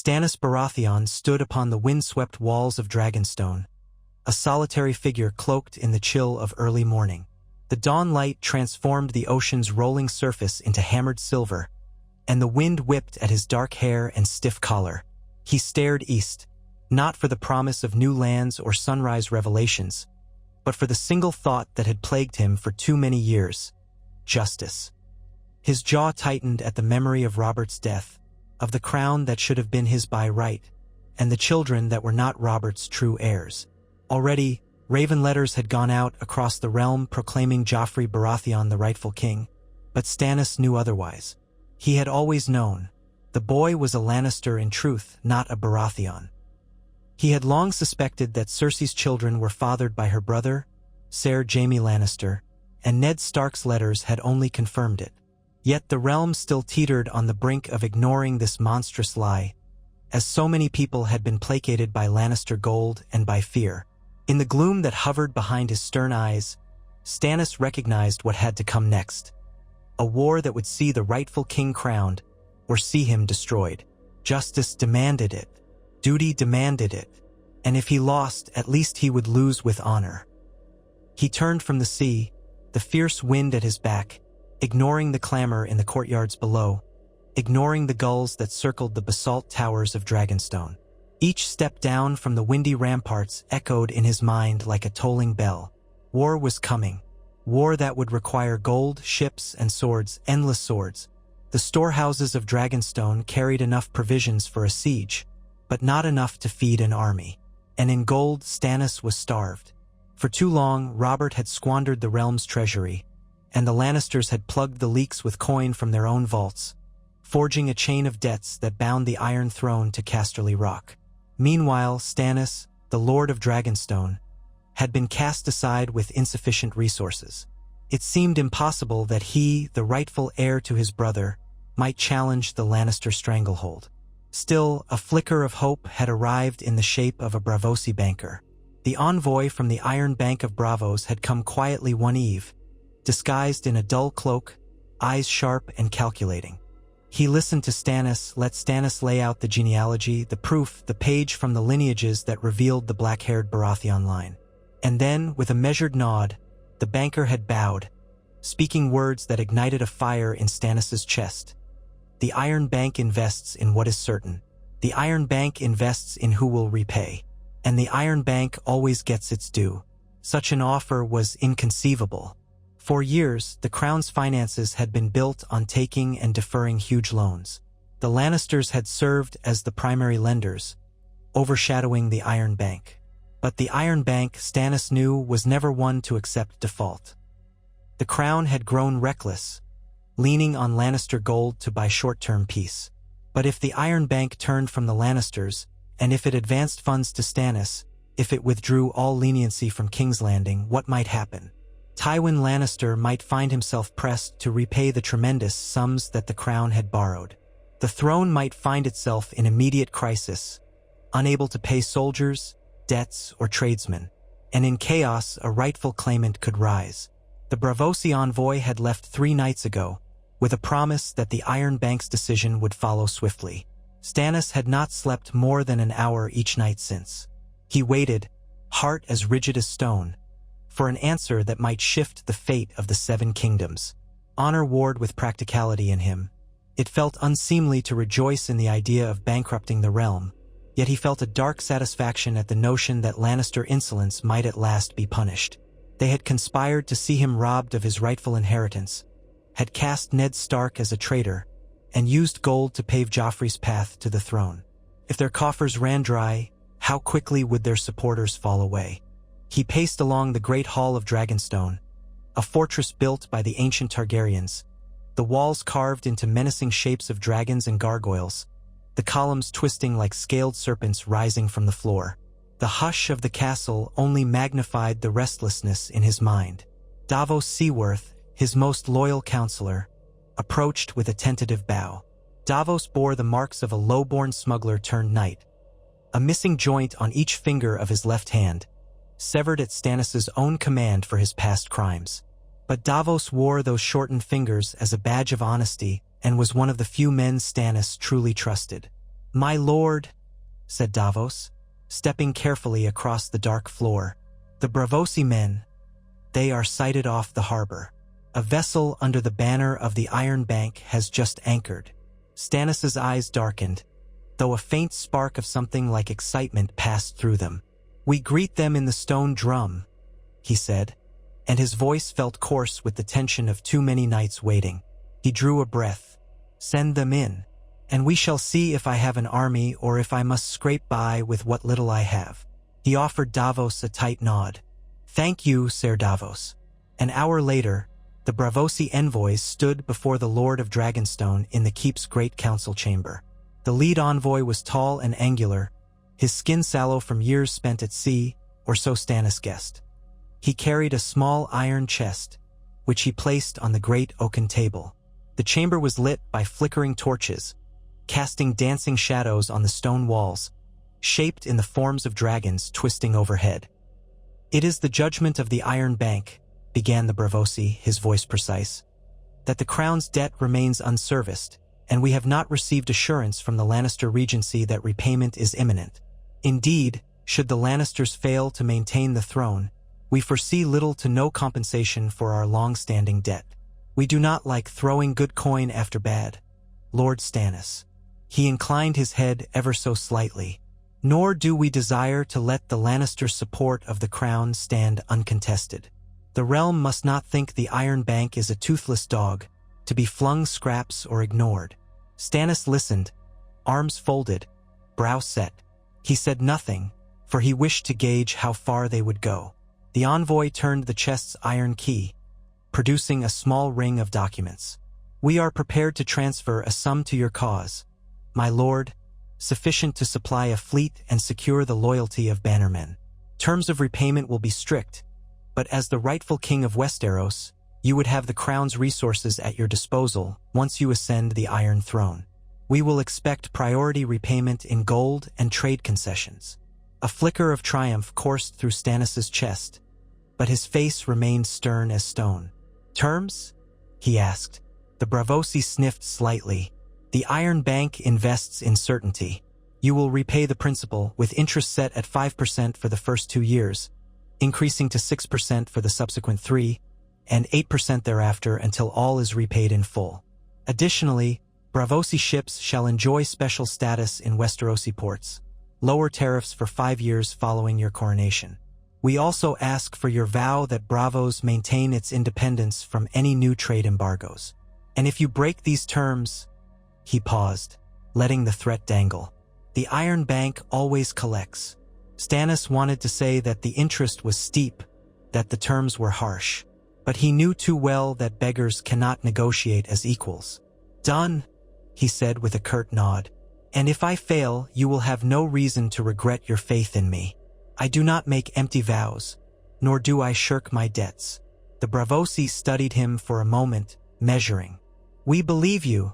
Stannis Baratheon stood upon the wind-swept walls of Dragonstone, a solitary figure cloaked in the chill of early morning. The dawn light transformed the ocean's rolling surface into hammered silver, and the wind whipped at his dark hair and stiff collar. He stared east, not for the promise of new lands or sunrise revelations, but for the single thought that had plagued him for too many years: justice. His jaw tightened at the memory of Robert's death, of the crown that should have been his by right, and the children that were not Robert's true heirs. Already, raven letters had gone out across the realm proclaiming Joffrey Baratheon the rightful king, but Stannis knew otherwise. He had always known. The boy was a Lannister in truth, not a Baratheon. He had long suspected that Cersei's children were fathered by her brother, Ser Jaime Lannister, and Ned Stark's letters had only confirmed it. Yet the realm still teetered on the brink of ignoring this monstrous lie, as so many people had been placated by Lannister gold and by fear. In the gloom that hovered behind his stern eyes, Stannis recognized what had to come next: a war that would see the rightful king crowned, or see him destroyed. Justice demanded it. Duty demanded it. And if he lost, at least he would lose with honor. He turned from the sea, the fierce wind at his back, ignoring the clamor in the courtyards below, ignoring the gulls that circled the basalt towers of Dragonstone. Each step down from the windy ramparts echoed in his mind like a tolling bell. War was coming. War that would require gold, ships, and swords, endless swords. The storehouses of Dragonstone carried enough provisions for a siege, but not enough to feed an army. And in gold, Stannis was starved. For too long, Robert had squandered the realm's treasury, and the Lannisters had plugged the leaks with coin from their own vaults, forging a chain of debts that bound the Iron Throne to Casterly Rock. Meanwhile, Stannis, the Lord of Dragonstone, had been cast aside with insufficient resources. It seemed impossible that he, the rightful heir to his brother, might challenge the Lannister stranglehold. Still, a flicker of hope had arrived in the shape of a Braavosi banker. The envoy from the Iron Bank of Braavos had come quietly one eve, disguised in a dull cloak, eyes sharp and calculating. He listened to Stannis, let Stannis lay out the genealogy, the proof, the page from the lineages that revealed the black-haired Baratheon line. And then, with a measured nod, the banker had bowed, speaking words that ignited a fire in Stannis's chest. The Iron Bank invests in what is certain. The Iron Bank invests in who will repay. And the Iron Bank always gets its due. Such an offer was inconceivable. For years, the Crown's finances had been built on taking and deferring huge loans. The Lannisters had served as the primary lenders, overshadowing the Iron Bank. But the Iron Bank, Stannis knew, was never one to accept default. The Crown had grown reckless, leaning on Lannister gold to buy short-term peace. But if the Iron Bank turned from the Lannisters, and if it advanced funds to Stannis, if it withdrew all leniency from King's Landing, what might happen? Tywin Lannister might find himself pressed to repay the tremendous sums that the Crown had borrowed. The throne might find itself in immediate crisis, unable to pay soldiers, debts, or tradesmen. And in chaos, a rightful claimant could rise. The Braavosi envoy had left 3 nights ago, with a promise that the Iron Bank's decision would follow swiftly. Stannis had not slept more than an hour each night since. He waited, heart as rigid as stone, for an answer that might shift the fate of the 7 kingdoms. Honor warred with practicality in him. It felt unseemly to rejoice in the idea of bankrupting the realm, yet he felt a dark satisfaction at the notion that Lannister insolence might at last be punished. They had conspired to see him robbed of his rightful inheritance, had cast Ned Stark as a traitor, and used gold to pave Joffrey's path to the throne. If their coffers ran dry, how quickly would their supporters fall away? He paced along the great hall of Dragonstone, a fortress built by the ancient Targaryens, the walls carved into menacing shapes of dragons and gargoyles, the columns twisting like scaled serpents rising from the floor. The hush of the castle only magnified the restlessness in his mind. Davos Seaworth, his most loyal counselor, approached with a tentative bow. Davos bore the marks of a low-born smuggler turned knight, a missing joint on each finger of his left hand, severed at Stannis' own command for his past crimes. But Davos wore those shortened fingers as a badge of honesty and was one of the few men Stannis truly trusted. "My lord," said Davos, stepping carefully across the dark floor. "The Braavosi men, they are sighted off the harbor. A vessel under the banner of the Iron Bank has just anchored." Stannis's eyes darkened, though a faint spark of something like excitement passed through them. "We greet them in the stone drum," he said, and his voice felt coarse with the tension of too many nights waiting. He drew a breath. "Send them in, and we shall see if I have an army or if I must scrape by with what little I have." He offered Davos a tight nod. "Thank you, Ser Davos." An hour later, the Braavosi envoys stood before the Lord of Dragonstone in the keep's great council chamber. The lead envoy was tall and angular, his skin sallow from years spent at sea, or so Stannis guessed. He carried a small iron chest, which he placed on the great oaken table. The chamber was lit by flickering torches, casting dancing shadows on the stone walls, shaped in the forms of dragons twisting overhead. "It is the judgment of the Iron Bank," began the Braavosi, his voice precise, "that the crown's debt remains unserviced, and we have not received assurance from the Lannister Regency that repayment is imminent. Indeed, should the Lannisters fail to maintain the throne, we foresee little to no compensation for our long-standing debt. We do not like throwing good coin after bad, Lord Stannis." He inclined his head ever so slightly. "Nor do we desire to let the Lannister support of the crown stand uncontested. The realm must not think the Iron Bank is a toothless dog, to be flung scraps or ignored." Stannis listened, arms folded, brow set. He said nothing, for he wished to gauge how far they would go. The envoy turned the chest's iron key, producing a small ring of documents. "We are prepared to transfer a sum to your cause, my lord, sufficient to supply a fleet and secure the loyalty of bannermen. Terms of repayment will be strict, but as the rightful king of Westeros, you would have the crown's resources at your disposal once you ascend the Iron Throne. We will expect priority repayment in gold and trade concessions." A flicker of triumph coursed through Stannis's chest, but his face remained stern as stone. "Terms?" he asked. The Braavosi sniffed slightly. "The Iron Bank invests in certainty. You will repay the principal with interest set at 5% for the first 2 years, increasing to 6% for the subsequent 3, and 8% thereafter until all is repaid in full. Additionally, Braavosi ships shall enjoy special status in Westerosi ports, lower tariffs for 5 years following your coronation. We also ask for your vow that Braavos maintain its independence from any new trade embargoes. And if you break these terms..." He paused, letting the threat dangle. "The Iron Bank always collects." Stannis wanted to say that the interest was steep, that the terms were harsh, but he knew too well that beggars cannot negotiate as equals. "Done," he said with a curt nod. "And if I fail, you will have no reason to regret your faith in me. I do not make empty vows, nor do I shirk my debts." The Braavosi studied him for a moment, measuring. "We believe you,"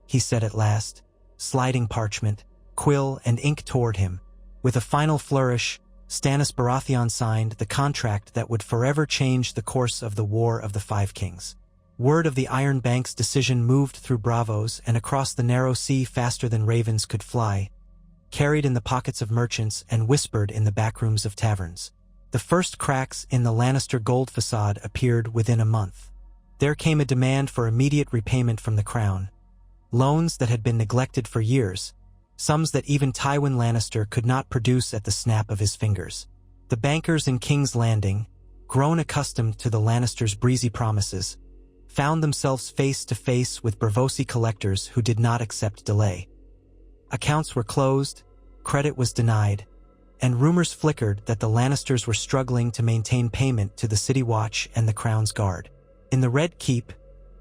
he said at last, sliding parchment, quill, and ink toward him. With a final flourish, Stannis Baratheon signed the contract that would forever change the course of the War of the Five Kings. Word of the Iron Bank's decision moved through Braavos and across the narrow sea faster than ravens could fly, carried in the pockets of merchants and whispered in the backrooms of taverns. The first cracks in the Lannister gold facade appeared within a month. There came a demand for immediate repayment from the crown, loans that had been neglected for years, sums that even Tywin Lannister could not produce at the snap of his fingers. The bankers in King's Landing, grown accustomed to the Lannisters' breezy promises, found themselves face to face with Braavosi collectors who did not accept delay. Accounts were closed, credit was denied, and rumors flickered that the Lannisters were struggling to maintain payment to the City Watch and the Crown's Guard. In the Red Keep,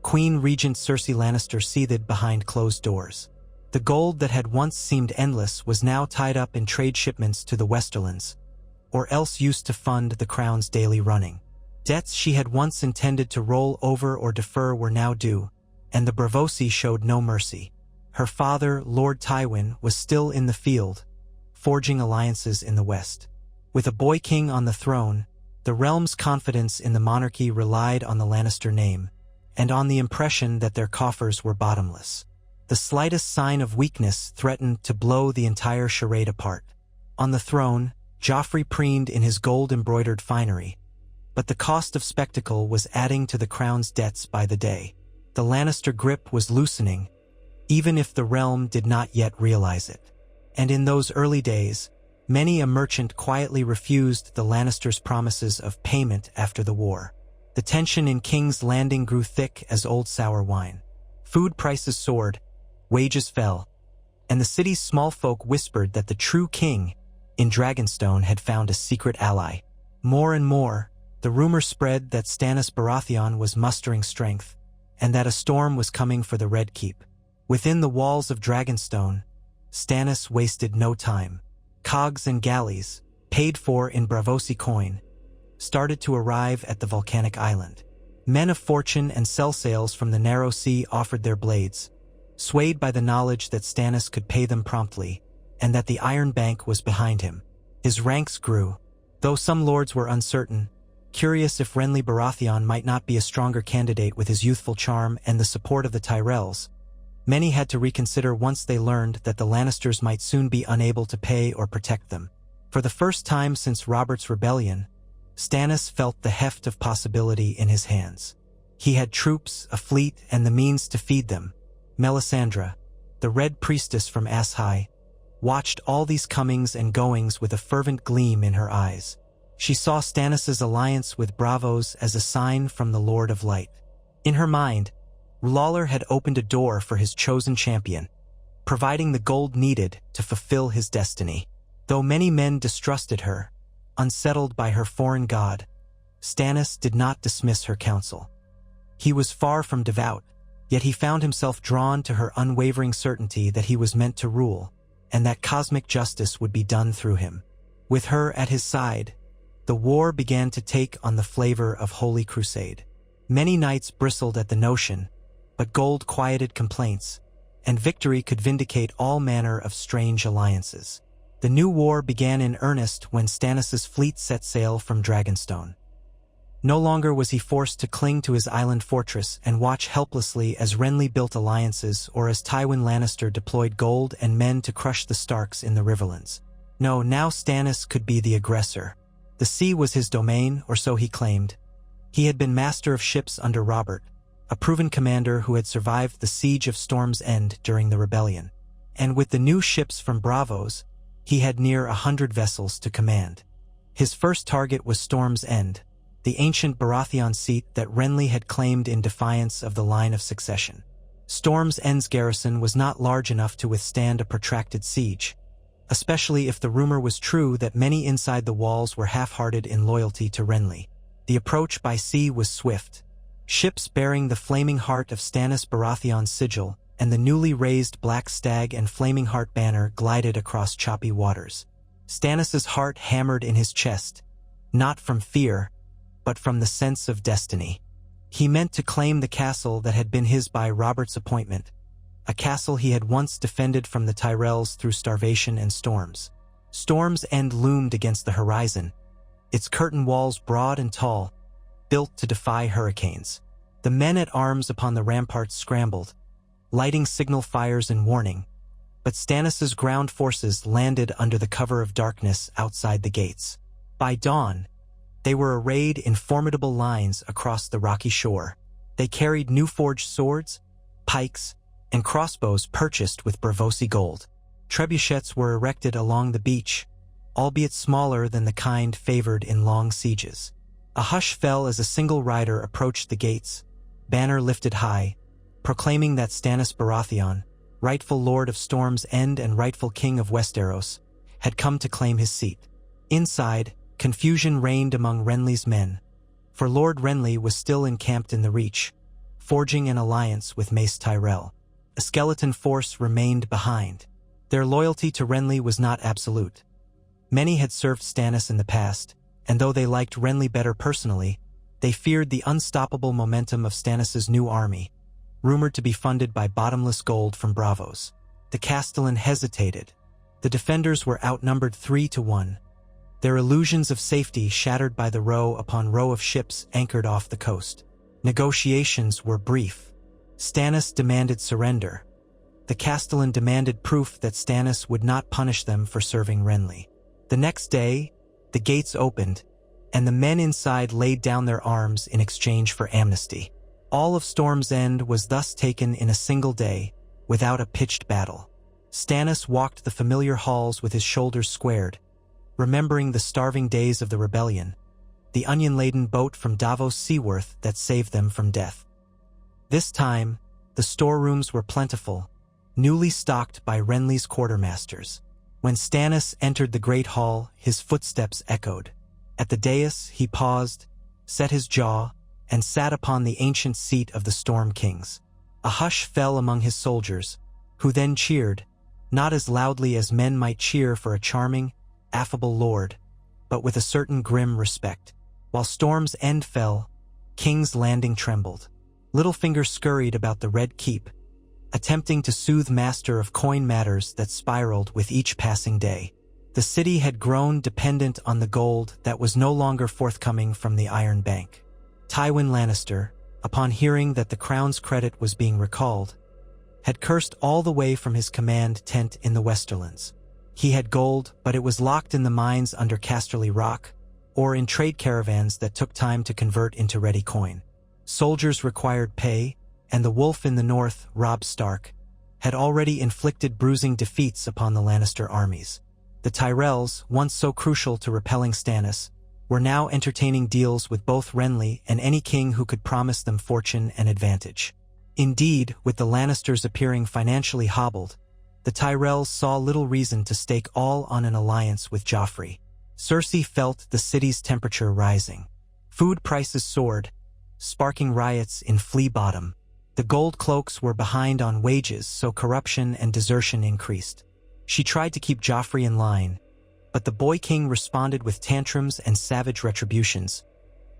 Queen Regent Cersei Lannister seethed behind closed doors. The gold that had once seemed endless was now tied up in trade shipments to the Westerlands, or else used to fund the Crown's daily running. Debts she had once intended to roll over or defer were now due, and the Braavosi showed no mercy. Her father, Lord Tywin, was still in the field, forging alliances in the West. With a boy king on the throne, the realm's confidence in the monarchy relied on the Lannister name, and on the impression that their coffers were bottomless. The slightest sign of weakness threatened to blow the entire charade apart. On the throne, Joffrey preened in his gold-embroidered finery, but the cost of spectacle was adding to the crown's debts by the day. The Lannister grip was loosening, even if the realm did not yet realize it. And in those early days, many a merchant quietly refused the Lannisters' promises of payment after the war. The tension in King's Landing grew thick as old sour wine. Food prices soared, wages fell, and the city's small folk whispered that the true king in Dragonstone had found a secret ally. More and more, the rumor spread that Stannis Baratheon was mustering strength, and that a storm was coming for the Red Keep. Within the walls of Dragonstone, Stannis wasted no time. Cogs and galleys, paid for in Braavosi coin, started to arrive at the volcanic island. Men of fortune and sell sails from the narrow sea offered their blades, swayed by the knowledge that Stannis could pay them promptly, and that the Iron Bank was behind him. His ranks grew, though some lords were uncertain, curious if Renly Baratheon might not be a stronger candidate with his youthful charm and the support of the Tyrells. Many had to reconsider once they learned that the Lannisters might soon be unable to pay or protect them. For the first time since Robert's rebellion, Stannis felt the heft of possibility in his hands. He had troops, a fleet, and the means to feed them. Melisandre, the Red Priestess from Ass High, watched all these comings and goings with a fervent gleam in her eyes. She saw Stannis' alliance with Braavos as a sign from the Lord of Light. In her mind, Lawler had opened a door for his chosen champion, providing the gold needed to fulfill his destiny. Though many men distrusted her, unsettled by her foreign god, Stannis did not dismiss her counsel. He was far from devout, yet he found himself drawn to her unwavering certainty that he was meant to rule, and that cosmic justice would be done through him. With her at his side, the war began to take on the flavor of Holy Crusade. Many knights bristled at the notion, but gold quieted complaints, and victory could vindicate all manner of strange alliances. The new war began in earnest when Stannis' fleet set sail from Dragonstone. No longer was he forced to cling to his island fortress and watch helplessly as Renly built alliances or as Tywin Lannister deployed gold and men to crush the Starks in the Riverlands. No, now Stannis could be the aggressor. The sea was his domain, or so he claimed. He had been master of ships under Robert, a proven commander who had survived the siege of Storm's End during the rebellion. And with the new ships from Braavos, he had near 100 vessels to command. His first target was Storm's End, the ancient Baratheon seat that Renly had claimed in defiance of the line of succession. Storm's End's garrison was not large enough to withstand a protracted siege, especially if the rumor was true that many inside the walls were half-hearted in loyalty to Renly. The approach by sea was swift. Ships bearing the flaming heart of Stannis Baratheon's sigil and the newly raised Black Stag and Flaming Heart banner glided across choppy waters. Stannis' heart hammered in his chest, not from fear, but from the sense of destiny. He meant to claim the castle that had been his by Robert's appointment, a castle he had once defended from the Tyrells through starvation and storms. Storm's End loomed against the horizon, its curtain walls broad and tall, built to defy hurricanes. The men-at-arms upon the ramparts scrambled, lighting signal fires in warning, but Stannis' ground forces landed under the cover of darkness outside the gates. By dawn, they were arrayed in formidable lines across the rocky shore. They carried new-forged swords, pikes, and crossbows purchased with Braavosi gold. Trebuchets were erected along the beach, albeit smaller than the kind favored in long sieges. A hush fell as a single rider approached the gates, banner lifted high, proclaiming that Stannis Baratheon, rightful Lord of Storm's End and rightful King of Westeros, had come to claim his seat. Inside, confusion reigned among Renly's men, for Lord Renly was still encamped in the Reach, forging an alliance with Mace Tyrell. A skeleton force remained behind. Their loyalty to Renly was not absolute. Many had served Stannis in the past, and though they liked Renly better personally, they feared the unstoppable momentum of Stannis' new army, rumored to be funded by bottomless gold from Braavos. The Castellan hesitated. The defenders were outnumbered 3-1, their illusions of safety shattered by the row upon row of ships anchored off the coast. Negotiations were brief. Stannis demanded surrender. the Castellan demanded proof that Stannis would not punish them for serving Renly. The next day, the gates opened, and the men inside laid down their arms in exchange for amnesty. All of Storm's End was thus taken in a single day, without a pitched battle. Stannis walked the familiar halls with his shoulders squared, remembering the starving days of the rebellion, the onion-laden boat from Davos Seaworth that saved them from death. This time, the storerooms were plentiful, newly stocked by Renly's quartermasters. When Stannis entered the great hall, his footsteps echoed. At the dais, he paused, set his jaw, and sat upon the ancient seat of the Storm Kings. A hush fell among his soldiers, who then cheered, not as loudly as men might cheer for a charming, affable lord, but with a certain grim respect. While Storm's End fell, King's Landing trembled. Littlefinger scurried about the Red Keep, attempting to soothe Master of Coin matters that spiraled with each passing day. The city had grown dependent on the gold that was no longer forthcoming from the Iron Bank. Tywin Lannister, upon hearing that the crown's credit was being recalled, had cursed all the way from his command tent in the Westerlands. He had gold, but it was locked in the mines under Casterly Rock, or in trade caravans that took time to convert into ready coin. Soldiers required pay, and the wolf in the north, Robb Stark, had already inflicted bruising defeats upon the Lannister armies. The Tyrells, once so crucial to repelling Stannis, were now entertaining deals with both Renly and any king who could promise them fortune and advantage. Indeed, with the Lannisters appearing financially hobbled, the Tyrells saw little reason to stake all on an alliance with Joffrey. Cersei felt the city's temperature rising. Food prices soared, sparking riots in Flea Bottom. The gold cloaks were behind on wages, so corruption and desertion increased. She tried to keep Joffrey in line, but the Boy King responded with tantrums and savage retributions,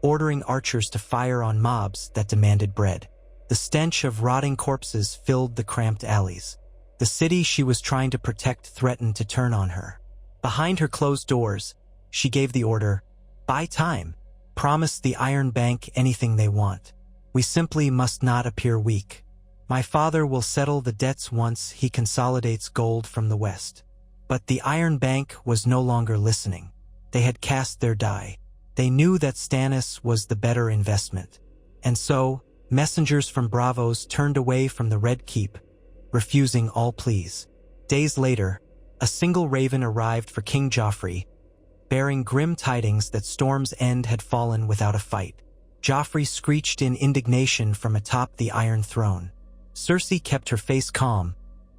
ordering archers to fire on mobs that demanded bread. The stench of rotting corpses filled the cramped alleys. The city she was trying to protect threatened to turn on her. Behind her closed doors, she gave the order, "Buy time. Promise the Iron Bank anything they want. We simply must not appear weak. My father will settle the debts once he consolidates gold from the west." But the Iron Bank was no longer listening. They had cast their die. They knew that Stannis was the better investment. And so, messengers from Braavos turned away from the Red Keep, refusing all pleas. Days later, a single raven arrived for King Joffrey, bearing grim tidings that Storm's End had fallen without a fight. Joffrey screeched in indignation from atop the Iron Throne. Cersei kept her face calm,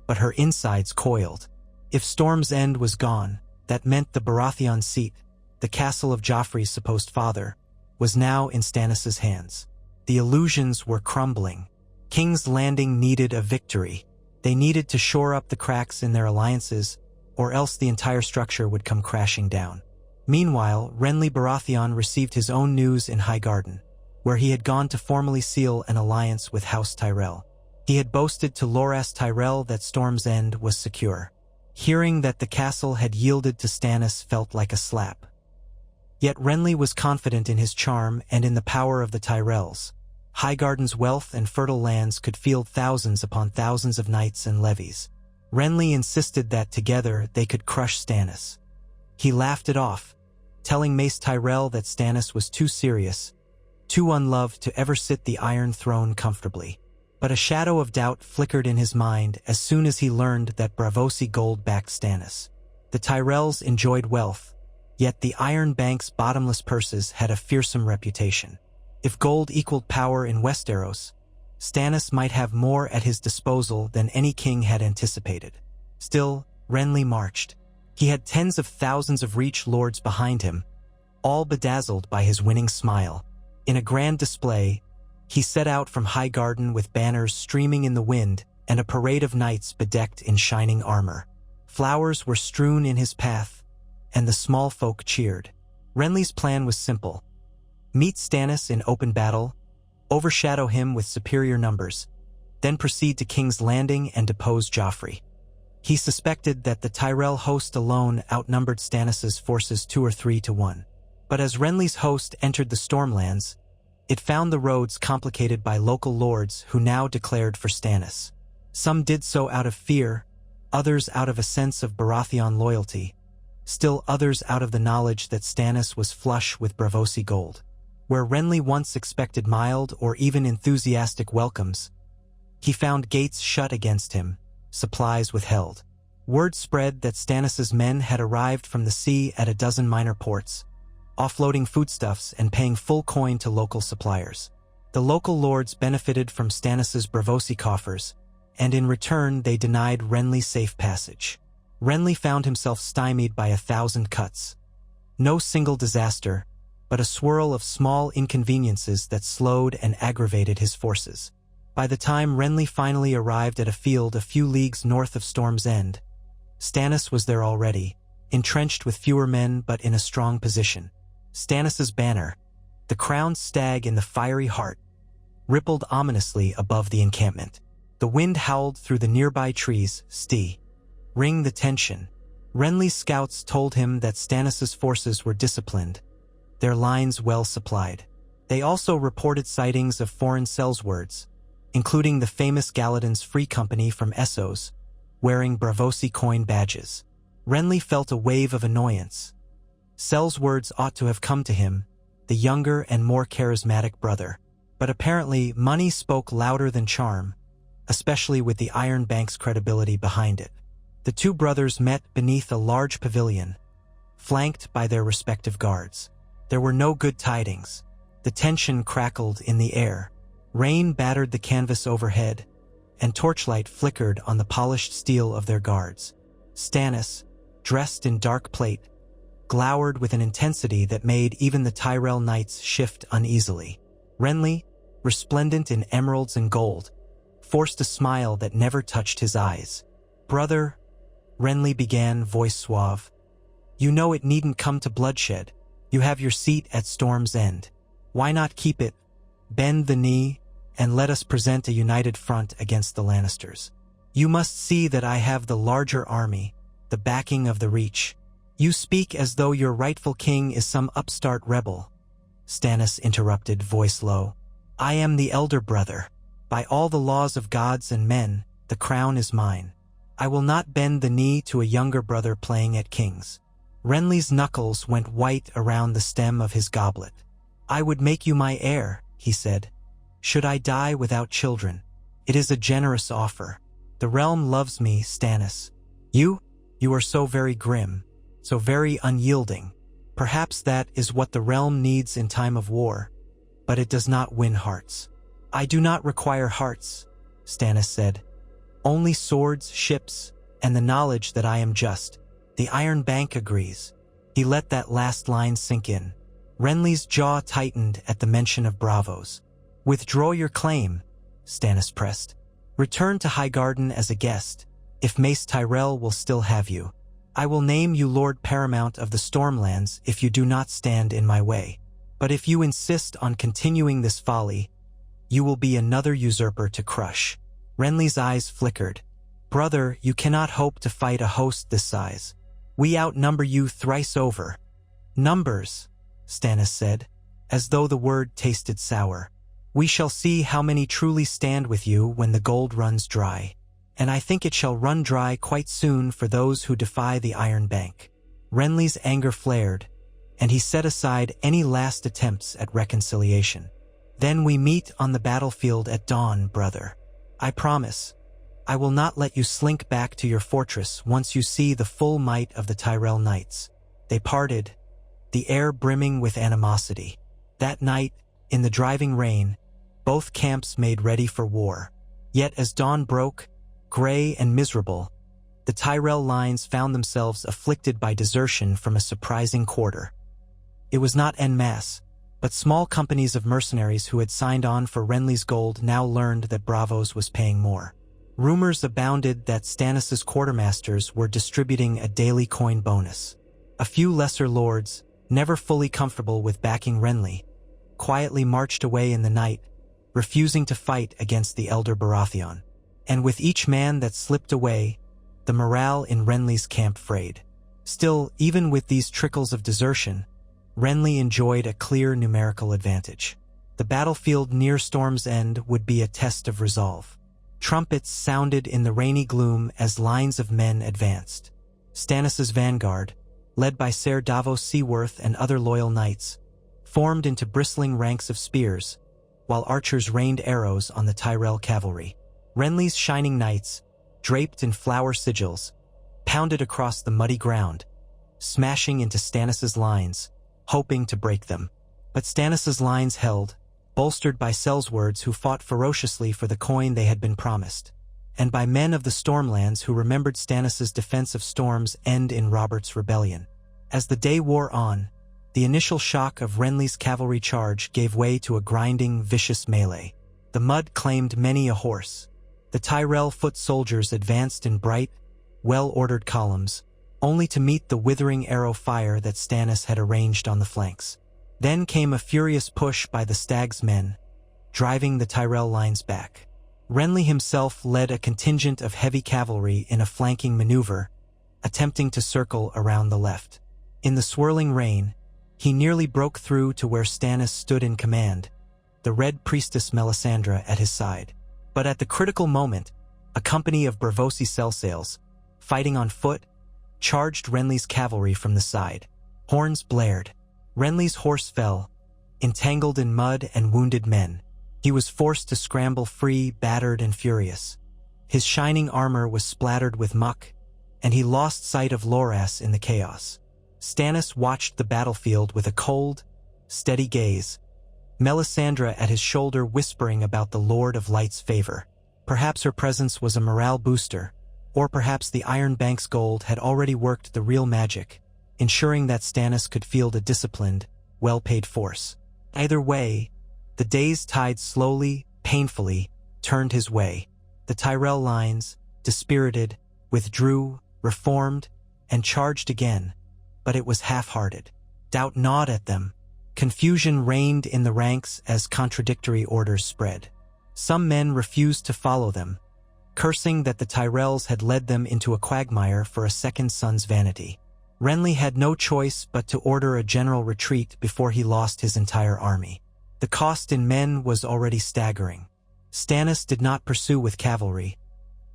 but her insides coiled. If Storm's End was gone, that meant the Baratheon seat, the castle of Joffrey's supposed father, was now in Stannis' hands. The illusions were crumbling. King's Landing needed a victory. They needed to shore up the cracks in their alliances, or else the entire structure would come crashing down. Meanwhile, Renly Baratheon received his own news in Highgarden, where he had gone to formally seal an alliance with House Tyrell. He had boasted to Loras Tyrell that Storm's End was secure. Hearing that the castle had yielded to Stannis felt like a slap. Yet Renly was confident in his charm and in the power of the Tyrells. Highgarden's wealth and fertile lands could field thousands upon thousands of knights and levies. Renly insisted that together they could crush Stannis. He laughed it off, telling Mace Tyrell that Stannis was too serious, too unloved to ever sit the Iron Throne comfortably. But a shadow of doubt flickered in his mind as soon as he learned that Braavosi gold backed Stannis. The Tyrells enjoyed wealth, yet the Iron Bank's bottomless purses had a fearsome reputation. If gold equaled power in Westeros, Stannis might have more at his disposal than any king had anticipated. Still, Renly marched. He had tens of thousands of Reach lords behind him, all bedazzled by his winning smile. In a grand display, he set out from Highgarden with banners streaming in the wind and a parade of knights bedecked in shining armor. Flowers were strewn in his path, and the small folk cheered. Renly's plan was simple. Meet Stannis in open battle, overshadow him with superior numbers, then proceed to King's Landing and depose Joffrey. He suspected that the Tyrell host alone outnumbered Stannis' forces 2 or 3 to 1. But as Renly's host entered the Stormlands, it found the roads complicated by local lords who now declared for Stannis. Some did so out of fear, others out of a sense of Baratheon loyalty, still others out of the knowledge that Stannis was flush with Braavosi gold. Where Renly once expected mild or even enthusiastic welcomes, he found gates shut against him, supplies withheld. Word spread that Stannis's men had arrived from the sea at a dozen minor ports, offloading foodstuffs and paying full coin to local suppliers. The local lords benefited from Stannis's Braavosi coffers, and in return they denied Renly safe passage. Renly found himself stymied by 1,000 cuts. No single disaster, but a swirl of small inconveniences that slowed and aggravated his forces. By the time Renly finally arrived at a field a few leagues north of Storm's End, Stannis was there already, entrenched with fewer men but in a strong position. Stannis's banner, the crowned stag in the fiery heart, rippled ominously above the encampment. The wind howled through the nearby trees, ring the tension. Renly's scouts told him that Stannis's forces were disciplined, their lines well supplied. They also reported sightings of foreign sellswords, including the famous Galadon's Free Company from Essos, wearing Braavosi coin badges. Renly felt a wave of annoyance. Sellswords ought to have come to him, the younger and more charismatic brother. But apparently money spoke louder than charm, especially with the Iron Bank's credibility behind it. The two brothers met beneath a large pavilion, flanked by their respective guards. There were no good tidings. The tension crackled in the air. Rain battered the canvas overhead, and torchlight flickered on the polished steel of their guards. Stannis, dressed in dark plate, glowered with an intensity that made even the Tyrell knights shift uneasily. Renly, resplendent in emeralds and gold, forced a smile that never touched his eyes. "Brother," Renly began, voice suave, "you know it needn't come to bloodshed. You have your seat at Storm's End. Why not keep it? Bend the knee, and let us present a united front against the Lannisters. You must see that I have the larger army, the backing of the Reach. You speak as though your rightful king is some upstart rebel." Stannis interrupted, voice low. "I am the elder brother. By all the laws of gods and men, the crown is mine. I will not bend the knee to a younger brother playing at kings." Renly's knuckles went white around the stem of his goblet. "I would make you my heir," he said. "Should I die without children? It is a generous offer. The realm loves me, Stannis. You are so very grim, so very unyielding. Perhaps that is what the realm needs in time of war, but it does not win hearts." "I do not require hearts," Stannis said. "Only swords, ships, and the knowledge that I am just. The Iron Bank agrees." He let that last line sink in. Renly's jaw tightened at the mention of Braavos. "Withdraw your claim," Stannis pressed. "Return to Highgarden as a guest, if Mace Tyrell will still have you. I will name you Lord Paramount of the Stormlands if you do not stand in my way. But if you insist on continuing this folly, you will be another usurper to crush." Renly's eyes flickered. "Brother, you cannot hope to fight a host this size. We outnumber you thrice over." "Numbers," Stannis said, as though the word tasted sour. "We shall see how many truly stand with you when the gold runs dry. And I think it shall run dry quite soon for those who defy the Iron Bank." Renly's anger flared, and he set aside any last attempts at reconciliation. "Then we meet on the battlefield at dawn, brother. I promise. I will not let you slink back to your fortress once you see the full might of the Tyrell knights." They parted, the air brimming with animosity. That night, in the driving rain, both camps made ready for war. Yet as dawn broke, gray and miserable, the Tyrell lines found themselves afflicted by desertion from a surprising quarter. It was not en masse, but small companies of mercenaries who had signed on for Renly's gold now learned that Braavos was paying more. Rumors abounded that Stannis's quartermasters were distributing a daily coin bonus. A few lesser lords, never fully comfortable with backing Renly, quietly marched away in the night, refusing to fight against the elder Baratheon. And with each man that slipped away, the morale in Renly's camp frayed. Still, even with these trickles of desertion, Renly enjoyed a clear numerical advantage. The battlefield near Storm's End would be a test of resolve. Trumpets sounded in the rainy gloom as lines of men advanced. Stannis' vanguard, led by Ser Davos Seaworth and other loyal knights, formed into bristling ranks of spears, while archers rained arrows on the Tyrell cavalry. Renly's shining knights, draped in flower sigils, pounded across the muddy ground, smashing into Stannis' lines, hoping to break them. But Stannis' lines held, bolstered by Sellswords who fought ferociously for the coin they had been promised, and by men of the Stormlands who remembered Stannis' defense of Storm's end in Robert's rebellion. As the day wore on, the initial shock of Renly's cavalry charge gave way to a grinding, vicious melee. The mud claimed many a horse. The Tyrell foot soldiers advanced in bright, well-ordered columns, only to meet the withering arrow fire that Stannis had arranged on the flanks. Then came a furious push by the Stag's men, driving the Tyrell lines back. Renly himself led a contingent of heavy cavalry in a flanking maneuver, attempting to circle around the left. In the swirling rain, he nearly broke through to where Stannis stood in command, the Red Priestess Melisandre at his side. But at the critical moment, a company of Braavosi Sellsails, fighting on foot, charged Renly's cavalry from the side. Horns blared. Renly's horse fell, entangled in mud and wounded men. He was forced to scramble free, battered and furious. His shining armor was splattered with muck, and he lost sight of Loras in the chaos. Stannis watched the battlefield with a cold, steady gaze, Melisandre at his shoulder whispering about the Lord of Light's favor. Perhaps her presence was a morale booster, or perhaps the Iron Bank's gold had already worked the real magic, ensuring that Stannis could field a disciplined, well-paid force. Either way, the day's tide slowly, painfully, turned his way. The Tyrell lines, dispirited, withdrew, reformed, and charged again, but it was half-hearted. Doubt gnawed at them. Confusion reigned in the ranks as contradictory orders spread. Some men refused to follow them, cursing that the Tyrells had led them into a quagmire for a second son's vanity. Renly had no choice but to order a general retreat before he lost his entire army. The cost in men was already staggering. Stannis did not pursue with cavalry.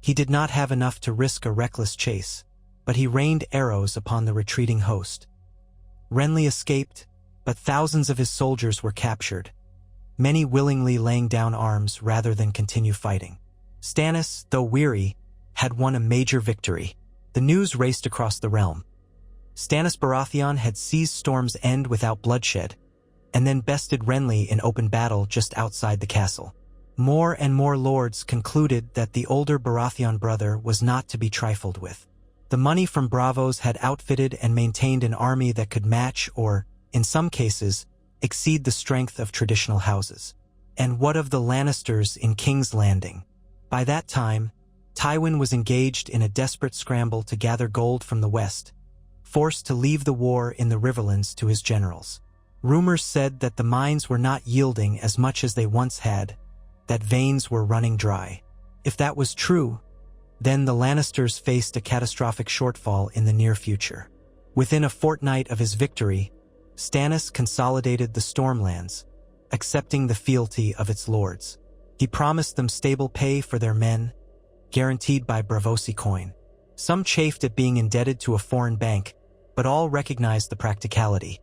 He did not have enough to risk a reckless chase, but he rained arrows upon the retreating host. Renly escaped, but thousands of his soldiers were captured, many willingly laying down arms rather than continue fighting. Stannis, though weary, had won a major victory. The news raced across the realm. Stannis Baratheon had seized Storm's End without bloodshed, and then bested Renly in open battle just outside the castle. More and more lords concluded that the older Baratheon brother was not to be trifled with. The money from Braavos had outfitted and maintained an army that could match or, in some cases, exceed the strength of traditional houses. And what of the Lannisters in King's Landing? By that time, Tywin was engaged in a desperate scramble to gather gold from the west, forced to leave the war in the Riverlands to his generals. Rumors said that the mines were not yielding as much as they once had, that veins were running dry. If that was true, then the Lannisters faced a catastrophic shortfall in the near future. Within a fortnight of his victory, Stannis consolidated the Stormlands, accepting the fealty of its lords. He promised them stable pay for their men, guaranteed by Braavosi coin. Some chafed at being indebted to a foreign bank, but all recognized the practicality.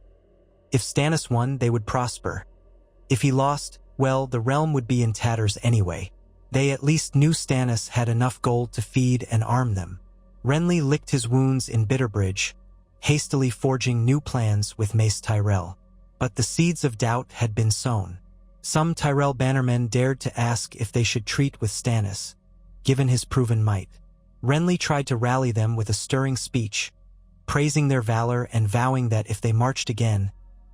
If Stannis won, they would prosper. If he lost, well, the realm would be in tatters anyway. They at least knew Stannis had enough gold to feed and arm them. Renly licked his wounds in Bitterbridge, hastily forging new plans with Mace Tyrell. But the seeds of doubt had been sown. Some Tyrell bannermen dared to ask if they should treat with Stannis, given his proven might. Renly tried to rally them with a stirring speech, praising their valor and vowing that if they marched again,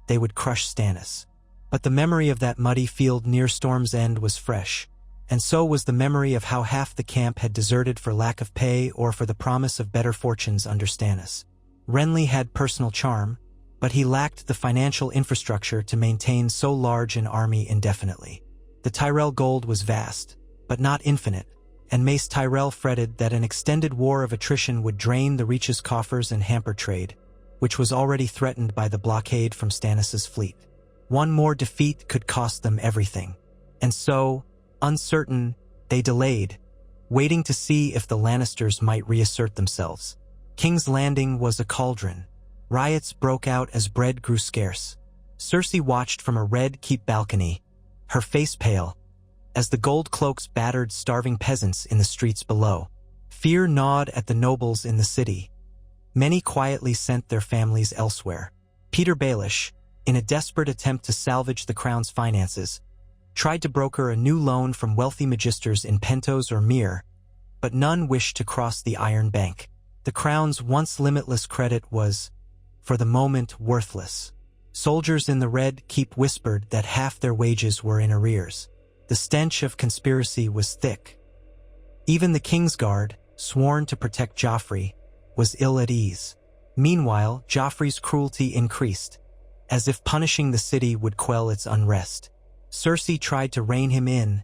they would crush Stannis. But the memory of that muddy field near Storm's End was fresh, and so was the memory of how half the camp had deserted for lack of pay or for the promise of better fortunes under Stannis. Renly had personal charm, but he lacked the financial infrastructure to maintain so large an army indefinitely. The Tyrell gold was vast, but not infinite, and Mace Tyrell fretted that an extended war of attrition would drain the Reach's coffers and hamper trade, which was already threatened by the blockade from Stannis' fleet. One more defeat could cost them everything. And so, uncertain, they delayed, waiting to see if the Lannisters might reassert themselves. King's Landing was a cauldron. Riots broke out as bread grew scarce. Cersei watched from a red keep balcony, her face pale, as the gold cloaks battered starving peasants in the streets below. Fear gnawed at the nobles in the city. Many quietly sent their families elsewhere. Peter Baelish, in a desperate attempt to salvage the crown's finances, tried to broker a new loan from wealthy magisters in Pentos or Myr, but none wished to cross the Iron Bank. The crown's once limitless credit was, for the moment, worthless. Soldiers in the Red Keep whispered that half their wages were in arrears. The stench of conspiracy was thick. Even the Kingsguard, sworn to protect Joffrey, was ill at ease. Meanwhile, Joffrey's cruelty increased, as if punishing the city would quell its unrest. Cersei tried to rein him in,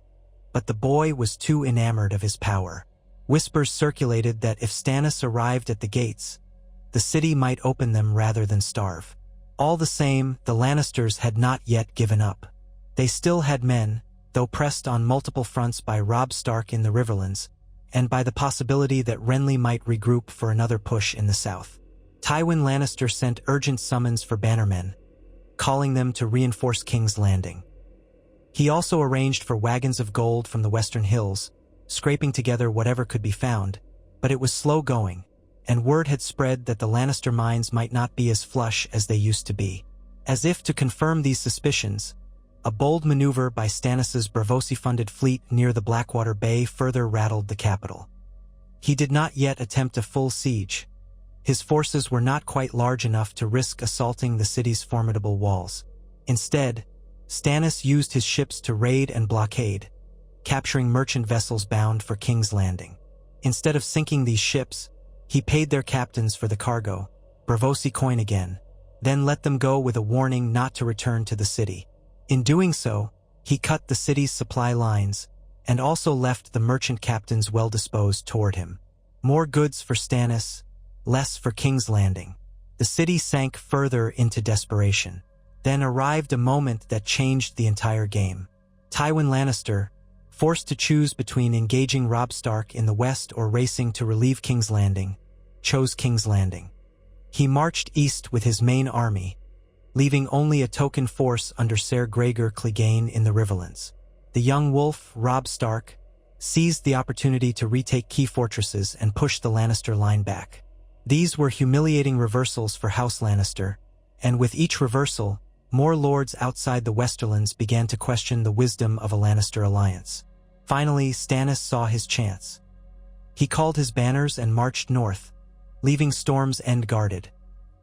but the boy was too enamored of his power. Whispers circulated that if Stannis arrived at the gates, the city might open them rather than starve. All the same, the Lannisters had not yet given up. They still had men, though pressed on multiple fronts by Robb Stark in the Riverlands, and by the possibility that Renly might regroup for another push in the south. Tywin Lannister sent urgent summons for bannermen, calling them to reinforce King's Landing. He also arranged for wagons of gold from the western hills, scraping together whatever could be found, but it was slow going, and word had spread that the Lannister mines might not be as flush as they used to be. As if to confirm these suspicions, a bold maneuver by Stannis' Braavosi-funded fleet near the Blackwater Bay further rattled the capital. He did not yet attempt a full siege. His forces were not quite large enough to risk assaulting the city's formidable walls. Instead, Stannis used his ships to raid and blockade, capturing merchant vessels bound for King's Landing. Instead of sinking these ships, he paid their captains for the cargo, Braavosi coin again, then let them go with a warning not to return to the city. In doing so, he cut the city's supply lines, and also left the merchant captains well-disposed toward him. More goods for Stannis, less for King's Landing. The city sank further into desperation. Then arrived a moment that changed the entire game. Tywin Lannister, forced to choose between engaging Robb Stark in the west or racing to relieve King's Landing, chose King's Landing. He marched east with his main army, leaving only a token force under Ser Gregor Clegane in the Riverlands. The young wolf, Robb Stark, seized the opportunity to retake key fortresses and push the Lannister line back. These were humiliating reversals for House Lannister, and with each reversal, more lords outside the Westerlands began to question the wisdom of a Lannister alliance. Finally, Stannis saw his chance. He called his banners and marched north, leaving Storm's End guarded,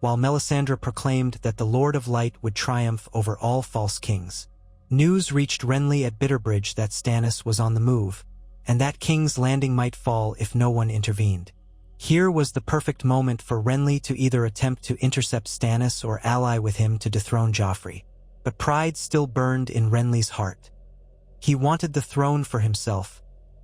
while Melisandre proclaimed that the Lord of Light would triumph over all false kings. News reached Renly at Bitterbridge that Stannis was on the move, and that King's Landing might fall if no one intervened. Here was the perfect moment for Renly to either attempt to intercept Stannis or ally with him to dethrone Joffrey. But pride still burned in Renly's heart. He wanted the throne for himself,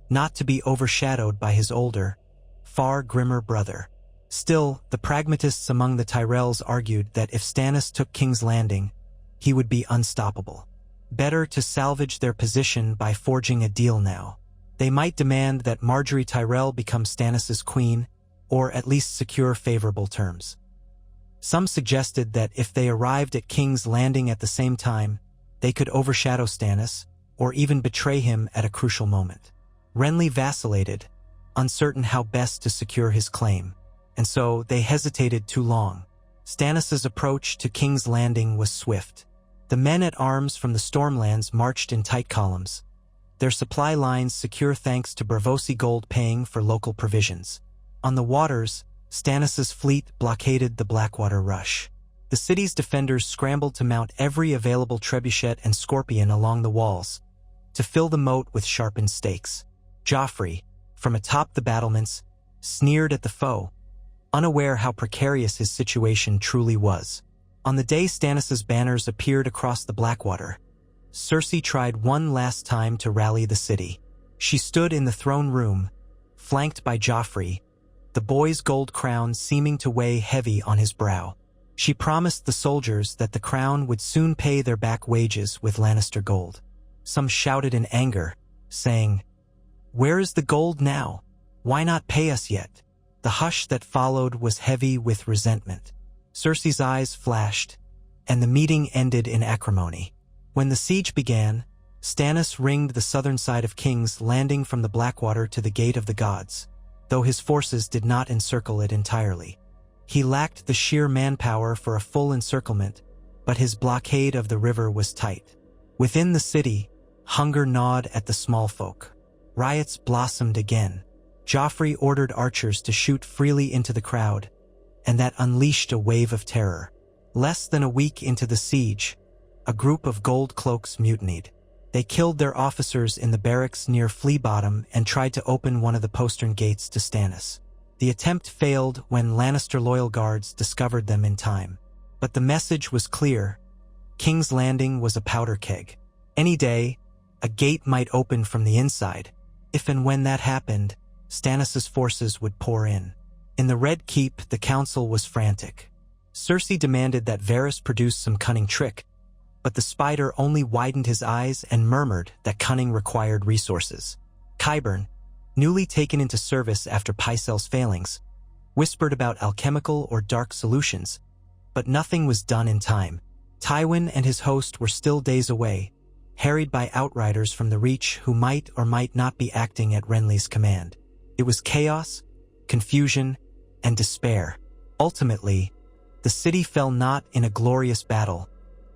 not to be overshadowed by his older, far grimmer brother. Still, the pragmatists among the Tyrells argued that if Stannis took King's Landing, he would be unstoppable. Better to salvage their position by forging a deal now. They might demand that Margaery Tyrell become Stannis' queen, or at least secure favorable terms. Some suggested that if they arrived at King's Landing at the same time, they could overshadow Stannis, or even betray him at a crucial moment. Renly vacillated, uncertain how best to secure his claim, and so they hesitated too long. Stannis' approach to King's Landing was swift. The men-at-arms from the Stormlands marched in tight columns, their supply lines secure thanks to Braavosi gold paying for local provisions. On the waters, Stannis' fleet blockaded the Blackwater Rush. The city's defenders scrambled to mount every available trebuchet and scorpion along the walls, to fill the moat with sharpened stakes. Joffrey, from atop the battlements, sneered at the foe, unaware how precarious his situation truly was. On the day Stannis' banners appeared across the Blackwater, Cersei tried one last time to rally the city. She stood in the throne room, flanked by Joffrey, the boy's gold crown seeming to weigh heavy on his brow. She promised the soldiers that the crown would soon pay their back wages with Lannister gold. Some shouted in anger, saying, Where is the gold now? Why not pay us yet? The hush that followed was heavy with resentment. Cersei's eyes flashed, and the meeting ended in acrimony. When the siege began, Stannis ringed the southern side of King's Landing from the Blackwater to the Gate of the Gods, though his forces did not encircle it entirely. He lacked the sheer manpower for a full encirclement, but his blockade of the river was tight. Within the city, hunger gnawed at the small folk. Riots blossomed again. Joffrey ordered archers to shoot freely into the crowd, and that unleashed a wave of terror. Less than a week into the siege, a group of gold cloaks mutinied. They killed their officers in the barracks near Flea Bottom and tried to open one of the postern gates to Stannis. The attempt failed when Lannister loyal guards discovered them in time. But the message was clear. King's Landing was a powder keg. Any day, a gate might open from the inside. If and when that happened, Stannis' forces would pour in. In the Red Keep, the council was frantic. Cersei demanded that Varys produce some cunning trick, but the spider only widened his eyes and murmured that cunning required resources. Qyburn, newly taken into service after Pycelle's failings, whispered about alchemical or dark solutions, but nothing was done in time. Tywin and his host were still days away, harried by outriders from the Reach who might or might not be acting at Renly's command. It was chaos, confusion, and despair. Ultimately, the city fell not in a glorious battle,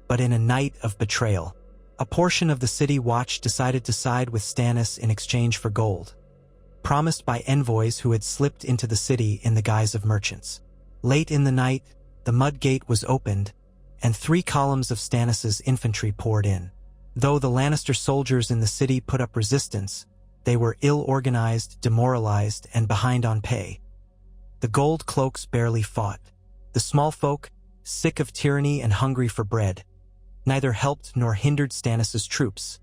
but in a night of betrayal. A portion of the city watch decided to side with Stannis in exchange for gold, promised by envoys who had slipped into the city in the guise of merchants. Late in the night, the mud gate was opened, and 3 columns of Stannis' infantry poured in. Though the Lannister soldiers in the city put up resistance, they were ill-organized, demoralized, and behind on pay. The gold cloaks barely fought. The small folk, sick of tyranny and hungry for bread, neither helped nor hindered Stannis' troops.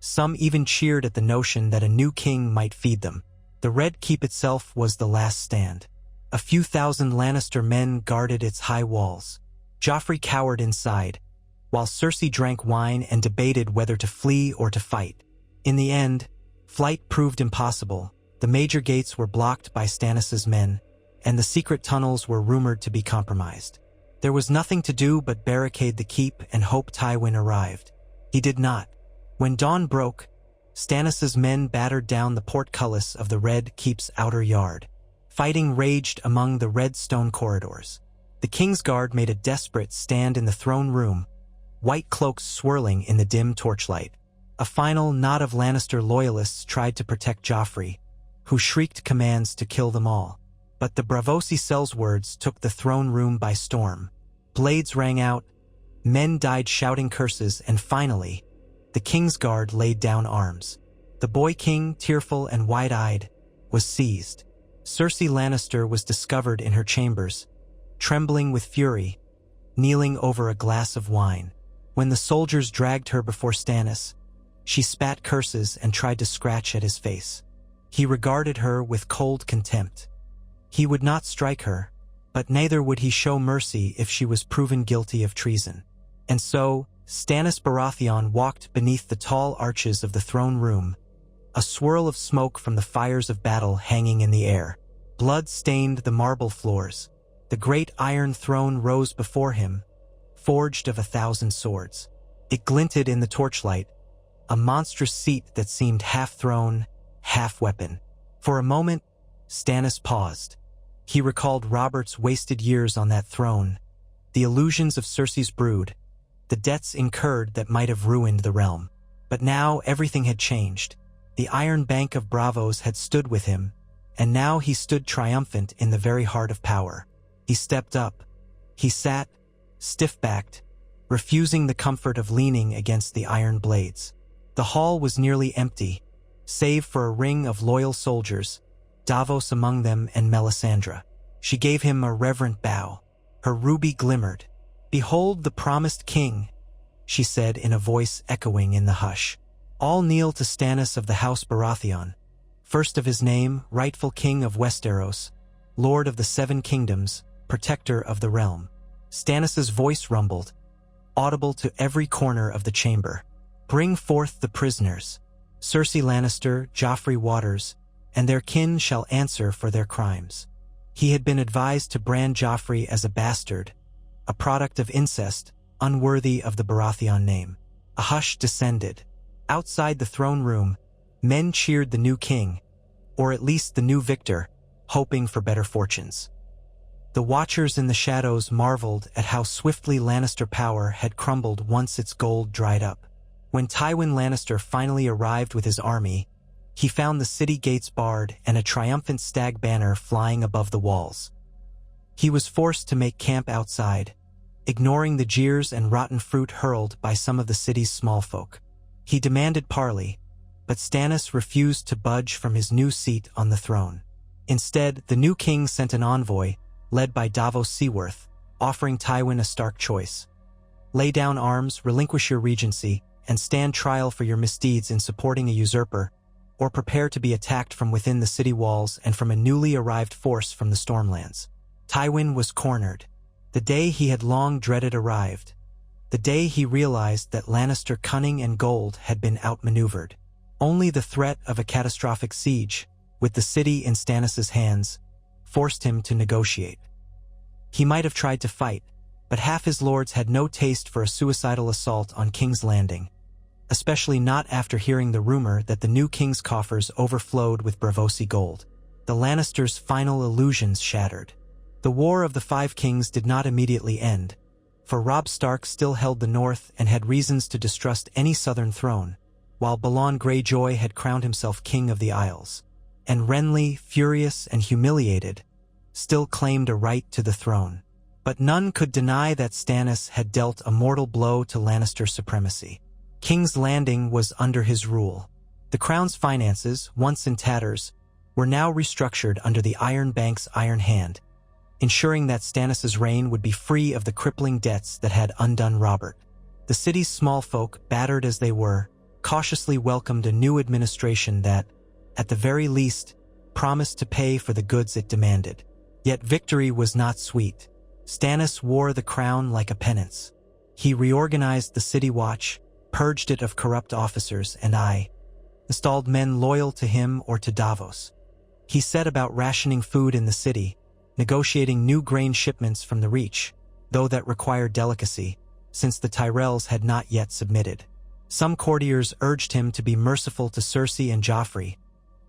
Some even cheered at the notion that a new king might feed them. The Red Keep itself was the last stand. A few thousand Lannister men guarded its high walls. Joffrey cowered inside, while Cersei drank wine and debated whether to flee or to fight. In the end, flight proved impossible. The major gates were blocked by Stannis' men, and the secret tunnels were rumored to be compromised. There was nothing to do but barricade the keep and hope Tywin arrived. He did not. When dawn broke, Stannis' men battered down the portcullis of the Red Keep's outer yard. Fighting raged among the red stone corridors. The Kingsguard made a desperate stand in the throne room, white cloaks swirling in the dim torchlight. A final knot of Lannister loyalists tried to protect Joffrey, who shrieked commands to kill them all. But the Braavosi cell's words took the throne room by storm. Blades rang out, men died shouting curses, and finally, the Kingsguard laid down arms. The boy king, tearful and wide-eyed, was seized. Cersei Lannister was discovered in her chambers, trembling with fury, kneeling over a glass of wine. When the soldiers dragged her before Stannis, she spat curses and tried to scratch at his face. He regarded her with cold contempt. He would not strike her, but neither would he show mercy if she was proven guilty of treason. And so, Stannis Baratheon walked beneath the tall arches of the throne room, a swirl of smoke from the fires of battle hanging in the air. Blood stained the marble floors. The great iron throne rose before him, forged of 1,000 swords. It glinted in the torchlight, a monstrous seat that seemed half throne, half weapon. For a moment, Stannis paused. He recalled Robert's wasted years on that throne, the illusions of Cersei's brood, the debts incurred that might have ruined the realm. But now everything had changed. The Iron Bank of Braavos had stood with him, and now he stood triumphant in the very heart of power. He stepped up. He sat, stiff-backed, refusing the comfort of leaning against the iron blades. The hall was nearly empty, save for a ring of loyal soldiers, Davos among them and Melisandre. She gave him a reverent bow. Her ruby glimmered. "Behold the promised king," she said in a voice echoing in the hush. "All kneel to Stannis of the House Baratheon, first of his name, rightful king of Westeros, lord of the 7 kingdoms, protector of the realm." Stannis' voice rumbled, audible to every corner of the chamber. "Bring forth the prisoners." Cersei Lannister, Joffrey Waters, and their kin shall answer for their crimes. He had been advised to brand Joffrey as a bastard, a product of incest, unworthy of the Baratheon name. A hush descended. Outside the throne room, men cheered the new king, or at least the new victor, hoping for better fortunes. The watchers in the shadows marveled at how swiftly Lannister power had crumbled once its gold dried up. When Tywin Lannister finally arrived with his army, he found the city gates barred and a triumphant stag banner flying above the walls. He was forced to make camp outside, ignoring the jeers and rotten fruit hurled by some of the city's small folk. He demanded parley, but Stannis refused to budge from his new seat on the throne. Instead, the new king sent an envoy, led by Davos Seaworth, offering Tywin a stark choice. Lay down arms, relinquish your regency, and stand trial for your misdeeds in supporting a usurper, or prepare to be attacked from within the city walls and from a newly arrived force from the Stormlands. Tywin was cornered. The day he had long dreaded arrived. The day he realized that Lannister cunning and gold had been outmaneuvered. Only the threat of a catastrophic siege, with the city in Stannis' hands, forced him to negotiate. He might have tried to fight, but half his lords had no taste for a suicidal assault on King's Landing, especially not after hearing the rumor that the new king's coffers overflowed with Braavosi gold. The Lannisters' final illusions shattered. The War of the Five Kings did not immediately end, for Robb Stark still held the north and had reasons to distrust any southern throne, while Balon Greyjoy had crowned himself king of the Isles. And Renly, furious and humiliated, still claimed a right to the throne. But none could deny that Stannis had dealt a mortal blow to Lannister supremacy. King's Landing was under his rule. The crown's finances, once in tatters, were now restructured under the Iron Bank's iron hand, ensuring that Stannis' reign would be free of the crippling debts that had undone Robert. The city's small folk, battered as they were, cautiously welcomed a new administration that, at the very least, promised to pay for the goods it demanded. Yet victory was not sweet. Stannis wore the crown like a penance. He reorganized the city watch, purged it of corrupt officers, and installed men loyal to him or to Davos. He set about rationing food in the city, negotiating new grain shipments from the Reach, though that required delicacy, since the Tyrells had not yet submitted. Some courtiers urged him to be merciful to Cersei and Joffrey,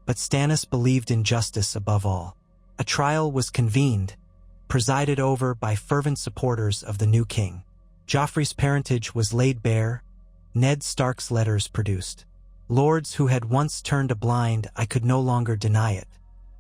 but Stannis believed in justice above all. A trial was convened, presided over by fervent supporters of the new king. Joffrey's parentage was laid bare, Ned Stark's letters produced. Lords who had once turned a blind eye could no longer deny it.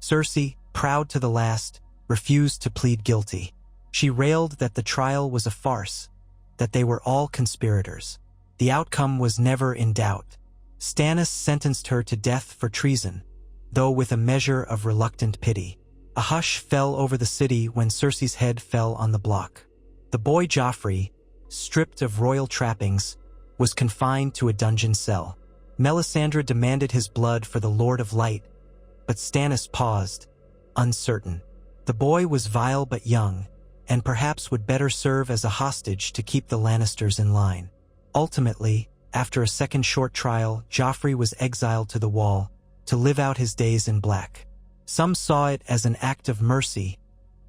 Cersei, proud to the last, refused to plead guilty. She railed that the trial was a farce, that they were all conspirators. The outcome was never in doubt. Stannis sentenced her to death for treason, though with a measure of reluctant pity. A hush fell over the city when Cersei's head fell on the block. The boy Joffrey, stripped of royal trappings, was confined to a dungeon cell. Melisandre demanded his blood for the Lord of Light, but Stannis paused, uncertain. The boy was vile but young, and perhaps would better serve as a hostage to keep the Lannisters in line. Ultimately, after a second short trial, Joffrey was exiled to the Wall, to live out his days in black. Some saw it as an act of mercy,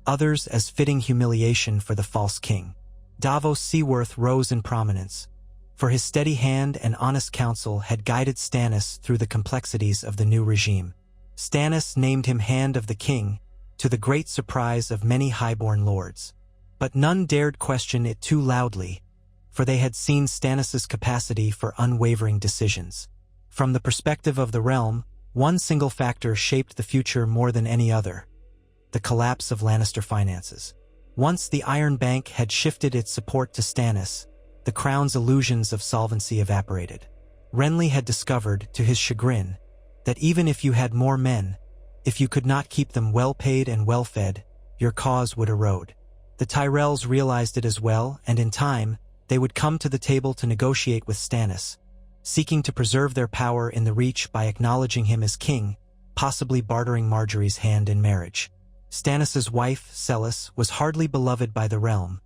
others as fitting humiliation for the false king. Davos Seaworth rose in prominence, for his steady hand and honest counsel had guided Stannis through the complexities of the new regime. Stannis named him Hand of the King, to the great surprise of many highborn lords. But none dared question it too loudly, for they had seen Stannis' capacity for unwavering decisions. From the perspective of the realm, one single factor shaped the future more than any other: the collapse of Lannister finances. Once the Iron Bank had shifted its support to Stannis, the crown's illusions of solvency evaporated. Renly had discovered, to his chagrin, that even if you had more men, if you could not keep them well-paid and well-fed, your cause would erode. The Tyrells realized it as well, and in time, they would come to the table to negotiate with Stannis, seeking to preserve their power in the Reach by acknowledging him as king, possibly bartering Margaery's hand in marriage. Stannis' wife, Celis, was hardly beloved by the realm,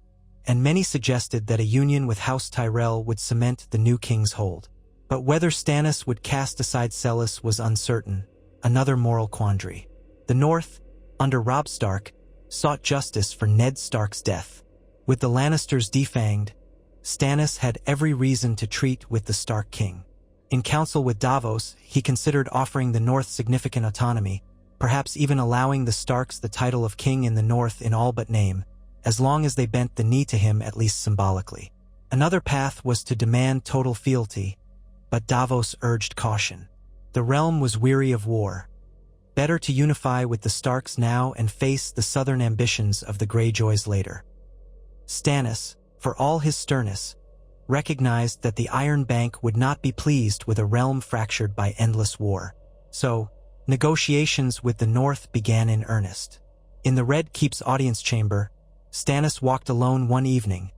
and many suggested that a union with House Tyrell would cement the new king's hold. But whether Stannis would cast aside Celis was uncertain, another moral quandary. The North, under Robb Stark, sought justice for Ned Stark's death. With the Lannisters defanged, Stannis had every reason to treat with the Stark king. In council with Braavos, he considered offering the North significant autonomy, perhaps even allowing the Starks the title of king in the North in all but name, as long as they bent the knee to him at least symbolically. Another path was to demand total fealty, but Braavos urged caution. The realm was weary of war. Better to unify with the Starks now and face the southern ambitions of the Greyjoys later. Stannis, for all his sternness, recognized that the Iron Bank would not be pleased with a realm fractured by endless war. So, negotiations with the North began in earnest. In the Red Keep's audience chamber, Stannis walked alone one evening,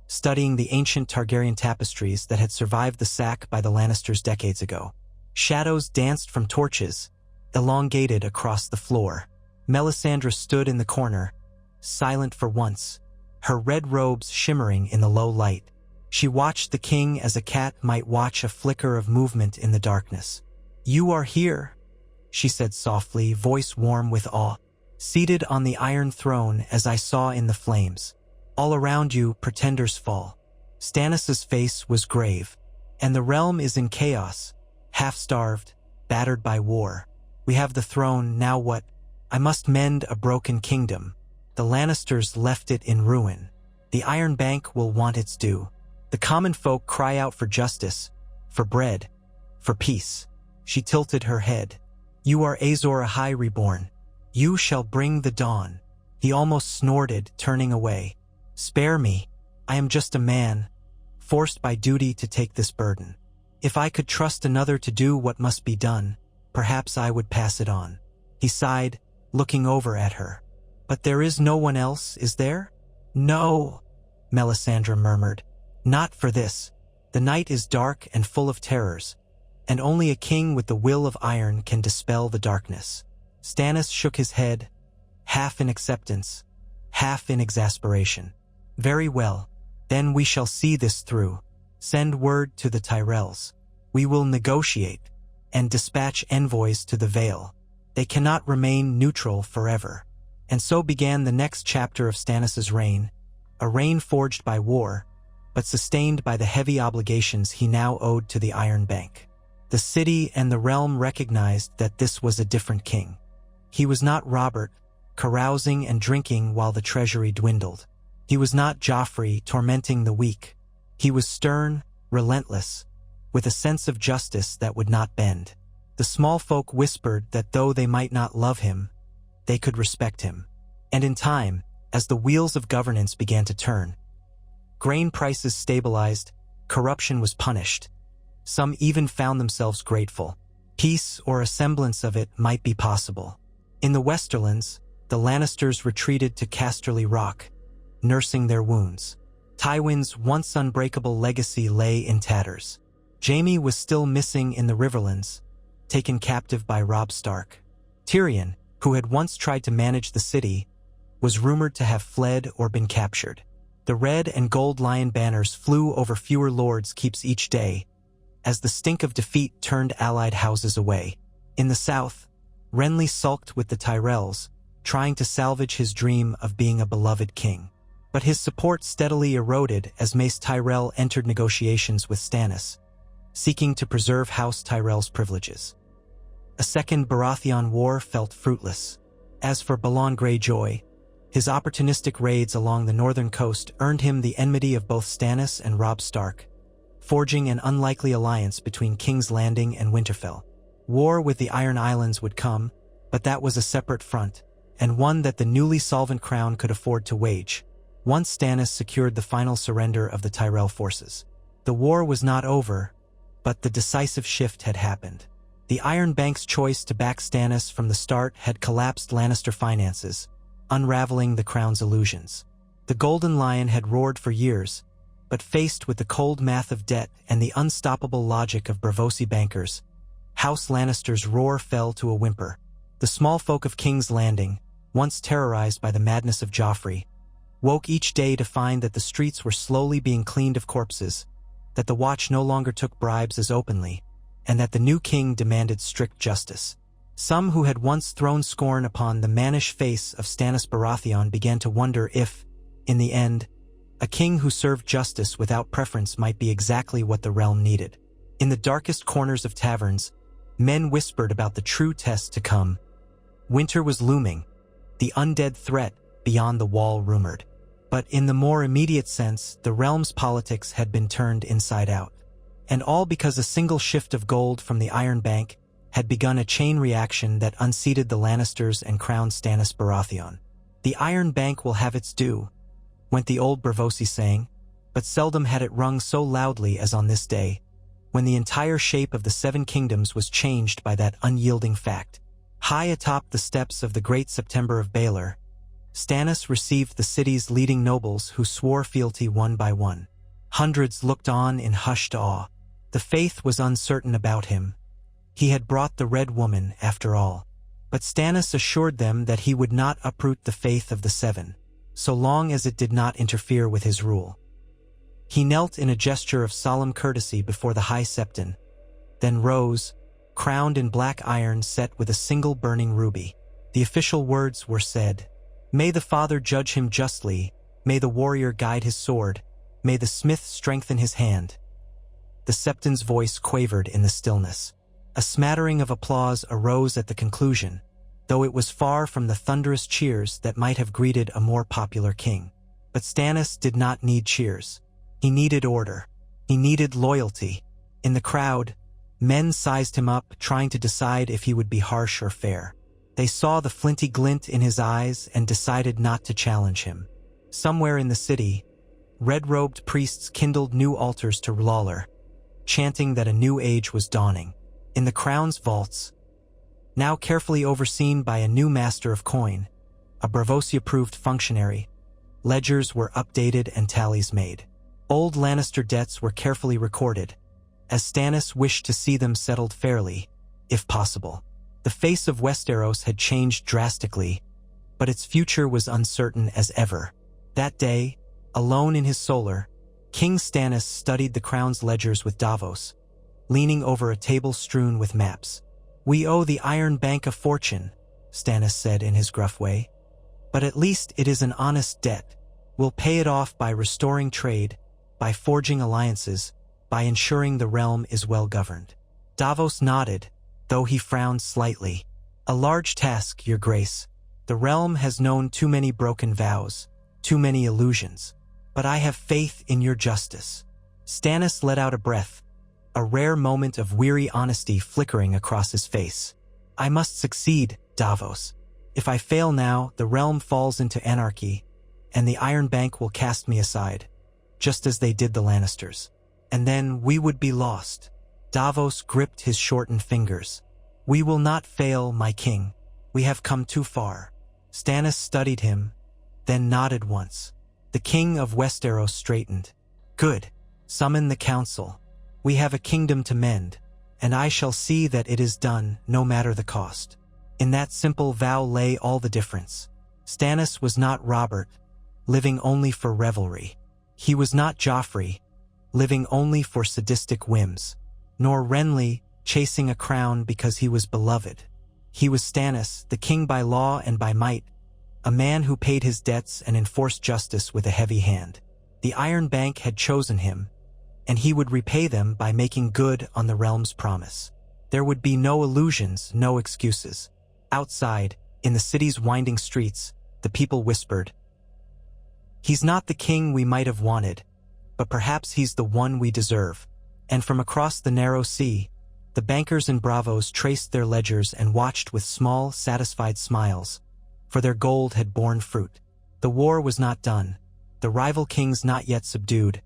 studying the ancient Targaryen tapestries that had survived the sack by the Lannisters decades ago. Shadows danced from torches, elongated across the floor. Melisandre stood in the corner, silent for once, her red robes shimmering in the low light. She watched the king as a cat might watch a flicker of movement in the darkness. "You are here," she said softly, voice warm with awe. "Seated on the Iron Throne as I saw in the flames. All around you, pretenders fall." Stannis's face was grave. "And the realm is in chaos, half-starved, battered by war. We have the throne, now what? I must mend a broken kingdom. The Lannisters left it in ruin. The Iron Bank will want its due. The common folk cry out for justice, for bread, for peace." She tilted her head. "You are Azor Ahai reborn. You shall bring the dawn." He almost snorted, turning away. "Spare me. I am just a man, forced by duty to take this burden. If I could trust another to do what must be done, perhaps I would pass it on." He sighed, looking over at her. "But there is no one else, is there?" "No," Melisandre murmured. "Not for this. The night is dark and full of terrors, and only a king with the will of iron can dispel the darkness." Stannis shook his head, half in acceptance, half in exasperation. "Very well. Then we shall see this through. Send word to the Tyrells. We will negotiate, and dispatch envoys to the Vale. They cannot remain neutral forever." And so began the next chapter of Stannis's reign, a reign forged by war, but sustained by the heavy obligations he now owed to the Iron Bank. The city and the realm recognized that this was a different king. He was not Robert, carousing and drinking while the treasury dwindled. He was not Joffrey, tormenting the weak. He was stern, relentless, with a sense of justice that would not bend. The small folk whispered that though they might not love him, they could respect him. And in time, as the wheels of governance began to turn, grain prices stabilized, corruption was punished. Some even found themselves grateful. Peace or a semblance of it might be possible. In the Westerlands, the Lannisters retreated to Casterly Rock, nursing their wounds. Tywin's once unbreakable legacy lay in tatters. Jaime was still missing in the Riverlands, taken captive by Robb Stark. Tyrion, who had once tried to manage the city, was rumored to have fled or been captured. The red and gold lion banners flew over fewer lords' keeps each day, as the stink of defeat turned allied houses away. In the south, Renly sulked with the Tyrells, trying to salvage his dream of being a beloved king. But his support steadily eroded as Mace Tyrell entered negotiations with Stannis, seeking to preserve House Tyrell's privileges. A second Baratheon war felt fruitless. As for Balon Greyjoy, his opportunistic raids along the northern coast earned him the enmity of both Stannis and Robb Stark, forging an unlikely alliance between King's Landing and Winterfell. War with the Iron Islands would come, but that was a separate front, and one that the newly solvent crown could afford to wage, once Stannis secured the final surrender of the Tyrell forces. The war was not over, but the decisive shift had happened. The Iron Bank's choice to back Stannis from the start had collapsed Lannister finances, unraveling the crown's illusions. The Golden Lion had roared for years, but faced with the cold math of debt and the unstoppable logic of Braavosi bankers, House Lannister's roar fell to a whimper. The small folk of King's Landing, once terrorized by the madness of Joffrey, woke each day to find that the streets were slowly being cleaned of corpses, that the Watch no longer took bribes as openly, and that the new king demanded strict justice. Some who had once thrown scorn upon the mannish face of Stannis Baratheon began to wonder if, in the end, a king who served justice without preference might be exactly what the realm needed. In the darkest corners of taverns, men whispered about the true test to come. Winter was looming, the undead threat beyond the wall rumored. But in the more immediate sense, the realm's politics had been turned inside out. And all because a single shift of gold from the Iron Bank had begun a chain reaction that unseated the Lannisters and crowned Stannis Baratheon. "The Iron Bank will have its due," went the old Braavosi saying, but seldom had it rung so loudly as on this day, when the entire shape of the Seven Kingdoms was changed by that unyielding fact. High atop the steps of the Great September of Baelor, Stannis received the city's leading nobles who swore fealty one by one. Hundreds looked on in hushed awe. The faith was uncertain about him. He had brought the Red Woman, after all. But Stannis assured them that he would not uproot the faith of the Seven, so long as it did not interfere with his rule. He knelt in a gesture of solemn courtesy before the High Septon, then rose, crowned in black iron set with a single burning ruby. The official words were said. "May the Father judge him justly, may the warrior guide his sword, may the smith strengthen his hand." The Septon's voice quavered in the stillness. A smattering of applause arose at the conclusion, though it was far from the thunderous cheers that might have greeted a more popular king. But Stannis did not need cheers. He needed order. He needed loyalty. In the crowd, men sized him up, trying to decide if he would be harsh or fair. They saw the flinty glint in his eyes and decided not to challenge him. Somewhere in the city, red-robed priests kindled new altars to Lawler, chanting that a new age was dawning. In the crown's vaults, now carefully overseen by a new master of coin, a Braavosi-approved functionary, ledgers were updated and tallies made. Old Lannister debts were carefully recorded, as Stannis wished to see them settled fairly, if possible. The face of Westeros had changed drastically, but its future was uncertain as ever. That day, alone in his solar, King Stannis studied the crown's ledgers with Braavos, leaning over a table strewn with maps. "We owe the Iron Bank a fortune," Stannis said in his gruff way. "But at least it is an honest debt. We'll pay it off by restoring trade, by forging alliances, by ensuring the realm is well governed." Braavos nodded, though he frowned slightly. "A large task, Your Grace. The realm has known too many broken vows, too many illusions. But I have faith in your justice." Stannis let out a breath, a rare moment of weary honesty flickering across his face. "I must succeed, Braavos. If I fail now, the realm falls into anarchy, and the Iron Bank will cast me aside, just as they did the Lannisters. And then we would be lost." Braavos gripped his shortened fingers. "We will not fail, my king. We have come too far." Stannis studied him, then nodded once. The king of Westeros straightened. "Good. Summon the council. We have a kingdom to mend, and I shall see that it is done, no matter the cost." In that simple vow lay all the difference. Stannis was not Robert, living only for revelry. He was not Joffrey, living only for sadistic whims, nor Renly, chasing a crown because he was beloved. He was Stannis, the king by law and by might, a man who paid his debts and enforced justice with a heavy hand. The Iron Bank had chosen him, and he would repay them by making good on the realm's promise. There would be no illusions, no excuses. Outside, in the city's winding streets, the people whispered, "He's not the king we might have wanted, but perhaps he's the one we deserve." And from across the narrow sea, the bankers and Braavos traced their ledgers and watched with small, satisfied smiles, for their gold had borne fruit. The war was not done, the rival kings not yet subdued,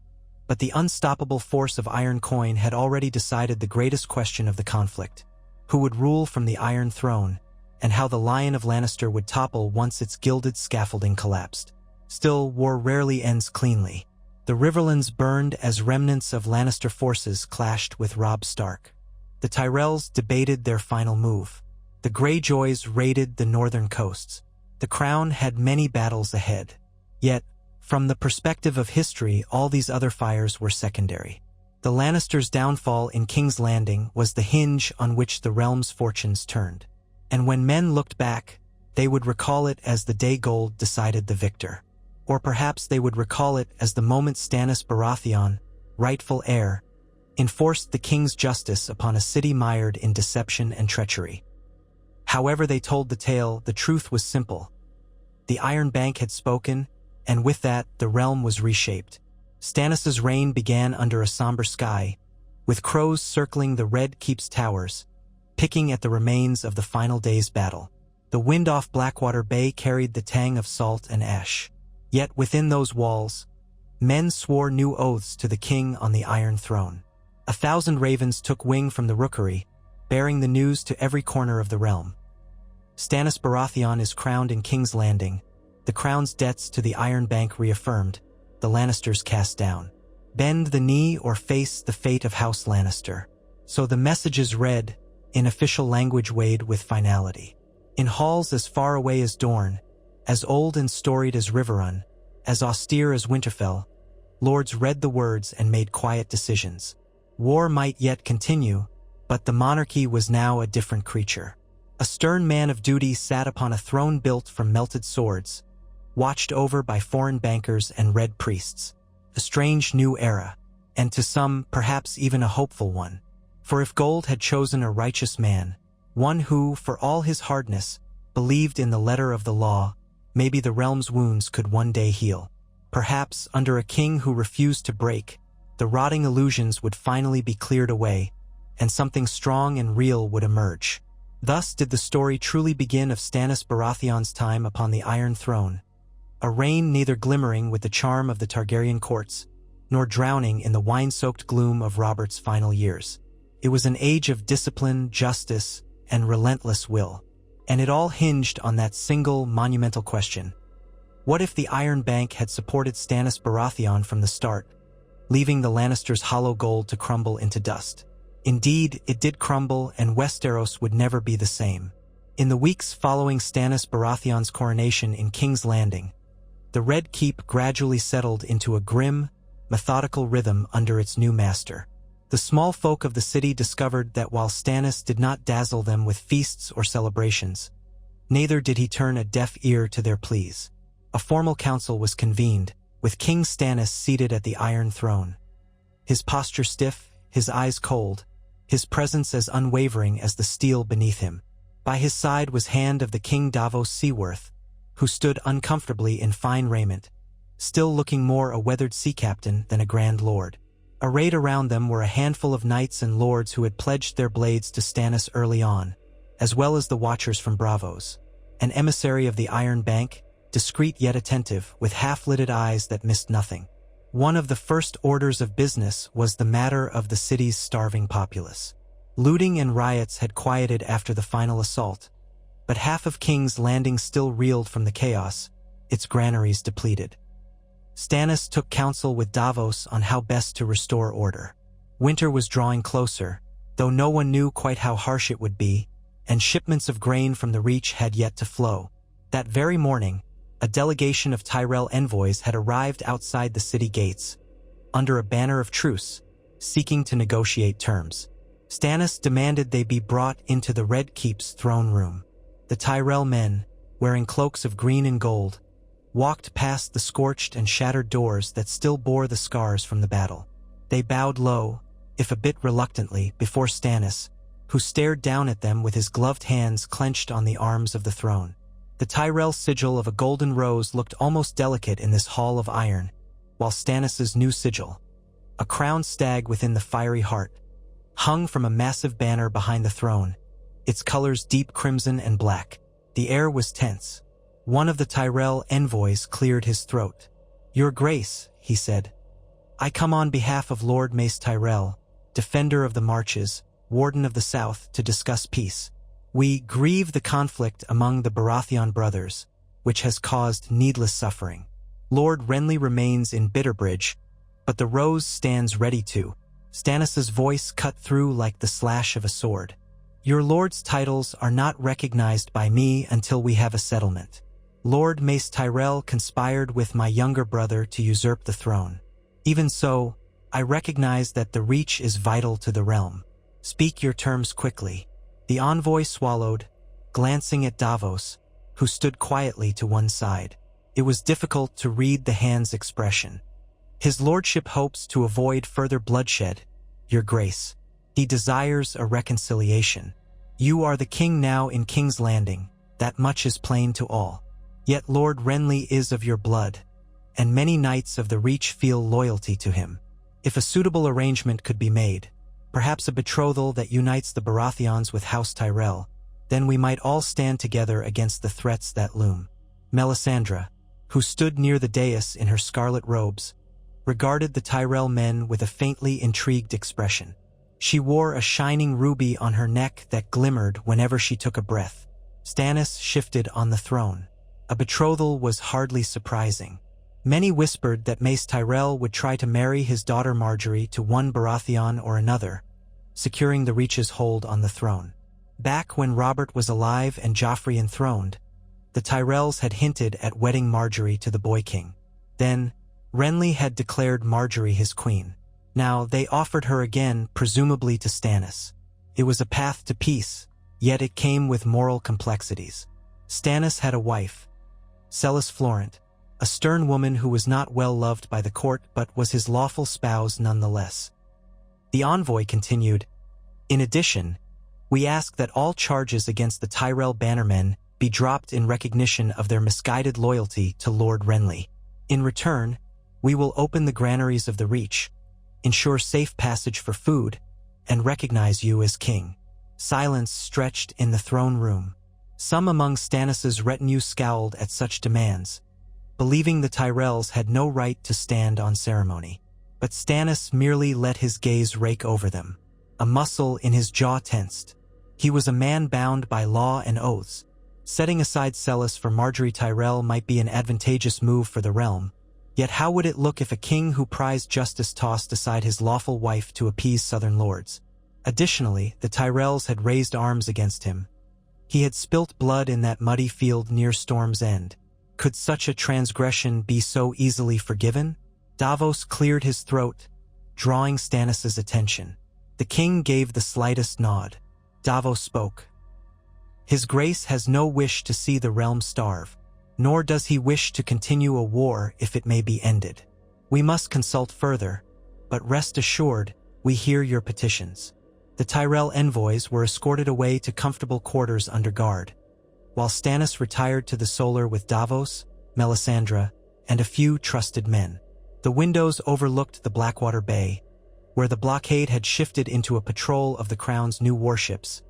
but the unstoppable force of iron coin had already decided the greatest question of the conflict: who would rule from the Iron Throne, and how the Lion of Lannister would topple once its gilded scaffolding collapsed. Still, war rarely ends cleanly. The Riverlands burned as remnants of Lannister forces clashed with Robb Stark. The Tyrells debated their final move. The Greyjoys raided the northern coasts. The Crown had many battles ahead. Yet, from the perspective of history, all these other fires were secondary. The Lannisters' downfall in King's Landing was the hinge on which the realm's fortunes turned. And when men looked back, they would recall it as the day gold decided the victor. Or perhaps they would recall it as the moment Stannis Baratheon, rightful heir, enforced the king's justice upon a city mired in deception and treachery. However they told the tale, the truth was simple. The Iron Bank had spoken, and with that, the realm was reshaped. Stannis' reign began under a somber sky, with crows circling the Red Keep's towers, picking at the remains of the final day's battle. The wind off Blackwater Bay carried the tang of salt and ash. Yet within those walls, men swore new oaths to the king on the Iron Throne. 1,000 ravens took wing from the rookery, bearing the news to every corner of the realm. Stannis Baratheon is crowned in King's Landing, the crown's debts to the Iron Bank reaffirmed, the Lannisters cast down. Bend the knee or face the fate of House Lannister. So the messages read, in official language weighed with finality. In halls as far away as Dorne, as old and storied as Riverrun, as austere as Winterfell, lords read the words and made quiet decisions. War might yet continue, but the monarchy was now a different creature. A stern man of duty sat upon a throne built from melted swords, watched over by foreign bankers and red priests. A strange new era, and to some, perhaps even a hopeful one. For if gold had chosen a righteous man, one who, for all his hardness, believed in the letter of the law, maybe the realm's wounds could one day heal. Perhaps, under a king who refused to break, the rotting illusions would finally be cleared away, and something strong and real would emerge. Thus did the story truly begin of Stannis Baratheon's time upon the Iron Throne, a reign neither glimmering with the charm of the Targaryen courts, nor drowning in the wine-soaked gloom of Robert's final years. It was an age of discipline, justice, and relentless will, and it all hinged on that single monumental question. What if the Iron Bank had supported Stannis Baratheon from the start, leaving the Lannisters' hollow gold to crumble into dust? Indeed, it did crumble, and Westeros would never be the same. In the weeks following Stannis Baratheon's coronation in King's Landing, the Red Keep gradually settled into a grim, methodical rhythm under its new master. The small folk of the city discovered that while Stannis did not dazzle them with feasts or celebrations, neither did he turn a deaf ear to their pleas. A formal council was convened, with King Stannis seated at the Iron Throne. His posture stiff, his eyes cold, his presence as unwavering as the steel beneath him. By his side was Hand of the King Davos Seaworth, who stood uncomfortably in fine raiment, still looking more a weathered sea captain than a grand lord. Arrayed around them were a handful of knights and lords who had pledged their blades to Stannis early on, as well as the watchers from Braavos, an emissary of the Iron Bank, discreet yet attentive, with half-lidded eyes that missed nothing. One of the first orders of business was the matter of the city's starving populace. Looting and riots had quieted after the final assault, but half of King's Landing still reeled from the chaos, its granaries depleted. Stannis took counsel with Davos on how best to restore order. Winter was drawing closer, though no one knew quite how harsh it would be, and shipments of grain from the Reach had yet to flow. That very morning, a delegation of Tyrell envoys had arrived outside the city gates, under a banner of truce, seeking to negotiate terms. Stannis demanded they be brought into the Red Keep's throne room. The Tyrell men, wearing cloaks of green and gold, walked past the scorched and shattered doors that still bore the scars from the battle. They bowed low, if a bit reluctantly, before Stannis, who stared down at them with his gloved hands clenched on the arms of the throne. The Tyrell sigil of a golden rose looked almost delicate in this hall of iron, while Stannis's new sigil, a crowned stag within the fiery heart, hung from a massive banner behind the throne, its colors deep crimson and black. The air was tense. One of the Tyrell envoys cleared his throat. "Your Grace," he said, "I come on behalf of Lord Mace Tyrell, Defender of the Marches, Warden of the South, to discuss peace. We grieve the conflict among the Baratheon brothers, which has caused needless suffering. Lord Renly remains in Bitterbridge, but the Rose stands ready to." Stannis's voice cut through like the slash of a sword. "Your lord's titles are not recognized by me until we have a settlement. Lord Mace Tyrell conspired with my younger brother to usurp the throne. Even so, I recognize that the reach is vital to the realm. Speak your terms quickly." The envoy swallowed, glancing at Braavos, who stood quietly to one side. It was difficult to read the hand's expression. "His lordship hopes to avoid further bloodshed, your grace. He desires a reconciliation. You are the king now in King's Landing, that much is plain to all. Yet Lord Renly is of your blood, and many knights of the Reach feel loyalty to him. If a suitable arrangement could be made, perhaps a betrothal that unites the Baratheons with House Tyrell, then we might all stand together against the threats that loom." Melisandre, who stood near the dais in her scarlet robes, regarded the Tyrell men with a faintly intrigued expression. She wore a shining ruby on her neck that glimmered whenever she took a breath. Stannis shifted on the throne. A betrothal was hardly surprising. Many whispered that Mace Tyrell would try to marry his daughter Margaery to one Baratheon or another, securing the Reach's hold on the throne. Back when Robert was alive and Joffrey enthroned, the Tyrells had hinted at wedding Margaery to the Boy King. Then, Renly had declared Margaery his queen. Now they offered her again, presumably to Stannis. It was a path to peace, yet it came with moral complexities. Stannis had a wife, Celis Florent, a stern woman who was not well loved by the court but was his lawful spouse nonetheless. The envoy continued, "In addition, we ask that all charges against the Tyrell bannermen be dropped in recognition of their misguided loyalty to Lord Renly. In return, we will open the granaries of the Reach, ensure safe passage for food, and recognize you as king." Silence stretched in the throne room. Some among Stannis's retinue scowled at such demands, believing the Tyrells had no right to stand on ceremony. But Stannis merely let his gaze rake over them. A muscle in his jaw tensed. He was a man bound by law and oaths. Setting aside Celis for Margaery Tyrell might be an advantageous move for the realm. Yet how would it look if a king who prized justice tossed aside his lawful wife to appease southern lords? Additionally, the Tyrells had raised arms against him. He had spilt blood in that muddy field near Storm's End. Could such a transgression be so easily forgiven? Braavos cleared his throat, drawing Stannis's attention. The king gave the slightest nod. Braavos spoke. "His grace has no wish to see the realm starve, nor does he wish to continue a war if it may be ended. We must consult further, but rest assured, we hear your petitions." The Tyrell envoys were escorted away to comfortable quarters under guard, while Stannis retired to the Solar with Braavos, Melisandre, and a few trusted men. The windows overlooked the Blackwater Bay, where the blockade had shifted into a patrol of the Crown's new warships,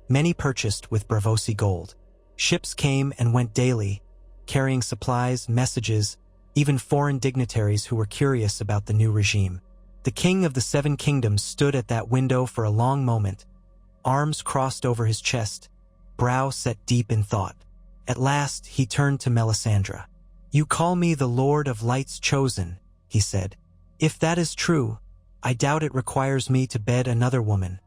many purchased with Braavosi gold. Ships came and went daily, carrying supplies, messages, even foreign dignitaries who were curious about the new regime. The King of the Seven Kingdoms stood at that window for a long moment, arms crossed over his chest, brow set deep in thought. At last, he turned to Melisandre. "You call me the Lord of Light's Chosen," he said. "If that is true, I doubt it requires me to bed another woman,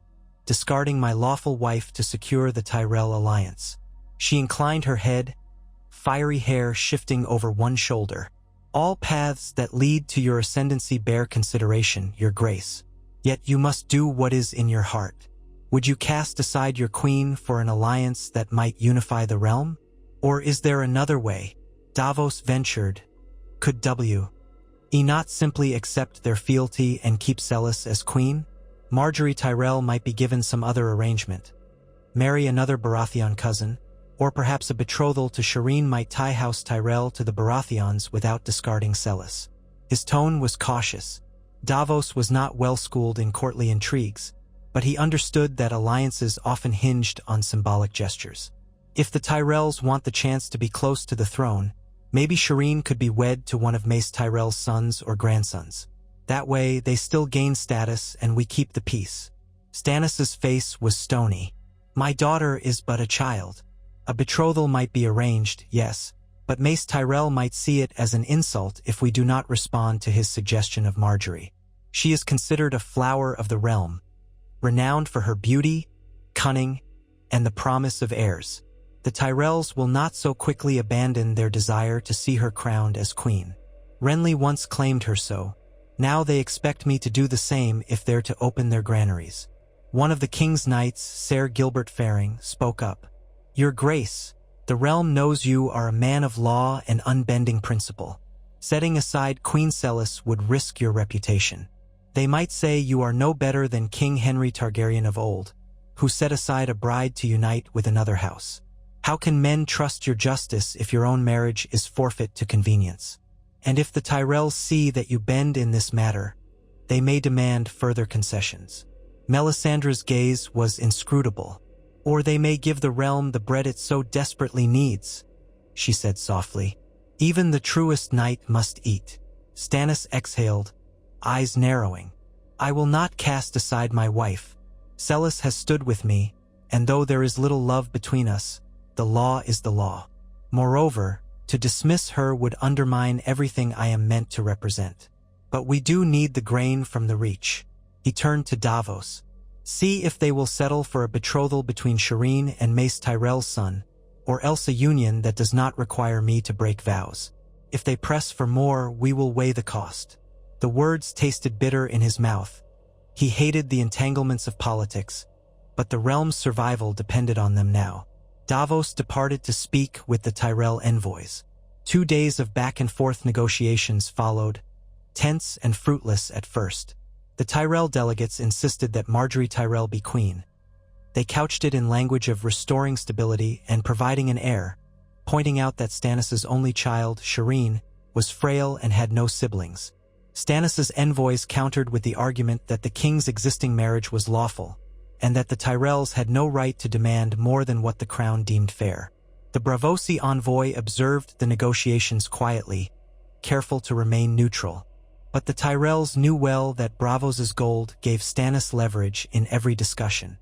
discarding my lawful wife to secure the Tyrell alliance." She inclined her head, fiery hair shifting over one shoulder. "All paths that lead to your ascendancy bear consideration, your grace. Yet you must do what is in your heart. Would you cast aside your queen for an alliance that might unify the realm? Or is there another way?" Braavos ventured. "Could W.E. not simply accept their fealty and keep Celis as queen? Margaery Tyrell might be given some other arrangement. Marry another Baratheon cousin, or perhaps a betrothal to Shireen might tie House Tyrell to the Baratheons without discarding Celis." His tone was cautious. Braavos was not well-schooled in courtly intrigues, but he understood that alliances often hinged on symbolic gestures. If the Tyrells want the chance to be close to the throne, maybe Shireen could be wed to one of Mace Tyrell's sons or grandsons. That way, they still gain status and we keep the peace. Stannis's face was stony. "My daughter is but a child. A betrothal might be arranged, yes, but Mace Tyrell might see it as an insult if we do not respond to his suggestion of Margaery. She is considered a flower of the realm, renowned for her beauty, cunning, and the promise of heirs. The Tyrells will not so quickly abandon their desire to see her crowned as queen. Renly once claimed her so, Now they expect me to do the same if they're to open their granaries. One of the king's knights, Sir Gilbert Faring, spoke up. Your Grace, the realm knows you are a man of law and unbending principle. Setting aside Queen Celis would risk your reputation. They might say you are no better than King Henry Targaryen of old, who set aside a bride to unite with another house. How can men trust your justice if your own marriage is forfeit to convenience? And if the Tyrells see that you bend in this matter, they may demand further concessions. Melisandre's gaze was inscrutable. Or they may give the realm the bread it so desperately needs, she said softly. Even the truest knight must eat. Stannis exhaled, eyes narrowing. I will not cast aside my wife. Celis has stood with me, and though there is little love between us, the law is the law. Moreover, to dismiss her would undermine everything I am meant to represent. But we do need the grain from the reach. He turned to Braavos. See if they will settle for a betrothal between Shireen and Mace Tyrell's son, or else a union that does not require me to break vows. If they press for more, we will weigh the cost. The words tasted bitter in his mouth. He hated the entanglements of politics, but the realm's survival depended on them now. Braavos departed to speak with the Tyrell envoys. 2 days of back-and-forth negotiations followed, tense and fruitless at first. The Tyrell delegates insisted that Margaery Tyrell be queen. They couched it in language of restoring stability and providing an heir, pointing out that Stannis' only child, Shireen, was frail and had no siblings. Stannis' envoys countered with the argument that the king's existing marriage was lawful, and that the Tyrells had no right to demand more than what the crown deemed fair. The Braavosi envoy observed the negotiations quietly, careful to remain neutral. But the Tyrells knew well that Braavos' gold gave Stannis leverage in every discussion.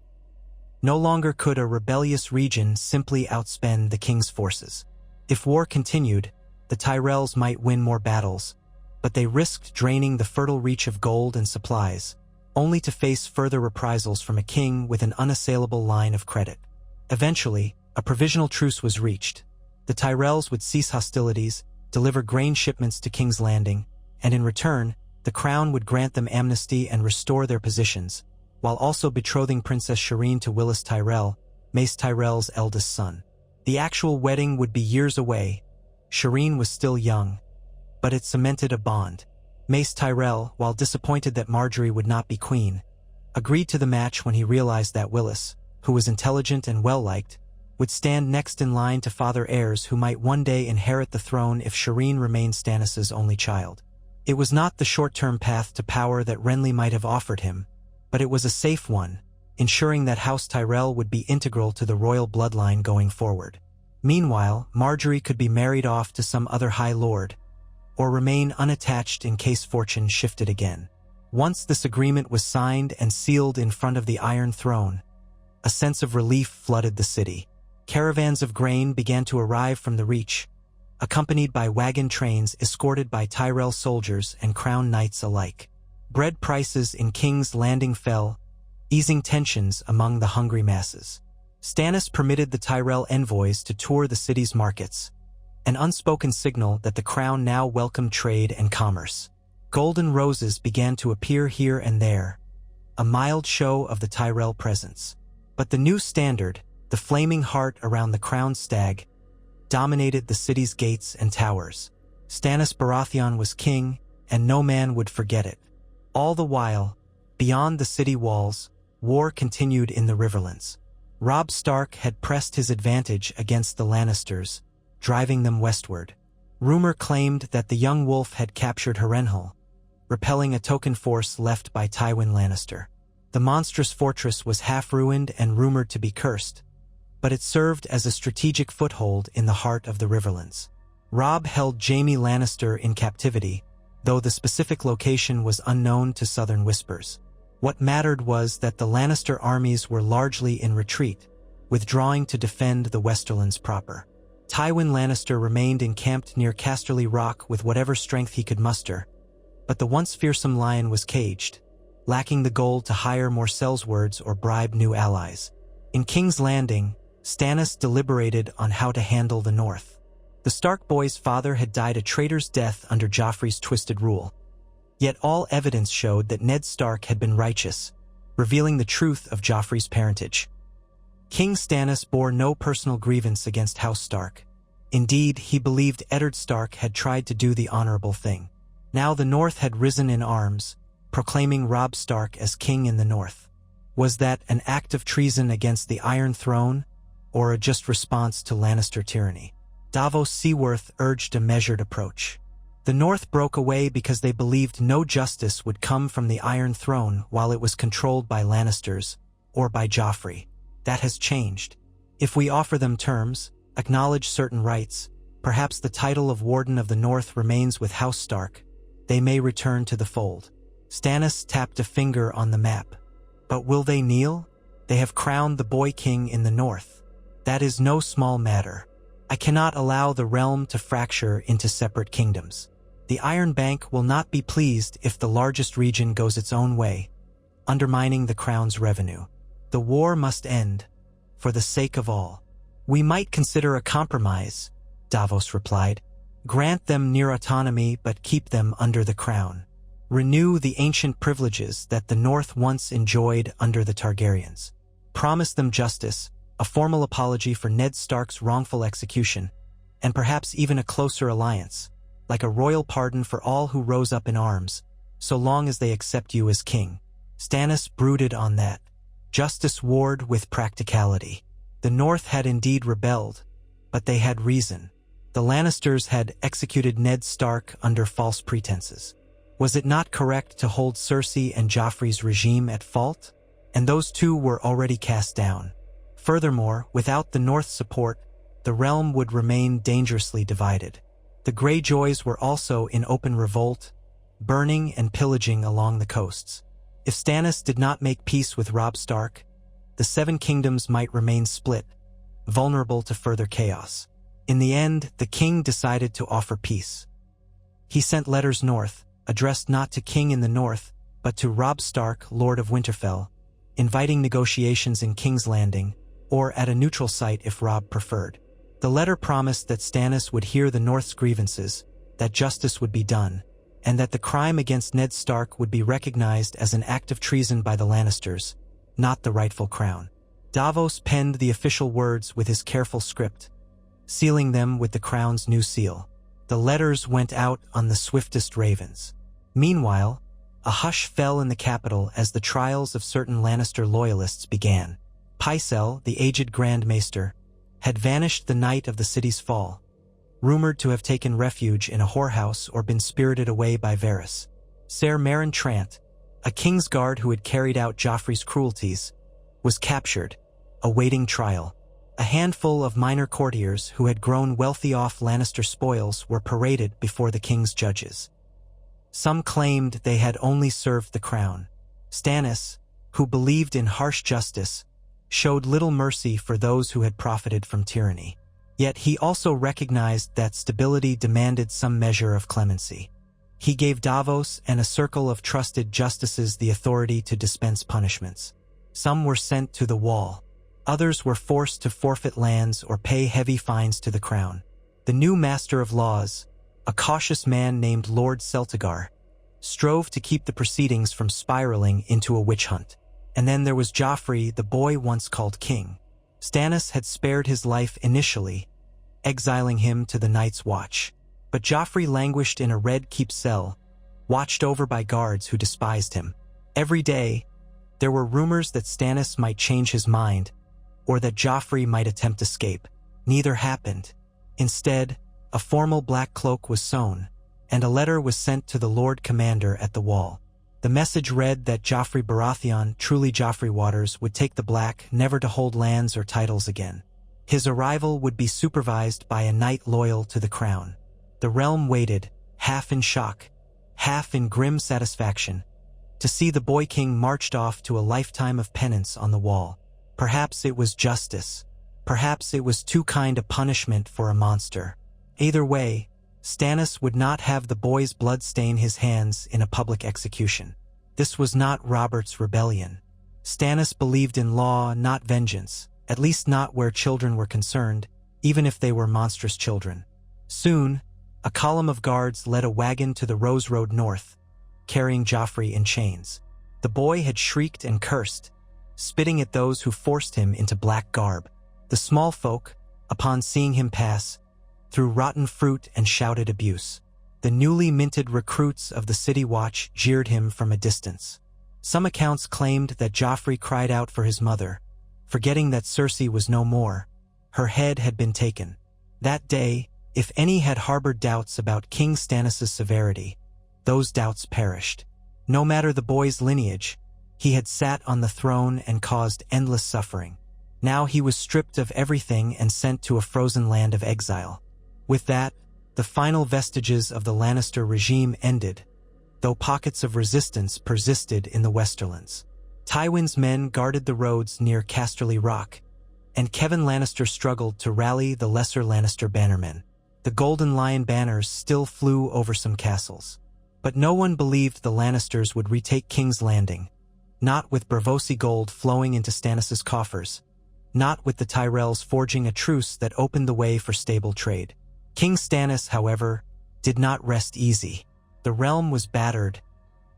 No longer could a rebellious region simply outspend the king's forces. If war continued, the Tyrells might win more battles, but they risked draining the fertile reach of gold and supplies, only to face further reprisals from a king with an unassailable line of credit. Eventually, a provisional truce was reached. The Tyrells would cease hostilities, deliver grain shipments to King's Landing, and in return, the crown would grant them amnesty and restore their positions, while also betrothing Princess Shireen to Willis Tyrell, Mace Tyrell's eldest son. The actual wedding would be years away. Shireen was still young, but it cemented a bond. Mace Tyrell, while disappointed that Margaery would not be queen, agreed to the match when he realized that Willis, who was intelligent and well-liked, would stand next in line to father heirs who might one day inherit the throne if Shireen remained Stannis' only child. It was not the short-term path to power that Renly might have offered him, but it was a safe one, ensuring that House Tyrell would be integral to the royal bloodline going forward. Meanwhile, Margaery could be married off to some other High Lord, or remain unattached in case fortune shifted again. Once this agreement was signed and sealed in front of the Iron Throne, a sense of relief flooded the city. Caravans of grain began to arrive from the Reach, accompanied by wagon trains escorted by Tyrell soldiers and crown knights alike. Bread prices in King's Landing fell, easing tensions among the hungry masses. Stannis permitted the Tyrell envoys to tour the city's markets, an unspoken signal that the crown now welcomed trade and commerce. Golden roses began to appear here and there, a mild show of the Tyrell presence. But the new standard, the flaming heart around the crowned stag, dominated the city's gates and towers. Stannis Baratheon was king, and no man would forget it. All the while, beyond the city walls, war continued in the Riverlands. Robb Stark had pressed his advantage against the Lannisters, driving them westward. Rumor claimed that the young wolf had captured Harrenhal, repelling a token force left by Tywin Lannister. The monstrous fortress was half-ruined and rumored to be cursed, but it served as a strategic foothold in the heart of the Riverlands. Robb held Jaime Lannister in captivity, though the specific location was unknown to Southern whispers. What mattered was that the Lannister armies were largely in retreat, withdrawing to defend the Westerlands proper. Tywin Lannister remained encamped near Casterly Rock with whatever strength he could muster, but the once fearsome lion was caged, lacking the gold to hire more sellswords or bribe new allies. In King's Landing, Stannis deliberated on how to handle the North. The Stark boy's father had died a traitor's death under Joffrey's twisted rule. Yet all evidence showed that Ned Stark had been righteous, revealing the truth of Joffrey's parentage. King Stannis bore no personal grievance against House Stark. Indeed, he believed Eddard Stark had tried to do the honorable thing. Now the North had risen in arms, proclaiming Robb Stark as king in the North. Was that an act of treason against the Iron Throne, or a just response to Lannister tyranny? Davos Seaworth urged a measured approach. The North broke away because they believed no justice would come from the Iron Throne while it was controlled by Lannisters, or by Joffrey. That has changed. If we offer them terms, acknowledge certain rights, perhaps the title of Warden of the North remains with House Stark, they may return to the fold. Stannis tapped a finger on the map. But will they kneel? They have crowned the boy king in the North. That is no small matter. I cannot allow the realm to fracture into separate kingdoms. The Iron Bank will not be pleased if the largest region goes its own way, undermining the crown's revenue. The war must end, for the sake of all. We might consider a compromise, Davos replied. Grant them near autonomy but keep them under the crown. Renew the ancient privileges that the North once enjoyed under the Targaryens. Promise them justice, a formal apology for Ned Stark's wrongful execution, and perhaps even a closer alliance, like a royal pardon for all who rose up in arms, so long as they accept you as king. Stannis brooded on that. Justice warred with practicality. The North had indeed rebelled, but they had reason. The Lannisters had executed Ned Stark under false pretenses. Was it not correct to hold Cersei and Joffrey's regime at fault? And those two were already cast down. Furthermore, without the North's support, the realm would remain dangerously divided. The Greyjoys were also in open revolt, burning and pillaging along the coasts. If Stannis did not make peace with Robb Stark, the Seven Kingdoms might remain split, vulnerable to further chaos. In the end, the king decided to offer peace. He sent letters north, addressed not to King in the North, but to Robb Stark, Lord of Winterfell, inviting negotiations in King's Landing, or at a neutral site if Robb preferred. The letter promised that Stannis would hear the North's grievances, that justice would be done, and that the crime against Ned Stark would be recognized as an act of treason by the Lannisters, not the rightful crown. Davos penned the official words with his careful script, sealing them with the crown's new seal. The letters went out on the swiftest ravens. Meanwhile, a hush fell in the capital as the trials of certain Lannister loyalists began. Pycelle, the aged Grand Maester, had vanished the night of the city's fall, rumored to have taken refuge in a whorehouse or been spirited away by Varys. Ser Meryn Trant, a Kingsguard who had carried out Joffrey's cruelties, was captured, awaiting trial. A handful of minor courtiers who had grown wealthy off Lannister spoils were paraded before the king's judges. Some claimed they had only served the crown. Stannis, who believed in harsh justice, showed little mercy for those who had profited from tyranny. Yet he also recognized that stability demanded some measure of clemency. He gave Davos and a circle of trusted justices the authority to dispense punishments. Some were sent to the wall. Others were forced to forfeit lands or pay heavy fines to the crown. The new master of laws, a cautious man named Lord Celtigar, strove to keep the proceedings from spiraling into a witch hunt. And then there was Joffrey, the boy once called king. Stannis had spared his life initially, exiling him to the Night's Watch. But Joffrey languished in a red keep cell, watched over by guards who despised him. Every day, there were rumors that Stannis might change his mind, or that Joffrey might attempt escape. Neither happened. Instead, a formal black cloak was sewn, and a letter was sent to the Lord Commander at the wall. The message read that Joffrey Baratheon, truly Joffrey Waters, would take the black, never to hold lands or titles again. His arrival would be supervised by a knight loyal to the crown. The realm waited, half in shock, half in grim satisfaction, to see the boy king marched off to a lifetime of penance on the wall. Perhaps it was justice. Perhaps it was too kind a punishment for a monster. Either way, Stannis would not have the boy's blood stain his hands in a public execution. This was not Robert's rebellion. Stannis believed in law, not vengeance, at least not where children were concerned, even if they were monstrous children. Soon, a column of guards led a wagon to the Rose Road North, carrying Joffrey in chains. The boy had shrieked and cursed, spitting at those who forced him into black garb. The small folk, upon seeing him pass, threw rotten fruit and shouted abuse. The newly minted recruits of the City Watch jeered him from a distance. Some accounts claimed that Joffrey cried out for his mother, forgetting that Cersei was no more. Her head had been taken. That day, if any had harbored doubts about King Stannis' severity, those doubts perished. No matter the boy's lineage, he had sat on the throne and caused endless suffering. Now he was stripped of everything and sent to a frozen land of exile. With that, the final vestiges of the Lannister regime ended, though pockets of resistance persisted in the Westerlands. Tywin's men guarded the roads near Casterly Rock, and Kevan Lannister struggled to rally the lesser Lannister bannermen. The Golden Lion banners still flew over some castles. But no one believed the Lannisters would retake King's Landing, not with Braavosi gold flowing into Stannis' coffers, not with the Tyrells forging a truce that opened the way for stable trade. King Stannis, however, did not rest easy. The realm was battered,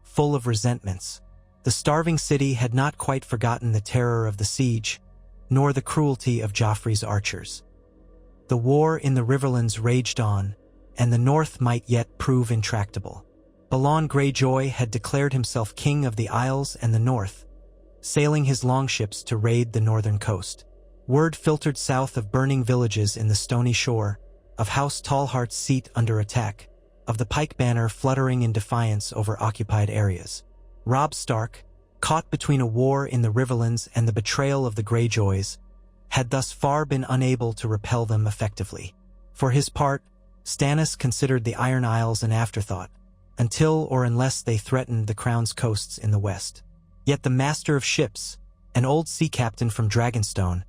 full of resentments. The starving city had not quite forgotten the terror of the siege, nor the cruelty of Joffrey's archers. The war in the Riverlands raged on, and the north might yet prove intractable. Balon Greyjoy had declared himself king of the Isles and the north, sailing his longships to raid the northern coast. Word filtered south of burning villages in the Stony Shore, of House Tallheart's seat under attack, of the Pike banner fluttering in defiance over occupied areas. Robb Stark, caught between a war in the Riverlands and the betrayal of the Greyjoys, had thus far been unable to repel them effectively. For his part, Stannis considered the Iron Isles an afterthought, until or unless they threatened the Crown's coasts in the west. Yet the Master of Ships, an old sea captain from Dragonstone,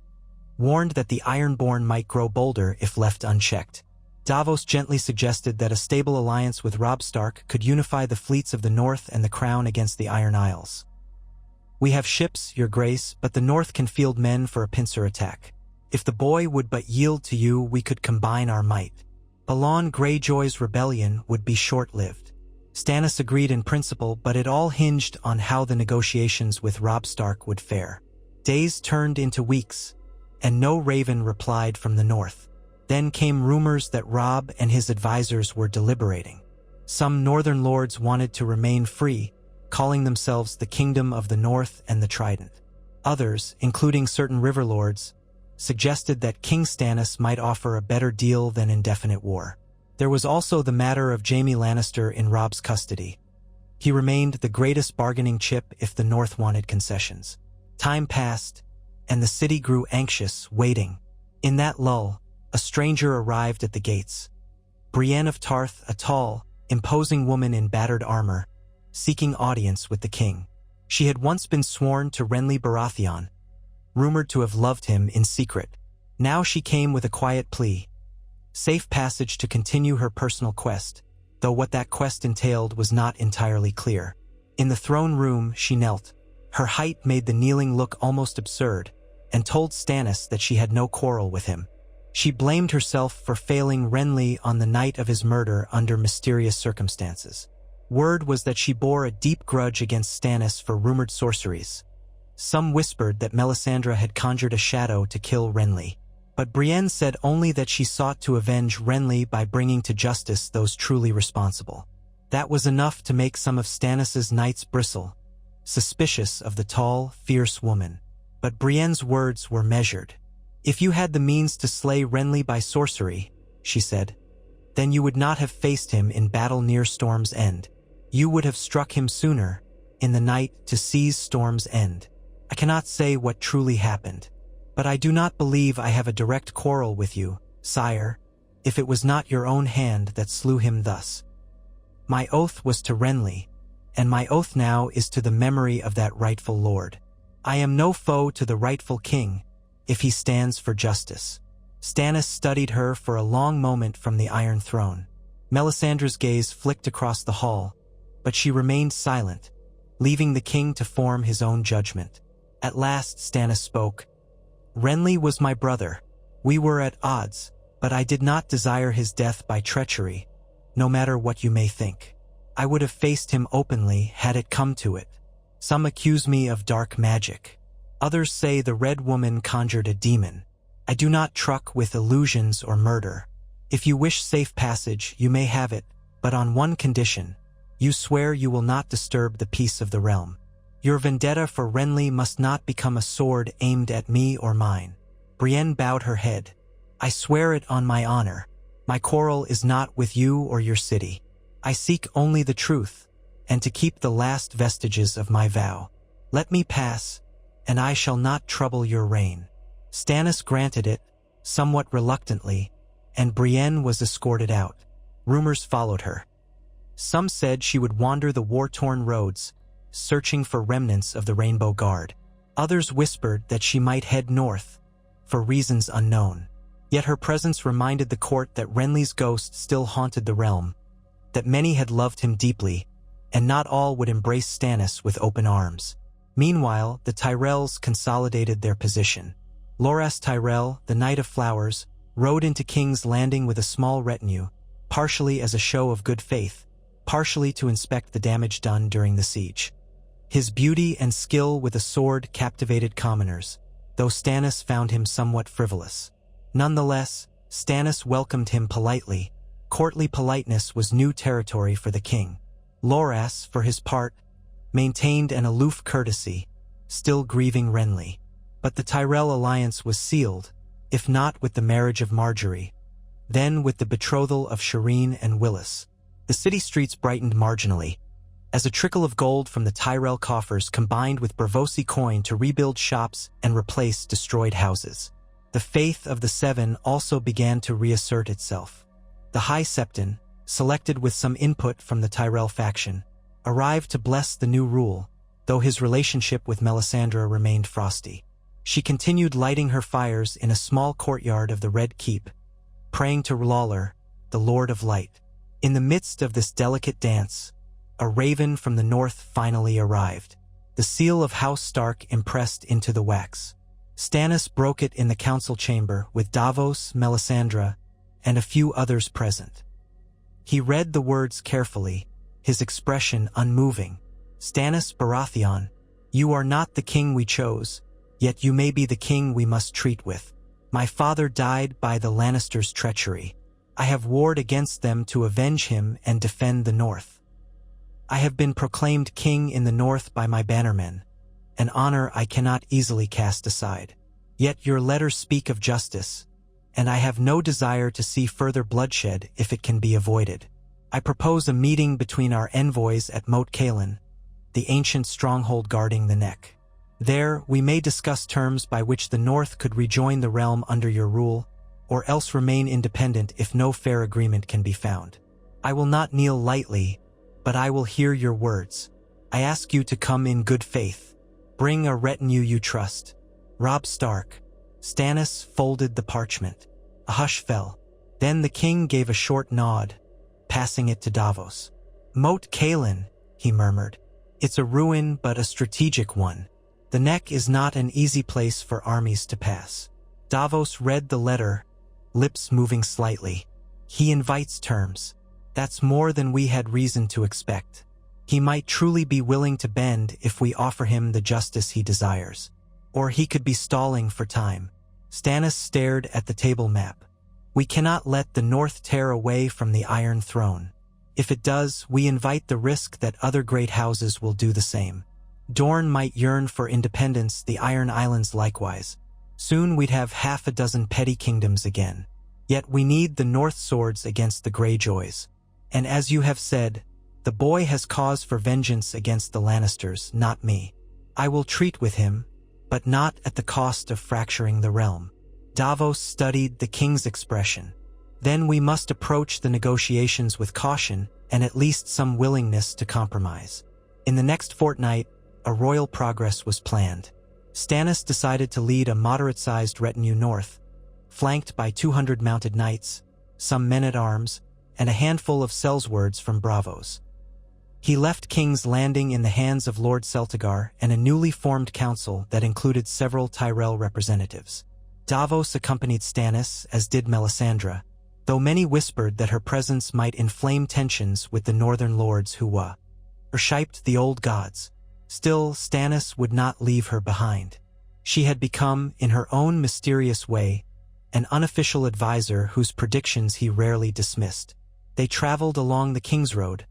warned that the Ironborn might grow bolder if left unchecked. Davos gently suggested that a stable alliance with Robb Stark could unify the fleets of the North and the Crown against the Iron Isles. "We have ships, your grace, but the North can field men for a pincer attack. If the boy would but yield to you, we could combine our might." Balon Greyjoy's rebellion would be short-lived. Stannis agreed in principle, but it all hinged on how the negotiations with Robb Stark would fare. Days turned into weeks, and no raven replied from the north. Then came rumors that Robb and his advisors were deliberating. Some northern lords wanted to remain free, calling themselves the Kingdom of the North and the Trident. Others, including certain river lords, suggested that King Stannis might offer a better deal than indefinite war. There was also the matter of Jaime Lannister in Robb's custody. He remained the greatest bargaining chip if the North wanted concessions. Time passed, and the city grew anxious, waiting. In that lull, a stranger arrived at the gates. Brienne of Tarth, a tall, imposing woman in battered armor, seeking audience with the king. She had once been sworn to Renly Baratheon, rumored to have loved him in secret. Now she came with a quiet plea: safe passage to continue her personal quest, though what that quest entailed was not entirely clear. In the throne room she knelt. Her height made the kneeling look almost absurd, and told Stannis that she had no quarrel with him. She blamed herself for failing Renly on the night of his murder under mysterious circumstances. Word was that she bore a deep grudge against Stannis for rumored sorceries. Some whispered that Melisandre had conjured a shadow to kill Renly. But Brienne said only that she sought to avenge Renly by bringing to justice those truly responsible. That was enough to make some of Stannis' knights bristle, suspicious of the tall, fierce woman. But Brienne's words were measured. "If you had the means to slay Renly by sorcery," she said, "then you would not have faced him in battle near Storm's End. You would have struck him sooner, in the night, to seize Storm's End. I cannot say what truly happened, but I do not believe I have a direct quarrel with you, sire, if it was not your own hand that slew him thus. My oath was to Renly, and my oath now is to the memory of that rightful lord. I am no foe to the rightful king, if he stands for justice." Stannis studied her for a long moment from the Iron Throne. Melisandre's gaze flicked across the hall, but she remained silent, leaving the king to form his own judgment. At last Stannis spoke. "Renly was my brother. We were at odds, but I did not desire his death by treachery, no matter what you may think. I would have faced him openly had it come to it. Some accuse me of dark magic. Others say the Red Woman conjured a demon. I do not truck with illusions or murder. If you wish safe passage, you may have it, but on one condition. You swear you will not disturb the peace of the realm. Your vendetta for Renly must not become a sword aimed at me or mine. Brienne bowed her head. I swear it on my honor. My quarrel is not with you or your city. I seek only the truth, and to keep the last vestiges of my vow. Let me pass, and I shall not trouble your reign. Stannis granted it, somewhat reluctantly, and Brienne was escorted out. Rumors followed her. Some said she would wander the war-torn roads, searching for remnants of the Rainbow Guard. Others whispered that she might head north, for reasons unknown. Yet her presence reminded the court that Renly's ghost still haunted the realm, that many had loved him deeply, and not all would embrace Stannis with open arms. Meanwhile, the Tyrells consolidated their position. Loras Tyrell, the Knight of Flowers, rode into King's Landing with a small retinue, partially as a show of good faith, partially to inspect the damage done during the siege. His beauty and skill with a sword captivated commoners, though Stannis found him somewhat frivolous. Nonetheless, Stannis welcomed him politely. Courtly politeness was new territory for the king. Loras, for his part, maintained an aloof courtesy, still grieving Renly. But the Tyrell alliance was sealed, if not with the marriage of Marjorie, then with the betrothal of Shireen and Willis. The city streets brightened marginally, as a trickle of gold from the Tyrell coffers combined with Braavosi coin to rebuild shops and replace destroyed houses. The faith of the Seven also began to reassert itself. The High Septon, selected with some input from the Tyrell faction, arrived to bless the new rule, though his relationship with Melisandre remained frosty. She continued lighting her fires in a small courtyard of the Red Keep, praying to Lawler, the Lord of Light. In the midst of this delicate dance, a raven from the north finally arrived, the seal of House Stark impressed into the wax. Stannis broke it in the council chamber with Davos, Melisandre, and a few others present. He read the words carefully, his expression unmoving. Stannis Baratheon, you are not the king we chose, yet you may be the king we must treat with. My father died by the Lannisters' treachery. I have warred against them to avenge him and defend the north. I have been proclaimed king in the north by my bannermen, an honor I cannot easily cast aside. Yet your letters speak of justice, and I have no desire to see further bloodshed if it can be avoided. I propose a meeting between our envoys at Moat Cailin, the ancient stronghold guarding the Neck. There, we may discuss terms by which the North could rejoin the realm under your rule, or else remain independent if no fair agreement can be found. I will not kneel lightly, but I will hear your words. I ask you to come in good faith. Bring a retinue you trust. Robb Stark. Stannis folded the parchment. A hush fell. Then the king gave a short nod, passing it to Davos. Moat Cailin, he murmured. It's a ruin, but a strategic one. The Neck is not an easy place for armies to pass. Davos read the letter, lips moving slightly. He invites terms. That's more than we had reason to expect. He might truly be willing to bend if we offer him the justice he desires. Or he could be stalling for time. Stannis stared at the table map. We cannot let the North tear away from the Iron Throne. If it does, we invite the risk that other great houses will do the same. Dorne might yearn for independence, the Iron Islands likewise. Soon we'd have half a dozen petty kingdoms again. Yet we need the North swords against the Greyjoys. And as you have said, the boy has cause for vengeance against the Lannisters, not me. I will treat with him, but not at the cost of fracturing the realm. Davos studied the king's expression. Then we must approach the negotiations with caution and at least some willingness to compromise. In the next fortnight, a royal progress was planned. Stannis decided to lead a moderate-sized retinue north, flanked by 200 mounted knights, some men-at-arms, and a handful of sellswords from Braavos. He left King's Landing in the hands of Lord Celtigar and a newly formed council that included several Tyrell representatives. Davos accompanied Stannis, as did Melisandre, though many whispered that her presence might inflame tensions with the northern lords who reshaped the old gods. Still, Stannis would not leave her behind. She had become, in her own mysterious way, an unofficial advisor whose predictions he rarely dismissed. They traveled along the King's Road,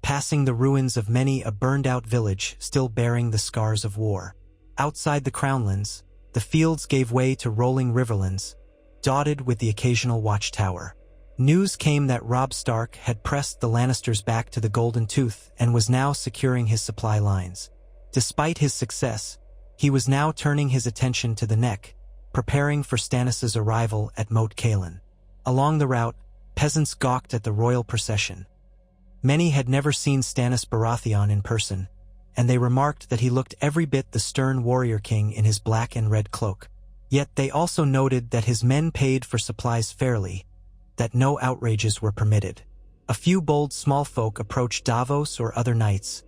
passing the ruins of many a burned-out village still bearing the scars of war. Outside the Crownlands, the fields gave way to rolling riverlands, dotted with the occasional watchtower. News came that Robb Stark had pressed the Lannisters back to the Golden Tooth and was now securing his supply lines. Despite his success, he was now turning his attention to the Neck, preparing for Stannis' arrival at Moat Cailin. Along the route, peasants gawked at the royal procession. Many had never seen Stannis Baratheon in person, and they remarked that he looked every bit the stern warrior king in his black and red cloak. Yet they also noted that his men paid for supplies fairly, that no outrages were permitted. A few bold small folk approached Braavos or other knights,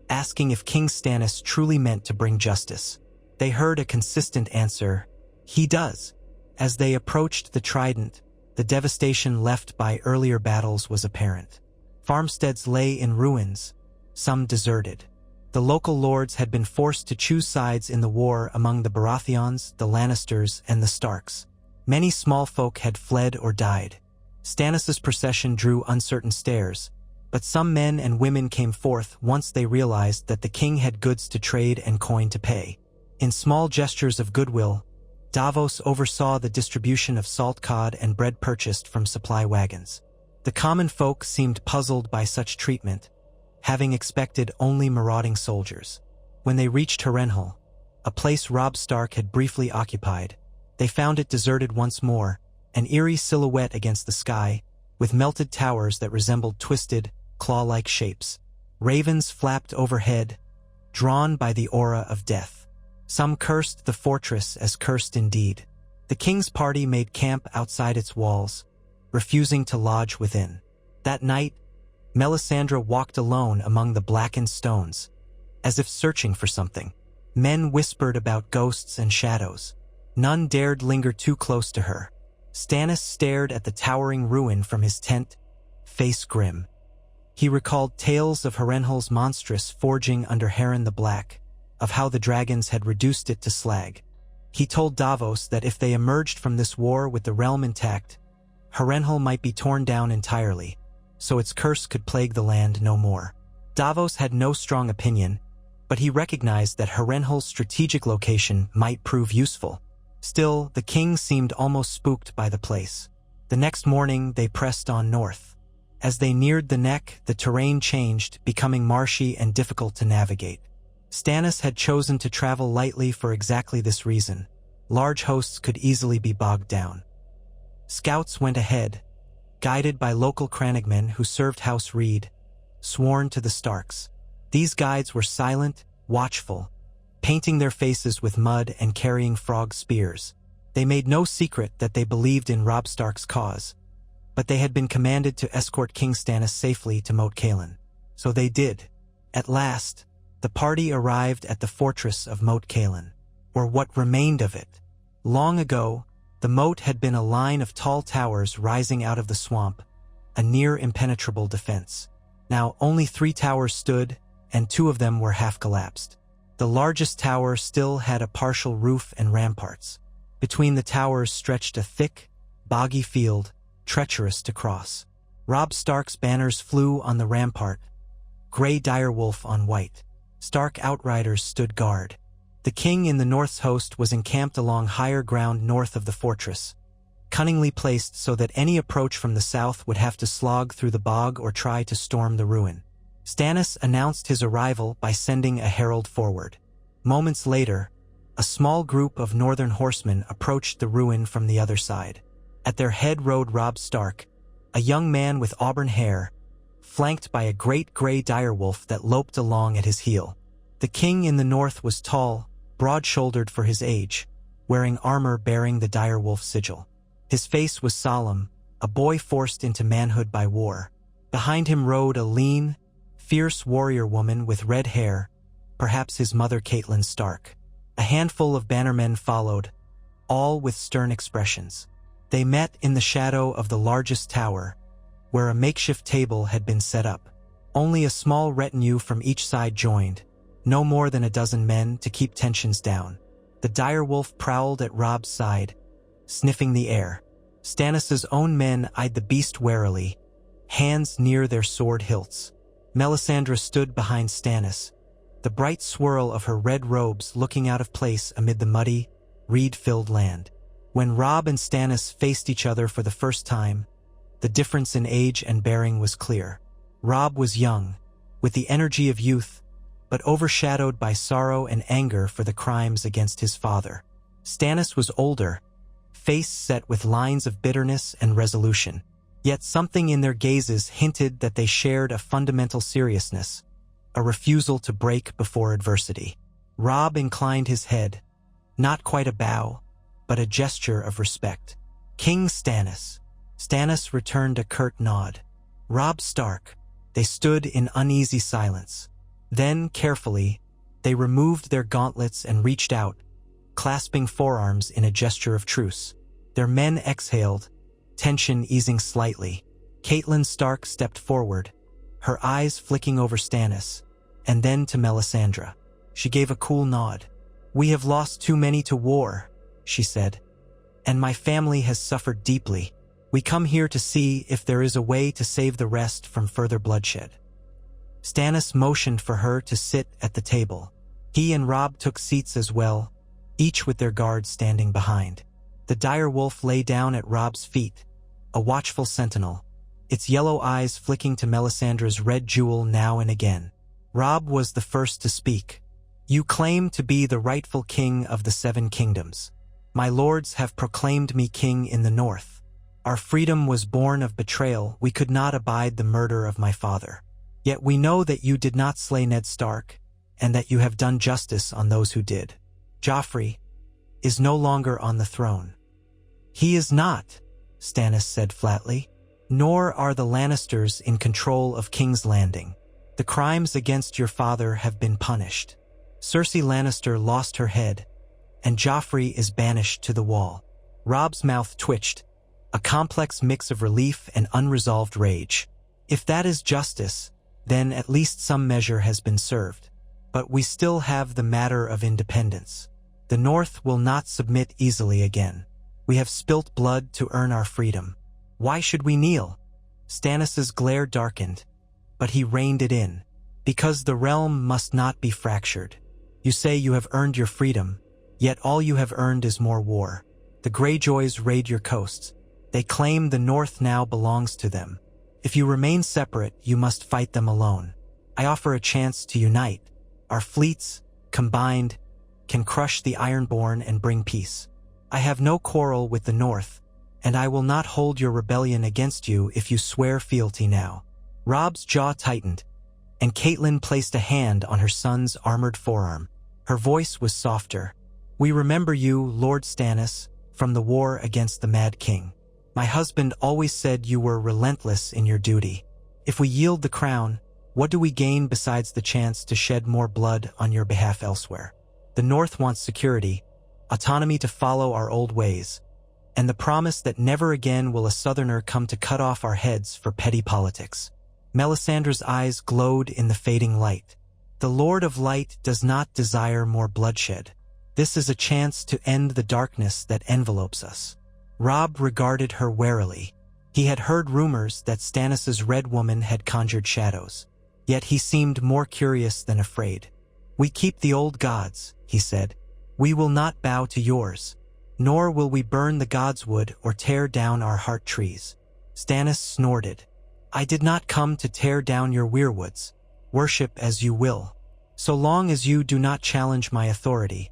asking if King Stannis truly meant to bring justice. They heard a consistent answer, "He does." As they approached the Trident, the devastation left by earlier battles was apparent. Farmsteads lay in ruins, some deserted. The local lords had been forced to choose sides in the war among the Baratheons, the Lannisters, and the Starks. Many small folk had fled or died. Stannis' procession drew uncertain stares, but some men and women came forth once they realized that the king had goods to trade and coin to pay. In small gestures of goodwill, Braavos oversaw the distribution of salt cod and bread purchased from supply wagons. The common folk seemed puzzled by such treatment, having expected only marauding soldiers. When they reached Harrenhal, a place Robb Stark had briefly occupied, they found it deserted once more, an eerie silhouette against the sky, with melted towers that resembled twisted, claw-like shapes. Ravens flapped overhead, drawn by the aura of death. Some cursed the fortress as cursed indeed. The king's party made camp outside its walls, refusing to lodge within. That night, Melisandre walked alone among the blackened stones, as if searching for something. Men whispered about ghosts and shadows. None dared linger too close to her. Stannis stared at the towering ruin from his tent, face grim. He recalled tales of Harrenhal's monstrous forging under Harren the Black, of how the dragons had reduced it to slag. He told Braavos that if they emerged from this war with the realm intact, Harrenhal might be torn down entirely, so its curse could plague the land no more. Braavos had no strong opinion, but he recognized that Harrenhal's strategic location might prove useful. Still, the king seemed almost spooked by the place. The next morning, they pressed on north. As they neared the Neck, the terrain changed, becoming marshy and difficult to navigate. Stannis had chosen to travel lightly for exactly this reason. Large hosts could easily be bogged down. Scouts went ahead, guided by local crannogmen who served House Reed, sworn to the Starks. These guides were silent, watchful, painting their faces with mud and carrying frog spears. They made no secret that they believed in Robb Stark's cause, but they had been commanded to escort King Stannis safely to Moat Cailin. So they did. At last, the party arrived at the fortress of Moat Cailin, or what remained of it. Long ago, the moat had been a line of tall towers rising out of the swamp, a near impenetrable defense. Now only 3 towers stood, and 2 of them were half collapsed. The largest tower still had a partial roof and ramparts. Between the towers stretched a thick, boggy field, treacherous to cross. Robb Stark's banners flew on the rampart, gray direwolf on white. Stark outriders stood guard. The king in the North's host was encamped along higher ground north of the fortress, cunningly placed so that any approach from the south would have to slog through the bog or try to storm the ruin. Stannis announced his arrival by sending a herald forward. Moments later, a small group of northern horsemen approached the ruin from the other side. At their head rode Robb Stark, a young man with auburn hair, flanked by a great gray direwolf that loped along at his heel. The king in the north was tall, broad-shouldered for his age, wearing armor bearing the direwolf sigil. His face was solemn, a boy forced into manhood by war. Behind him rode a lean, fierce warrior woman with red hair, perhaps his mother Catelyn Stark. A handful of bannermen followed, all with stern expressions. They met in the shadow of the largest tower, where a makeshift table had been set up. Only a small retinue from each side joined, no more than a dozen men to keep tensions down. The direwolf prowled at Robb's side, sniffing the air. Stannis' own men eyed the beast warily, hands near their sword hilts. Melisandre stood behind Stannis, the bright swirl of her red robes looking out of place amid the muddy, reed-filled land. When Robb and Stannis faced each other for the first time, the difference in age and bearing was clear. Robb was young, with the energy of youth, but overshadowed by sorrow and anger for the crimes against his father. Stannis was older, face set with lines of bitterness and resolution. Yet something in their gazes hinted that they shared a fundamental seriousness, a refusal to break before adversity. Robb inclined his head, not quite a bow, but a gesture of respect. "King Stannis." Stannis returned a curt nod. "Robb Stark." They stood in uneasy silence. Then, carefully, they removed their gauntlets and reached out, clasping forearms in a gesture of truce. Their men exhaled, tension easing slightly. Catelyn Stark stepped forward, her eyes flicking over Stannis, and then to Melisandre. She gave a cool nod. "We have lost too many to war," she said, "and my family has suffered deeply. We come here to see if there is a way to save the rest from further bloodshed." Stannis motioned for her to sit at the table. He and Robb took seats as well, each with their guards standing behind. The direwolf lay down at Robb's feet, a watchful sentinel, its yellow eyes flicking to Melisandre's red jewel now and again. Robb was the first to speak. "You claim to be the rightful king of the Seven Kingdoms. My lords have proclaimed me king in the north. Our freedom was born of betrayal. We could not abide the murder of my father. Yet we know that you did not slay Ned Stark, and that you have done justice on those who did. Joffrey is no longer on the throne." "He is not," Stannis said flatly. "Nor are the Lannisters in control of King's Landing. The crimes against your father have been punished. Cersei Lannister lost her head, and Joffrey is banished to the wall." Robb's mouth twitched, a complex mix of relief and unresolved rage. "If that is justice, then at least some measure has been served. But we still have the matter of independence. The North will not submit easily again. We have spilt blood to earn our freedom. Why should we kneel?" Stannis' glare darkened, but he reined it in. "Because the realm must not be fractured. You say you have earned your freedom, yet all you have earned is more war. The Greyjoys raid your coasts. They claim the North now belongs to them. If you remain separate, you must fight them alone. I offer a chance to unite. Our fleets, combined, can crush the ironborn and bring peace. I have no quarrel with the North, and I will not hold your rebellion against you if you swear fealty now." Robb's jaw tightened, and Catelyn placed a hand on her son's armored forearm. Her voice was softer. "We remember you, Lord Stannis, from the war against the Mad King. My husband always said you were relentless in your duty. If we yield the crown, what do we gain besides the chance to shed more blood on your behalf elsewhere? The North wants security, autonomy to follow our old ways, and the promise that never again will a Southerner come to cut off our heads for petty politics." Melisandre's eyes glowed in the fading light. "The Lord of Light does not desire more bloodshed. This is a chance to end the darkness that envelopes us." Robb regarded her warily. He had heard rumors that Stannis' Red Woman had conjured shadows, yet he seemed more curious than afraid. "We keep the old gods," he said. "We will not bow to yours, nor will we burn the gods' wood or tear down our heart trees." Stannis snorted. "I did not come to tear down your weirwoods. Worship as you will. So long as you do not challenge my authority,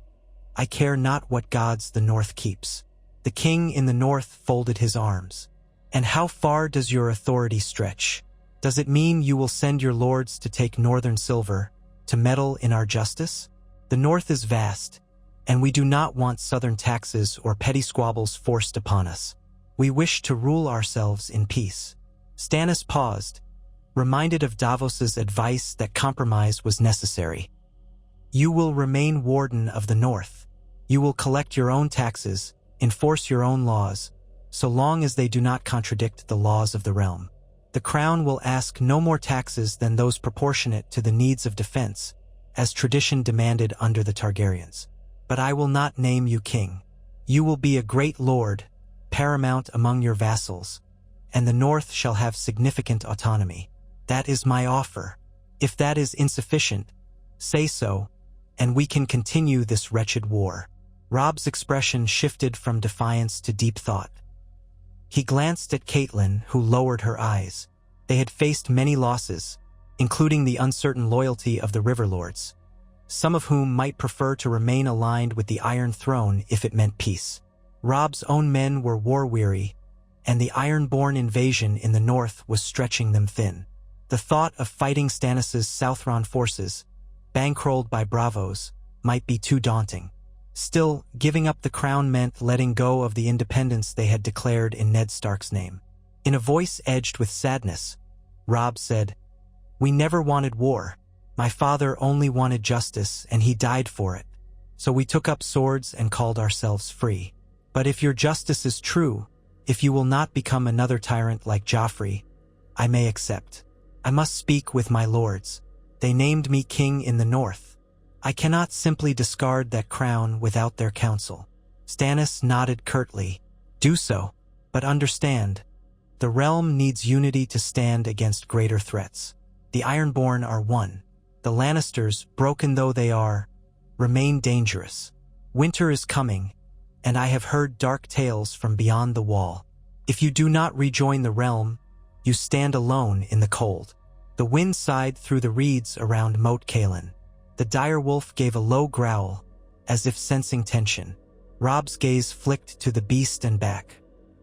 I care not what gods the North keeps." The king in the North folded his arms. "And how far does your authority stretch? Does it mean you will send your lords to take northern silver, to meddle in our justice? The North is vast, and we do not want southern taxes or petty squabbles forced upon us. We wish to rule ourselves in peace." Stannis paused, reminded of Davos's advice that compromise was necessary. "You will remain warden of the North. You will collect your own taxes, enforce your own laws, so long as they do not contradict the laws of the realm. The crown will ask no more taxes than those proportionate to the needs of defense, as tradition demanded under the Targaryens. But I will not name you king. You will be a great lord, paramount among your vassals, and the North shall have significant autonomy. That is my offer. If that is insufficient, say so, and we can continue this wretched war." Robb's expression shifted from defiance to deep thought. He glanced at Caitlin, who lowered her eyes. They had faced many losses, including the uncertain loyalty of the Riverlords, some of whom might prefer to remain aligned with the Iron Throne if it meant peace. Robb's own men were war-weary, and the ironborn invasion in the north was stretching them thin. The thought of fighting Stannis' Southron forces, bankrolled by Braavos, might be too daunting. Still, giving up the crown meant letting go of the independence they had declared in Ned Stark's name. In a voice edged with sadness, Robb said, "We never wanted war. My father only wanted justice, and he died for it. So we took up swords and called ourselves free. But if your justice is true, if you will not become another tyrant like Joffrey, I may accept. I must speak with my lords. They named me king in the north. I cannot simply discard that crown without their counsel." Stannis nodded curtly. "Do so, but understand, the realm needs unity to stand against greater threats. The Ironborn are one. The Lannisters, broken though they are, remain dangerous. Winter is coming, and I have heard dark tales from beyond the wall. If you do not rejoin the realm, you stand alone in the cold." The wind sighed through the reeds around Moat Cailin. The dire wolf gave a low growl, as if sensing tension. Robb's gaze flicked to the beast and back.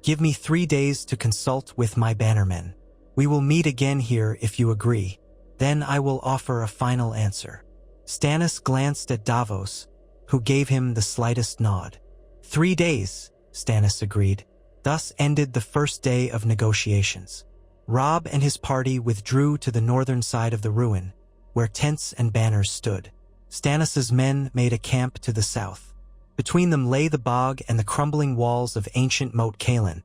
"Give me 3 days to consult with my bannermen. We will meet again here if you agree. Then I will offer a final answer." Stannis glanced at Davos, who gave him the slightest nod. 3 days, Stannis agreed. Thus ended the first day of negotiations. Robb and his party withdrew to the northern side of the ruin, where tents and banners stood. Stannis' men made a camp to the south. Between them lay the bog and the crumbling walls of ancient Moat Cailin,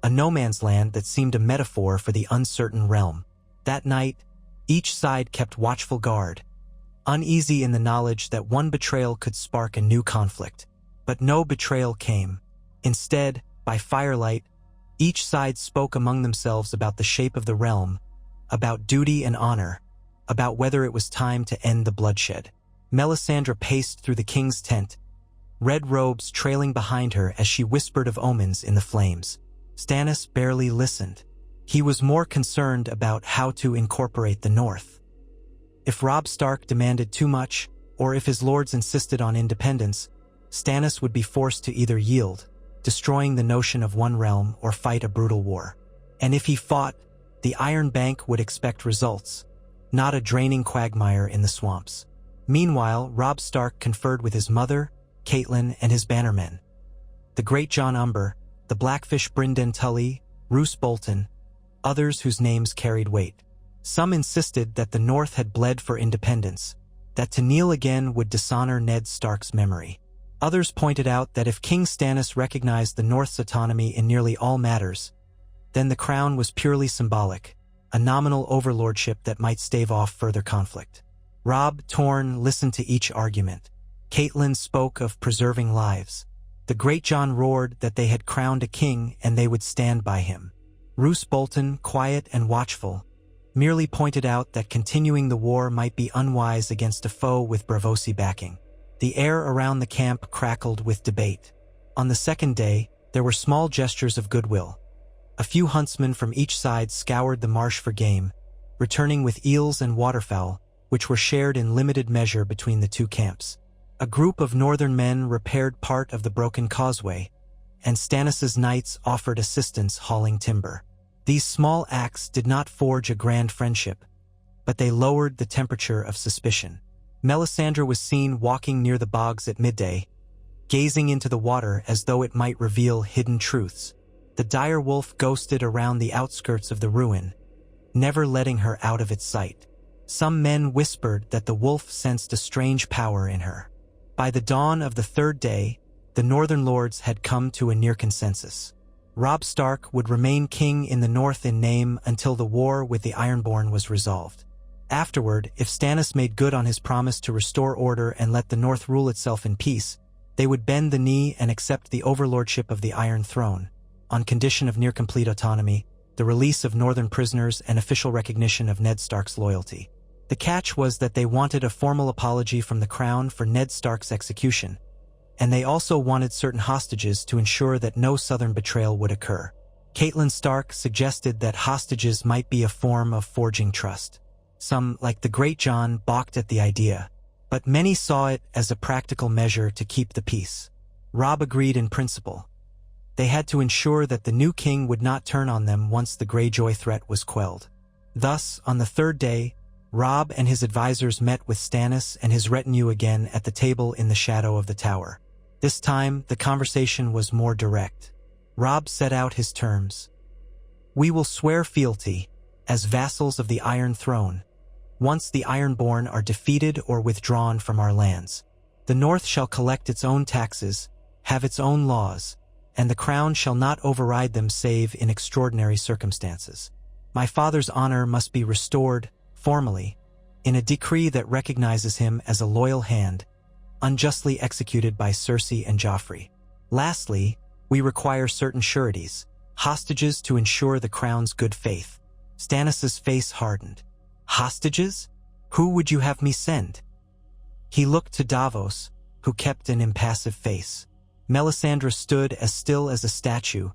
a no-man's land that seemed a metaphor for the uncertain realm. That night, each side kept watchful guard, uneasy in the knowledge that one betrayal could spark a new conflict. But no betrayal came. Instead, by firelight, each side spoke among themselves about the shape of the realm, about duty and honor, about whether it was time to end the bloodshed. Melisandre paced through the king's tent, red robes trailing behind her as she whispered of omens in the flames. Stannis barely listened. He was more concerned about how to incorporate the North. If Robb Stark demanded too much, or if his lords insisted on independence, Stannis would be forced to either yield, destroying the notion of one realm, or fight a brutal war. And if he fought, the Iron Bank would expect results, not a draining quagmire in the swamps. Meanwhile, Robb Stark conferred with his mother, Caitlin, and his bannermen. The Great John Umber, the Blackfish Brynden Tully, Roose Bolton, others whose names carried weight. Some insisted that the North had bled for independence, that to kneel again would dishonor Ned Stark's memory. Others pointed out that if King Stannis recognized the North's autonomy in nearly all matters, then the crown was purely symbolic, a nominal overlordship that might stave off further conflict. Robb, torn, listened to each argument. Caitlin spoke of preserving lives. The Great John roared that they had crowned a king and they would stand by him. Roose Bolton, quiet and watchful, merely pointed out that continuing the war might be unwise against a foe with Braavosi backing. The air around the camp crackled with debate. On the second day, there were small gestures of goodwill. A few huntsmen from each side scoured the marsh for game, returning with eels and waterfowl, which were shared in limited measure between the two camps. A group of northern men repaired part of the broken causeway, and Stannis' knights offered assistance hauling timber. These small acts did not forge a grand friendship, but they lowered the temperature of suspicion. Melisandre was seen walking near the bogs at midday, gazing into the water as though it might reveal hidden truths. The dire wolf ghosted around the outskirts of the ruin, never letting her out of its sight. Some men whispered that the wolf sensed a strange power in her. By the dawn of the third day, the northern lords had come to a near consensus. Robb Stark would remain king in the North in name until the war with the Ironborn was resolved. Afterward, if Stannis made good on his promise to restore order and let the North rule itself in peace, they would bend the knee and accept the overlordship of the Iron Throne, on condition of near-complete autonomy, the release of Northern prisoners, and official recognition of Ned Stark's loyalty. The catch was that they wanted a formal apology from the Crown for Ned Stark's execution, and they also wanted certain hostages to ensure that no Southern betrayal would occur. Catelyn Stark suggested that hostages might be a form of forging trust. Some, like the Great John, balked at the idea, but many saw it as a practical measure to keep the peace. Robb agreed in principle. They had to ensure that the new king would not turn on them once the Greyjoy threat was quelled. Thus, on the third day, Robb and his advisors met with Stannis and his retinue again at the table in the shadow of the tower. This time, the conversation was more direct. Robb set out his terms. "We will swear fealty, as vassals of the Iron Throne, once the Ironborn are defeated or withdrawn from our lands. The North shall collect its own taxes, have its own laws, and the Crown shall not override them save in extraordinary circumstances. My father's honor must be restored, formally, in a decree that recognizes him as a loyal hand, unjustly executed by Cersei and Joffrey. Lastly, we require certain sureties, hostages to ensure the Crown's good faith." Stannis' face hardened. "Hostages? Who would you have me send?" He looked to Davos, who kept an impassive face. Melisandre stood as still as a statue,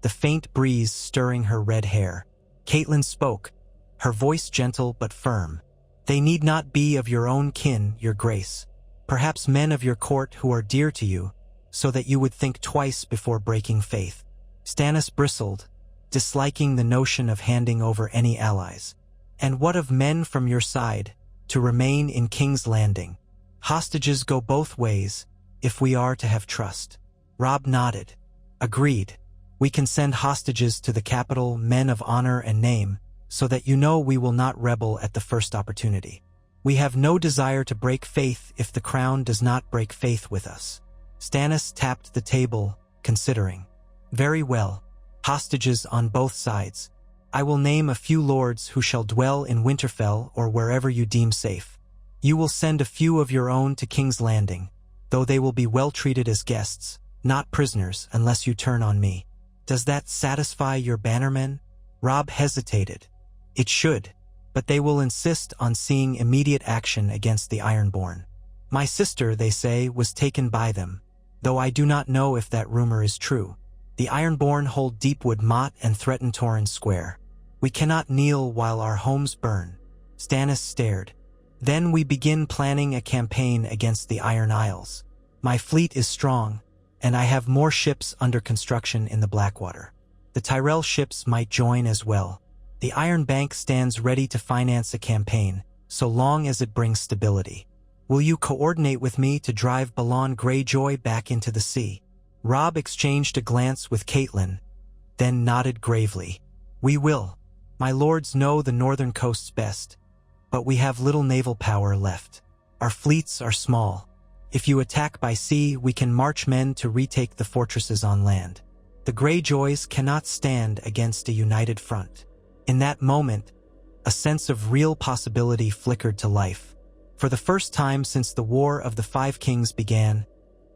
the faint breeze stirring her red hair. Catelyn spoke, her voice gentle but firm. "They need not be of your own kin, your grace. Perhaps men of your court who are dear to you, so that you would think twice before breaking faith." Stannis bristled, disliking the notion of handing over any allies. "And what of men from your side, to remain in King's Landing? Hostages go both ways, if we are to have trust." Robb nodded. "Agreed. We can send hostages to the capital, men of honor and name, so that you know we will not rebel at the first opportunity. We have no desire to break faith if the Crown does not break faith with us." Stannis tapped the table, considering. "Very well. Hostages on both sides. I will name a few lords who shall dwell in Winterfell or wherever you deem safe. You will send a few of your own to King's Landing, though they will be well treated as guests, not prisoners unless you turn on me. Does that satisfy your bannermen?" Robb hesitated. "It should, but they will insist on seeing immediate action against the Ironborn. My sister, they say, was taken by them, though I do not know if that rumor is true. The Ironborn hold Deepwood Moat and threaten Torrhen Square. We cannot kneel while our homes burn." Stannis stared. "Then we begin planning a campaign against the Iron Isles. My fleet is strong, and I have more ships under construction in the Blackwater. The Tyrell ships might join as well. The Iron Bank stands ready to finance a campaign, so long as it brings stability. Will you coordinate with me to drive Balon Greyjoy back into the sea?" Robb exchanged a glance with Catelyn, then nodded gravely. "We will. My lords know the northern coasts best, but we have little naval power left. Our fleets are small. If you attack by sea, we can march men to retake the fortresses on land. The Greyjoys cannot stand against a united front." In that moment, a sense of real possibility flickered to life. For the first time since the War of the Five Kings began,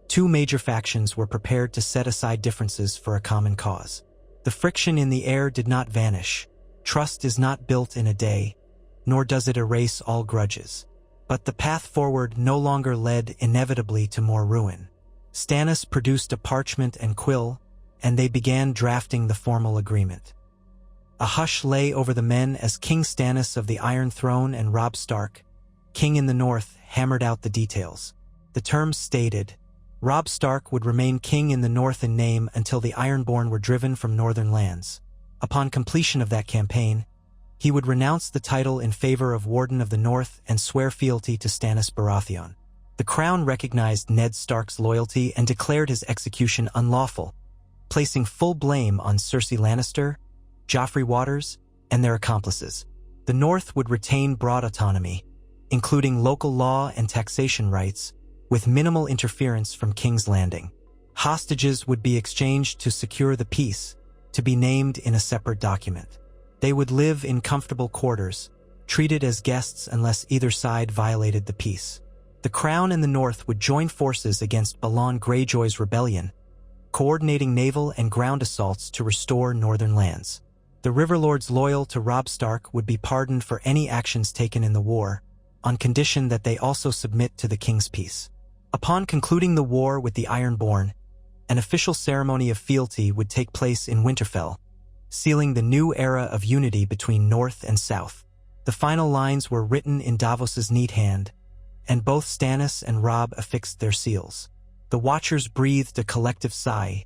two major factions were prepared to set aside differences for a common cause. The friction in the air did not vanish. Trust is not built in a day, nor does it erase all grudges. But the path forward no longer led inevitably to more ruin. Stannis produced a parchment and quill, and they began drafting the formal agreement. A hush lay over the men as King Stannis of the Iron Throne and Robb Stark, king in the North, hammered out the details. The terms stated, Robb Stark would remain king in the North in name until the Ironborn were driven from northern lands. Upon completion of that campaign, he would renounce the title in favor of Warden of the North and swear fealty to Stannis Baratheon. The Crown recognized Ned Stark's loyalty and declared his execution unlawful, placing full blame on Cersei Lannister, Joffrey Waters, and their accomplices. The North would retain broad autonomy, including local law and taxation rights, with minimal interference from King's Landing. Hostages would be exchanged to secure the peace, to be named in a separate document. They would live in comfortable quarters, treated as guests unless either side violated the peace. The Crown and the North would join forces against Balon Greyjoy's rebellion, coordinating naval and ground assaults to restore northern lands. The Riverlords loyal to Robb Stark would be pardoned for any actions taken in the war, on condition that they also submit to the King's peace. Upon concluding the war with the Ironborn, an official ceremony of fealty would take place in Winterfell, sealing the new era of unity between North and South. The final lines were written in Davos's neat hand, and both Stannis and Robb affixed their seals. The Watchers breathed a collective sigh,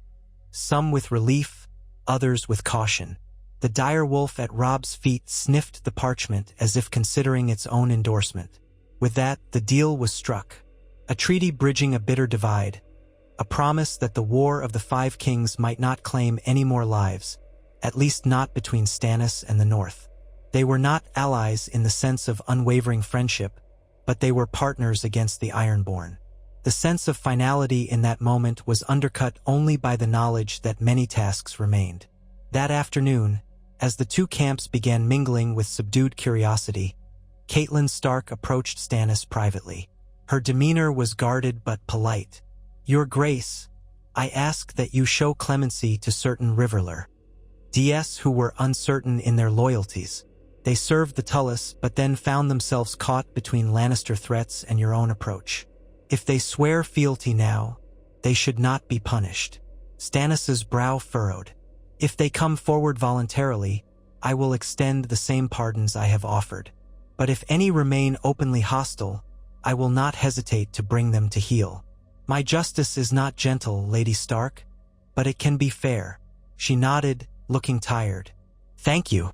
some with relief, others with caution. The dire wolf at Robb's feet sniffed the parchment as if considering its own endorsement. With that, the deal was struck. A treaty bridging a bitter divide. A promise that the War of the Five Kings might not claim any more lives, at least not between Stannis and the North. They were not allies in the sense of unwavering friendship, but they were partners against the Ironborn. The sense of finality in that moment was undercut only by the knowledge that many tasks remained. That afternoon, as the two camps began mingling with subdued curiosity, Catelyn Stark approached Stannis privately. Her demeanor was guarded but polite. "Your Grace, I ask that you show clemency to certain Riverler DS who were uncertain in their loyalties. They served the Tullus but then found themselves caught between Lannister threats and your own approach. If they swear fealty now, they should not be punished." Stannis's brow furrowed. "If they come forward voluntarily, I will extend the same pardons I have offered. But if any remain openly hostile, I will not hesitate to bring them to heel. My justice is not gentle, Lady Stark, but it can be fair." She nodded, looking tired. "Thank you."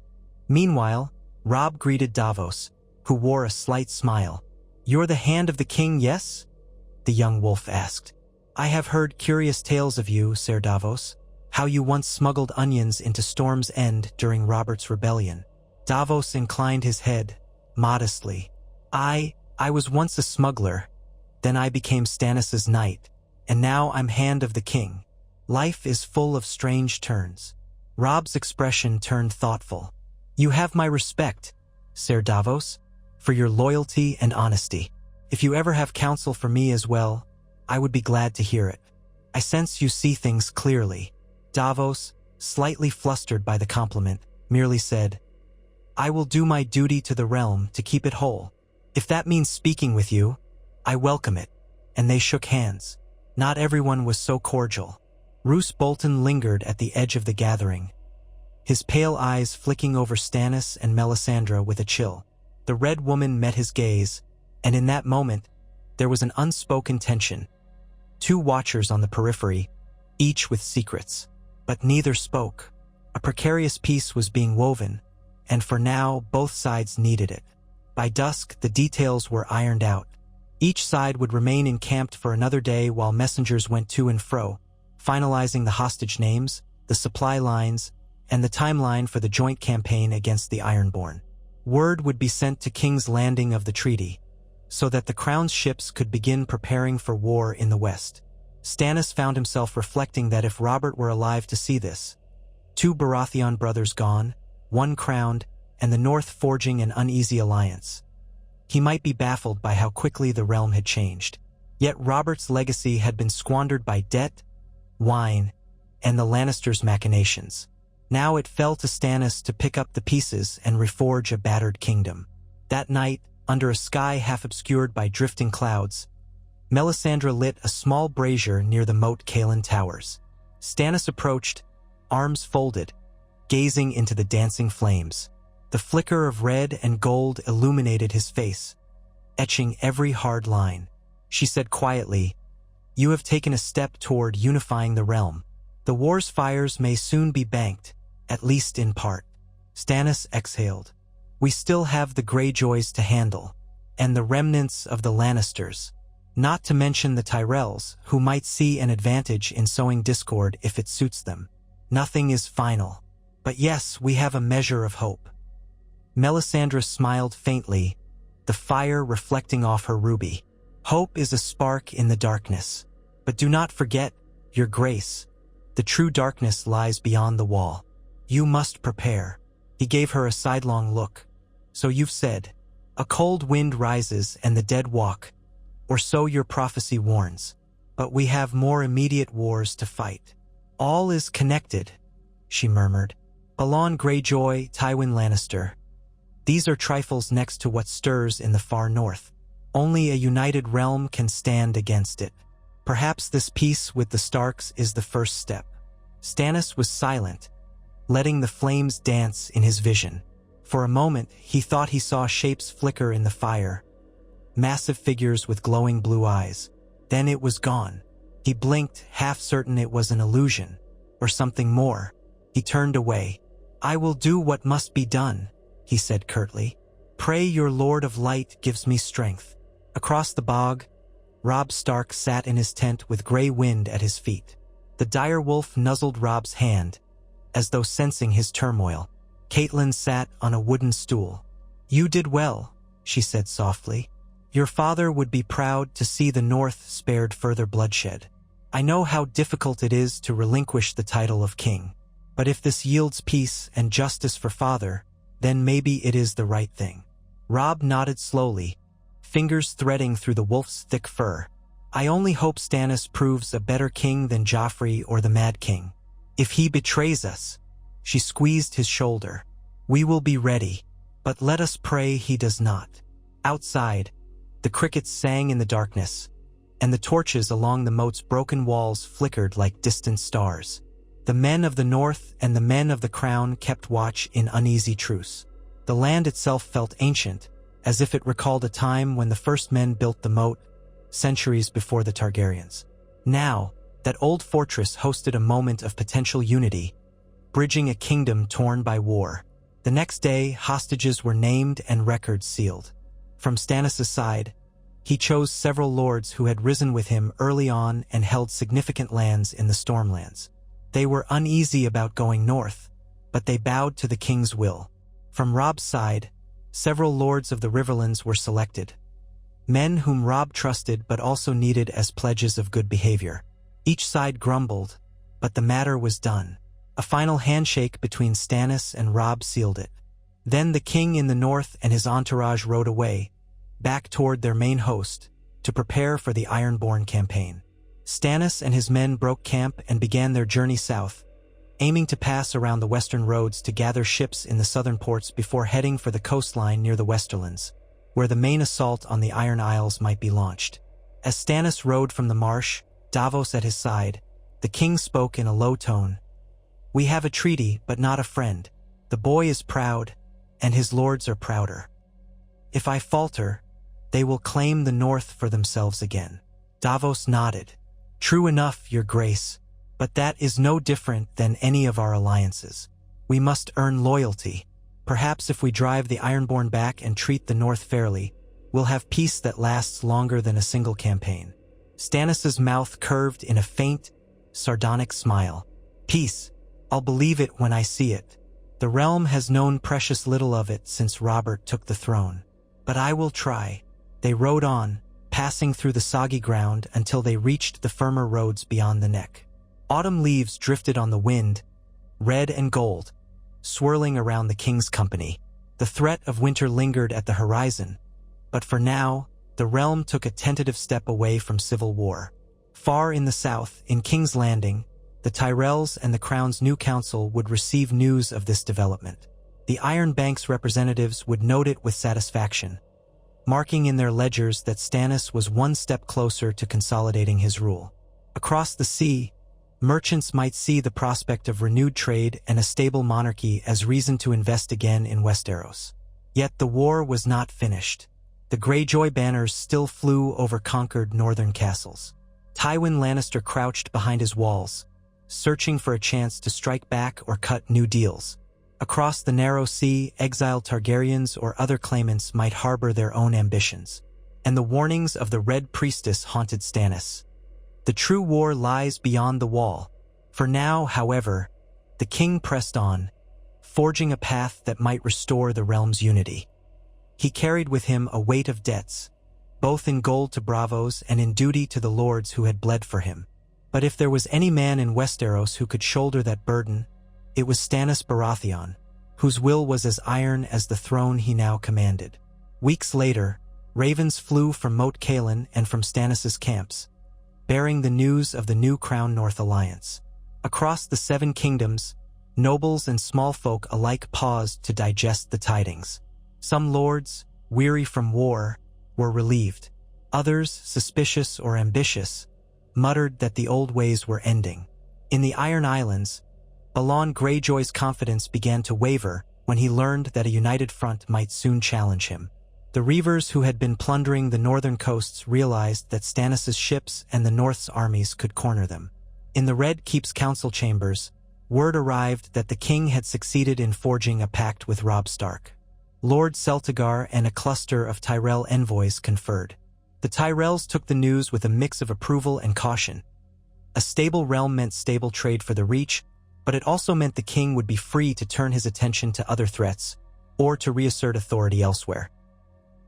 Meanwhile, Robb greeted Davos, who wore a slight smile. "You're the hand of the king, yes?" the young wolf asked. "I have heard curious tales of you, Ser Davos. How you once smuggled onions into Storm's End during Robert's rebellion." Davos inclined his head, modestly. I was once a smuggler, then I became Stannis's knight, and now I'm Hand of the King. Life is full of strange turns." Robb's expression turned thoughtful. "You have my respect, Ser Davos, for your loyalty and honesty. If you ever have counsel for me as well, I would be glad to hear it. I sense you see things clearly." Davos, slightly flustered by the compliment, merely said, "I will do my duty to the realm to keep it whole. If that means speaking with you, I welcome it." And they shook hands. Not everyone was so cordial. Roose Bolton lingered at the edge of the gathering, his pale eyes flicking over Stannis and Melisandre with a chill. The Red Woman met his gaze, and in that moment, there was an unspoken tension. Two Watchers on the periphery, each with secrets. But neither spoke. A precarious peace was being woven, and for now, both sides needed it. By dusk, the details were ironed out. Each side would remain encamped for another day while messengers went to and fro, finalizing the hostage names, the supply lines, and the timeline for the joint campaign against the Ironborn. Word would be sent to King's Landing of the treaty, so that the Crown's ships could begin preparing for war in the west. Stannis found himself reflecting that if Robert were alive to see this, two Baratheon brothers gone, one crowned, and the North forging an uneasy alliance, he might be baffled by how quickly the realm had changed. Yet Robert's legacy had been squandered by debt, wine, and the Lannisters' machinations. Now it fell to Stannis to pick up the pieces and reforge a battered kingdom. That night, under a sky half obscured by drifting clouds, Melisandre lit a small brazier near the Moat Cailin towers. Stannis approached, arms folded, gazing into the dancing flames. The flicker of red and gold illuminated his face, etching every hard line. She said quietly, "You have taken a step toward unifying the realm. The war's fires may soon be banked, at least in part." Stannis exhaled. "We still have the Greyjoys to handle, and the remnants of the Lannisters. Not to mention the Tyrells, who might see an advantage in sowing discord if it suits them. Nothing is final. But yes, we have a measure of hope." Melisandre smiled faintly, the fire reflecting off her ruby. "Hope is a spark in the darkness. But do not forget, Your Grace, the true darkness lies beyond the wall." You must prepare." He gave her a sidelong look. "So you've said, a cold wind rises and the dead walk, or so your prophecy warns. But we have more immediate wars to fight." "All is connected," she murmured. "Balon Greyjoy, Tywin Lannister. These are trifles next to what stirs in the far north. Only a united realm can stand against it. Perhaps this peace with the Starks is the first step." Stannis was silent, letting the flames dance in his vision. For a moment, he thought he saw shapes flicker in the fire, massive figures with glowing blue eyes. Then it was gone. He blinked, half certain it was an illusion, or something more. He turned away. "I will do what must be done," he said curtly. "Pray your Lord of Light gives me strength." Across the bog, Robb Stark sat in his tent with gray wind at his feet. The dire wolf nuzzled Robb's hand, as though sensing his turmoil. Catelyn sat on a wooden stool. "You did well," she said softly. "Your father would be proud to see the North spared further bloodshed. I know how difficult it is to relinquish the title of king. But if this yields peace and justice for father, then maybe it is the right thing." Robb nodded slowly, fingers threading through the wolf's thick fur. "I only hope Stannis proves a better king than Joffrey or the Mad King. If he betrays us," she squeezed his shoulder, "we will be ready, but let us pray he does not." Outside, the crickets sang in the darkness, and the torches along the moat's broken walls flickered like distant stars. The men of the north and the men of the crown kept watch in uneasy truce. The land itself felt ancient, as if it recalled a time when the first men built the moat, centuries before the Targaryens. Now, that old fortress hosted a moment of potential unity, bridging a kingdom torn by war. The next day, hostages were named and records sealed. From Stannis' side, he chose several lords who had risen with him early on and held significant lands in the Stormlands. They were uneasy about going north, but they bowed to the king's will. From Robb's side, several lords of the Riverlands were selected, men whom Robb trusted but also needed as pledges of good behavior. Each side grumbled, but the matter was done. A final handshake between Stannis and Robb sealed it. Then the king in the north and his entourage rode away, back toward their main host, to prepare for the Ironborn campaign. Stannis and his men broke camp and began their journey south, aiming to pass around the western roads to gather ships in the southern ports before heading for the coastline near the Westerlands, where the main assault on the Iron Isles might be launched. As Stannis rode from the marsh, Braavos at his side, the king spoke in a low tone. "We have a treaty, but not a friend. The boy is proud, and his lords are prouder. If I falter, they will claim the north for themselves again." Braavos nodded. "True enough, your grace, but that is no different than any of our alliances. We must earn loyalty. Perhaps if we drive the Ironborn back and treat the north fairly, we'll have peace that lasts longer than a single campaign." Stannis' mouth curved in a faint, sardonic smile. "Peace. I'll believe it when I see it. The realm has known precious little of it since Robert took the throne. But I will try." They rode on, passing through the soggy ground until they reached the firmer roads beyond the neck. Autumn leaves drifted on the wind, red and gold, swirling around the king's company. The threat of winter lingered at the horizon, but for now, the realm took a tentative step away from civil war. Far in the south, in King's Landing, the Tyrells and the Crown's new council would receive news of this development. The Iron Bank's representatives would note it with satisfaction, marking in their ledgers that Stannis was one step closer to consolidating his rule. Across the sea, merchants might see the prospect of renewed trade and a stable monarchy as reason to invest again in Westeros. Yet the war was not finished. The Greyjoy banners still flew over conquered northern castles. Tywin Lannister crouched behind his walls, searching for a chance to strike back or cut new deals. Across the narrow sea, exiled Targaryens or other claimants might harbor their own ambitions. And the warnings of the Red Priestess haunted Stannis. The true war lies beyond the wall. For now, however, the king pressed on, forging a path that might restore the realm's unity. He carried with him a weight of debts, both in gold to Braavos and in duty to the lords who had bled for him. But if there was any man in Westeros who could shoulder that burden, It was Stannis Baratheon, whose will was as iron as the throne he now commanded. Weeks later, ravens flew from Moat Cailin and from Stannis' camps, bearing the news of the new Crown North alliance. Across the Seven Kingdoms, nobles and small folk alike paused to digest the tidings. Some lords, weary from war, were relieved. Others, suspicious or ambitious, muttered that the old ways were ending. In the Iron Islands, Balon Greyjoy's confidence began to waver when he learned that a united front might soon challenge him. The Reavers who had been plundering the northern coasts realized that Stannis' ships and the North's armies could corner them. In the Red Keep's council chambers, word arrived that the king had succeeded in forging a pact with Robb Stark. Lord Celtigar and a cluster of Tyrell envoys conferred. The Tyrells took the news with a mix of approval and caution. A stable realm meant stable trade for the Reach, but it also meant the king would be free to turn his attention to other threats, or to reassert authority elsewhere.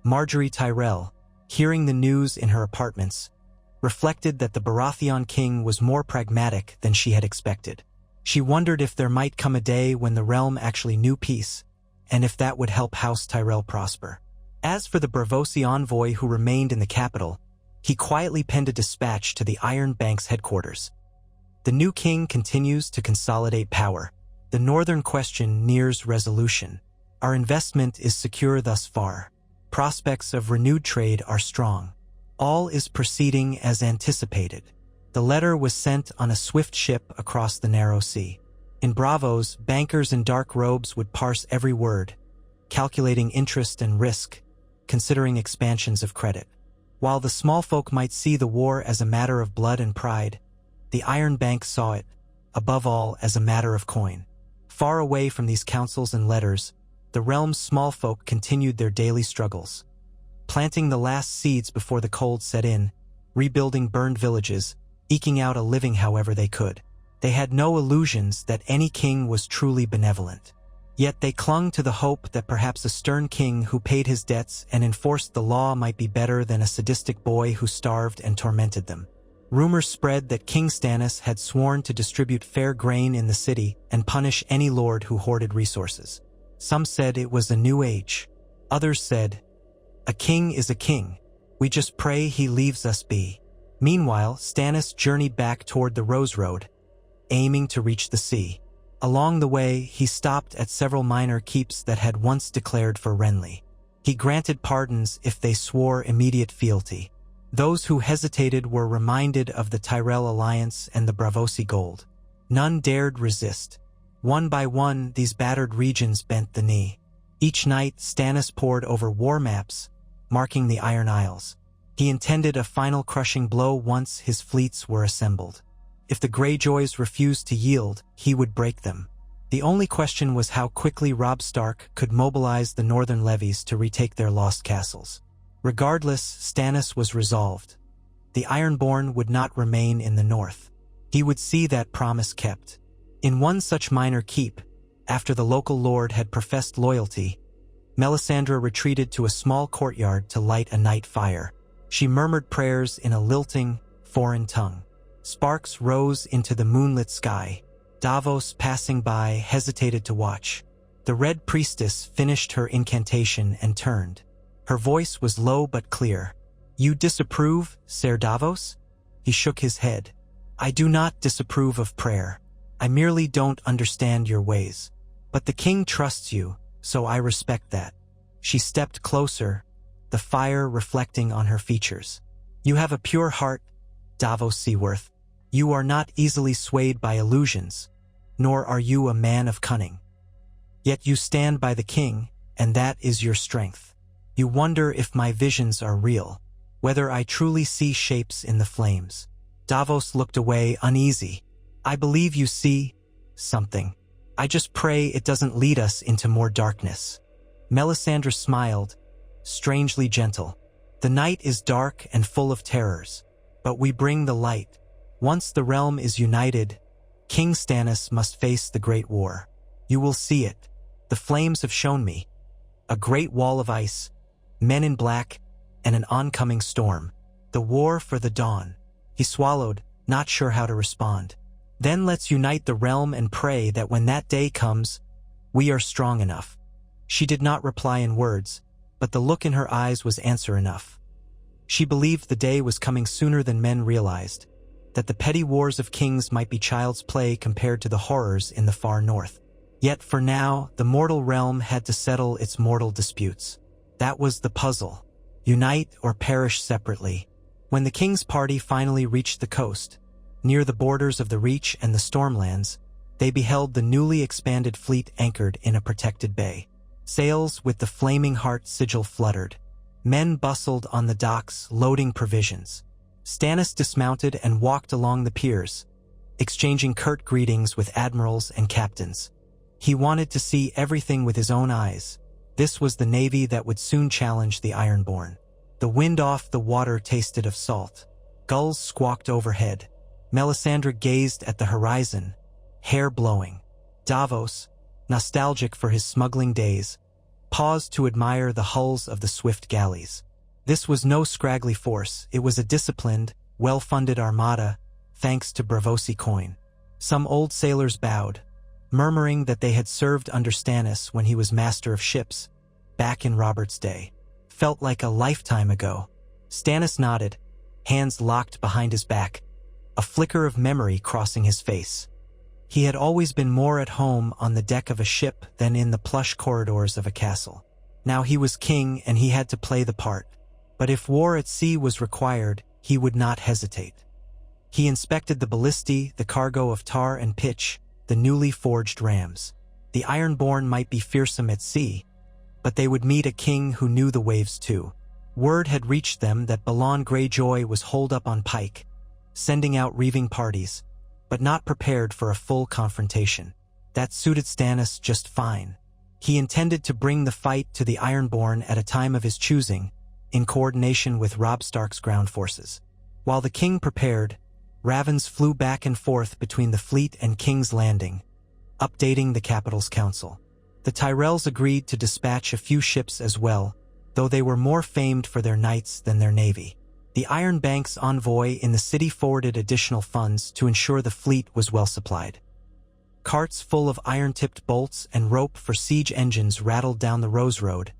Margaery Tyrell, hearing the news in her apartments, reflected that the Baratheon king was more pragmatic than she had expected. She wondered if there might come a day when the realm actually knew peace, and if that would help House Tyrell prosper. As for the Braavosi envoy who remained in the capital, he quietly penned a dispatch to the Iron Bank's headquarters. The new king continues to consolidate power. The northern question nears resolution. Our investment is secure thus far. Prospects of renewed trade are strong. All is proceeding as anticipated. The letter was sent on a swift ship across the narrow sea. In Braavos, bankers in dark robes would parse every word, calculating interest and risk, considering expansions of credit. While the small folk might see the war as a matter of blood and pride, the Iron Bank saw it, above all, as a matter of coin. Far away from these counsels and letters, the realm's small folk continued their daily struggles, planting the last seeds before the cold set in, rebuilding burned villages, eking out a living however they could. They had no illusions that any king was truly benevolent. Yet they clung to the hope that perhaps a stern king who paid his debts and enforced the law might be better than a sadistic boy who starved and tormented them. Rumors spread that King Stannis had sworn to distribute fair grain in the city and punish any lord who hoarded resources. Some said it was a new age. Others said, "A king is a king. We just pray he leaves us be." Meanwhile, Stannis journeyed back toward the Rose Road, aiming to reach the sea. Along the way, he stopped at several minor keeps that had once declared for Renly. He granted pardons if they swore immediate fealty. Those who hesitated were reminded of the Tyrell alliance and the Braavosi gold. None dared resist. One by one, these battered regions bent the knee. Each night, Stannis pored over war maps, marking the Iron Isles. He intended a final crushing blow once his fleets were assembled. If the Greyjoys refused to yield, he would break them. The only question was how quickly Robb Stark could mobilize the northern levies to retake their lost castles. Regardless, Stannis was resolved. The Ironborn would not remain in the north. He would see that promise kept. In one such minor keep, after the local lord had professed loyalty, Melisandre retreated to a small courtyard to light a night fire. She murmured prayers in a lilting, foreign tongue. Sparks rose into the moonlit sky. Braavos, passing by, hesitated to watch. The Red Priestess finished her incantation and turned. Her voice was low but clear. "You disapprove, Ser Braavos?" He shook his head. "I do not disapprove of prayer. I merely don't understand your ways. But the king trusts you, so I respect that." She stepped closer, the fire reflecting on her features. "You have a pure heart, Braavos Seaworth. You are not easily swayed by illusions, nor are you a man of cunning. Yet you stand by the king, and that is your strength. You wonder if my visions are real, whether I truly see shapes in the flames." Braavos looked away, uneasy. "I believe you see something. I just pray it doesn't lead us into more darkness." Melisandre smiled, strangely gentle. "The night is dark and full of terrors, but we bring the light. Once the realm is united, King Stannis must face the Great War. You will see it. The flames have shown me. A great wall of ice, men in black, and an oncoming storm. The war for the dawn." He swallowed, not sure how to respond. Then let's unite the realm and pray that when that day comes, we are strong enough." She did not reply in words, but the look in her eyes was answer enough. She believed the day was coming sooner than men realized, that the petty wars of kings might be child's play compared to the horrors in the far north. Yet for now, the mortal realm had to settle its mortal disputes. That was the puzzle. Unite or perish separately. When the king's party finally reached the coast, near the borders of the Reach and the Stormlands, they beheld the newly expanded fleet anchored in a protected bay. Sails with the flaming heart sigil fluttered. Men bustled on the docks, loading provisions. Stannis dismounted and walked along the piers, exchanging curt greetings with admirals and captains. He wanted to see everything with his own eyes. This was the navy that would soon challenge the Ironborn. The wind off the water tasted of salt. Gulls squawked overhead. Melisandre gazed at the horizon, hair blowing. Davos, nostalgic for his smuggling days, paused to admire the hulls of the swift galleys. This was no scraggly force, it was a disciplined, well-funded armada, thanks to Braavosi coin. Some old sailors bowed, murmuring that they had served under Stannis when he was master of ships, back in Robert's day. Felt like a lifetime ago. Stannis nodded, hands locked behind his back, a flicker of memory crossing his face. He had always been more at home on the deck of a ship than in the plush corridors of a castle. Now he was king and he had to play the part. But if war at sea was required, he would not hesitate. He inspected the ballistae, the cargo of tar and pitch, the newly forged rams. The Ironborn might be fearsome at sea, but they would meet a king who knew the waves too. Word had reached them that Balon Greyjoy was holed up on Pike, sending out reaving parties, but not prepared for a full confrontation. That suited Stannis just fine. He intended to bring the fight to the Ironborn at a time of his choosing, in coordination with Robb Stark's ground forces. While the king prepared, ravens flew back and forth between the fleet and King's Landing, updating the capital's council. The Tyrells agreed to dispatch a few ships as well, though they were more famed for their knights than their navy. The Iron Bank's envoy in the city forwarded additional funds to ensure the fleet was well supplied. Carts full of iron-tipped bolts and rope for siege engines rattled down the Rose Road,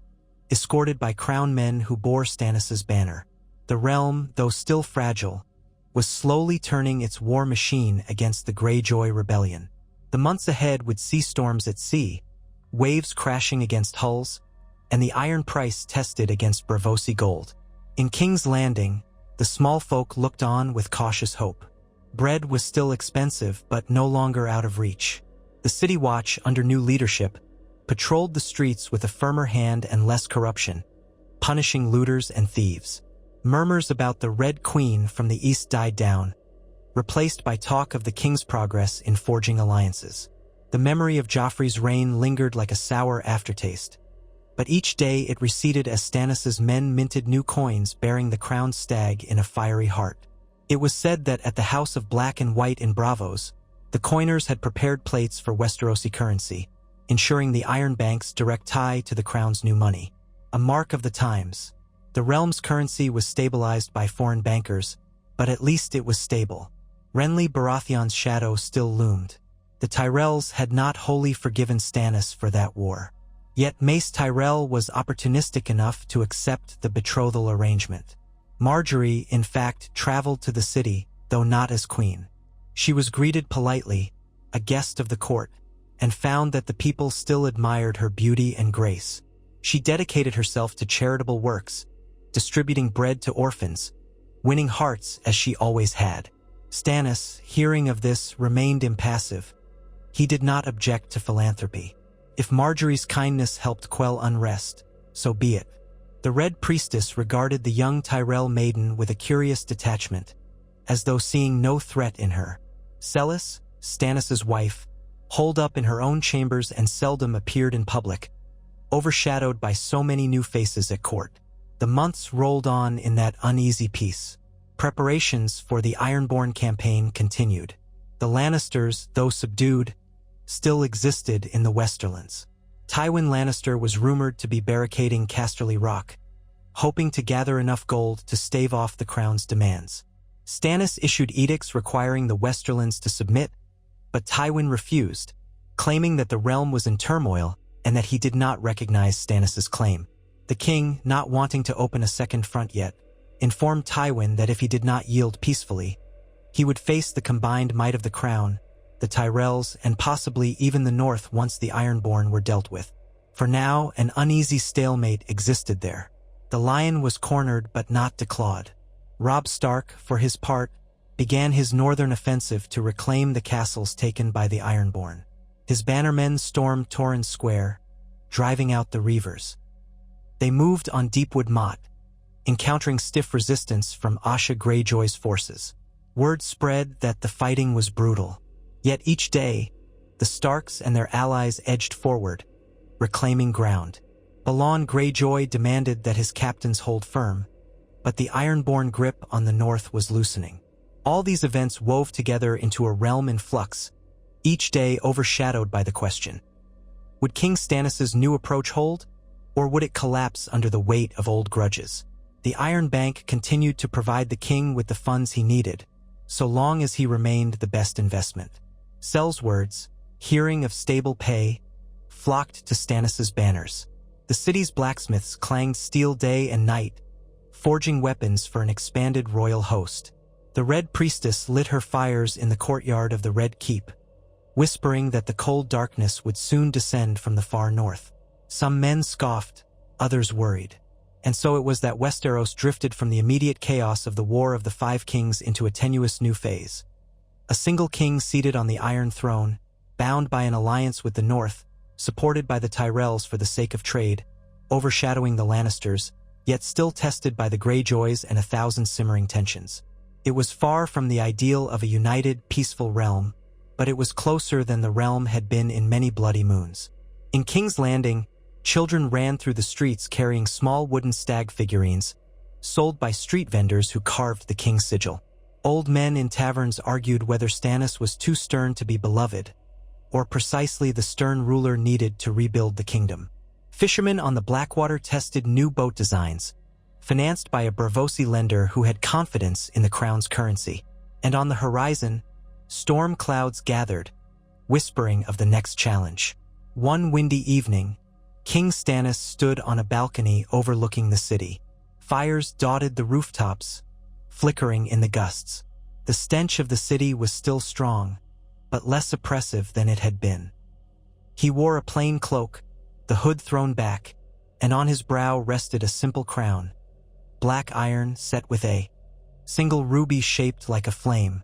escorted by crown men who bore Stannis's banner. The realm, though still fragile, was slowly turning its war machine against the Greyjoy rebellion. The months ahead would see storms at sea, waves crashing against hulls, and the iron price tested against Braavosi gold. In King's Landing, the small folk looked on with cautious hope. Bread was still expensive, but no longer out of reach. The City Watch, under new leadership, patrolled the streets with a firmer hand and less corruption, punishing looters and thieves. Murmurs about the Red Queen from the east died down, replaced by talk of the king's progress in forging alliances. The memory of Joffrey's reign lingered like a sour aftertaste, but each day it receded as Stannis's men minted new coins bearing the crowned stag in a fiery heart. It was said that at the House of Black and White in Braavos, the coiners had prepared plates for Westerosi currency, ensuring the Iron Bank's direct tie to the crown's new money. A mark of the times. The realm's currency was stabilized by foreign bankers, but at least it was stable. Renly Baratheon's shadow still loomed. The Tyrells had not wholly forgiven Stannis for that war. Yet Mace Tyrell was opportunistic enough to accept the betrothal arrangement. Marjorie, in fact, traveled to the city, though not as queen. She was greeted politely, a guest of the court, and found that the people still admired her beauty and grace. She dedicated herself to charitable works, distributing bread to orphans, winning hearts as she always had. Stannis, hearing of this, remained impassive. He did not object to philanthropy. If Marjorie's kindness helped quell unrest, so be it. The Red Priestess regarded the young Tyrell maiden with a curious detachment, as though seeing no threat in her. Celis, Stannis's wife, holed up in her own chambers and seldom appeared in public, overshadowed by so many new faces at court. The months rolled on in that uneasy peace. Preparations for the Ironborn campaign continued. The Lannisters, though subdued, still existed in the Westerlands. Tywin Lannister was rumored to be barricading Casterly Rock, hoping to gather enough gold to stave off the crown's demands. Stannis issued edicts requiring the Westerlands to submit, but Tywin refused, claiming that the realm was in turmoil and that he did not recognize Stannis' claim. The king, not wanting to open a second front yet, informed Tywin that if he did not yield peacefully, he would face the combined might of the crown, the Tyrells, and possibly even the north once the ironborn were dealt with. For now, an uneasy stalemate existed there. The lion was cornered but not declawed. Robb Stark, for his part, began his northern offensive to reclaim the castles taken by the ironborn. His bannermen stormed Torrhen Square, driving out the Reavers. They moved on Deepwood Moat, encountering stiff resistance from Asha Greyjoy's forces. Word spread that the fighting was brutal. Yet each day, the Starks and their allies edged forward, reclaiming ground. Balon Greyjoy demanded that his captains hold firm, but the ironborn grip on the north was loosening. All these events wove together into a realm in flux, each day overshadowed by the question: would King Stannis' new approach hold, or would it collapse under the weight of old grudges? The Iron Bank continued to provide the king with the funds he needed, so long as he remained the best investment. Sel's words, hearing of stable pay, flocked to Stannis' banners. The city's blacksmiths clanged steel day and night, forging weapons for an expanded royal host. The Red Priestess lit her fires in the courtyard of the Red Keep, whispering that the cold darkness would soon descend from the far north. Some men scoffed, others worried. And so it was that Westeros drifted from the immediate chaos of the War of the Five Kings into a tenuous new phase. A single king seated on the Iron Throne, bound by an alliance with the North, supported by the Tyrells for the sake of trade, overshadowing the Lannisters, yet still tested by the Greyjoys and 1,000 simmering tensions. It was far from the ideal of a united, peaceful realm, but it was closer than the realm had been in many bloody moons. In King's Landing, children ran through the streets carrying small wooden stag figurines, sold by street vendors who carved the king's sigil. Old men in taverns argued whether Stannis was too stern to be beloved, or precisely the stern ruler needed to rebuild the kingdom. Fishermen on the Blackwater tested new boat designs, financed by a Braavosi lender who had confidence in the crown's currency. And on the horizon, storm clouds gathered, whispering of the next challenge. One windy evening, King Stannis stood on a balcony overlooking the city. Fires dotted the rooftops, flickering in the gusts. The stench of the city was still strong, but less oppressive than it had been. He wore a plain cloak, the hood thrown back, and on his brow rested a simple crown, black iron set with a single ruby shaped like a flame.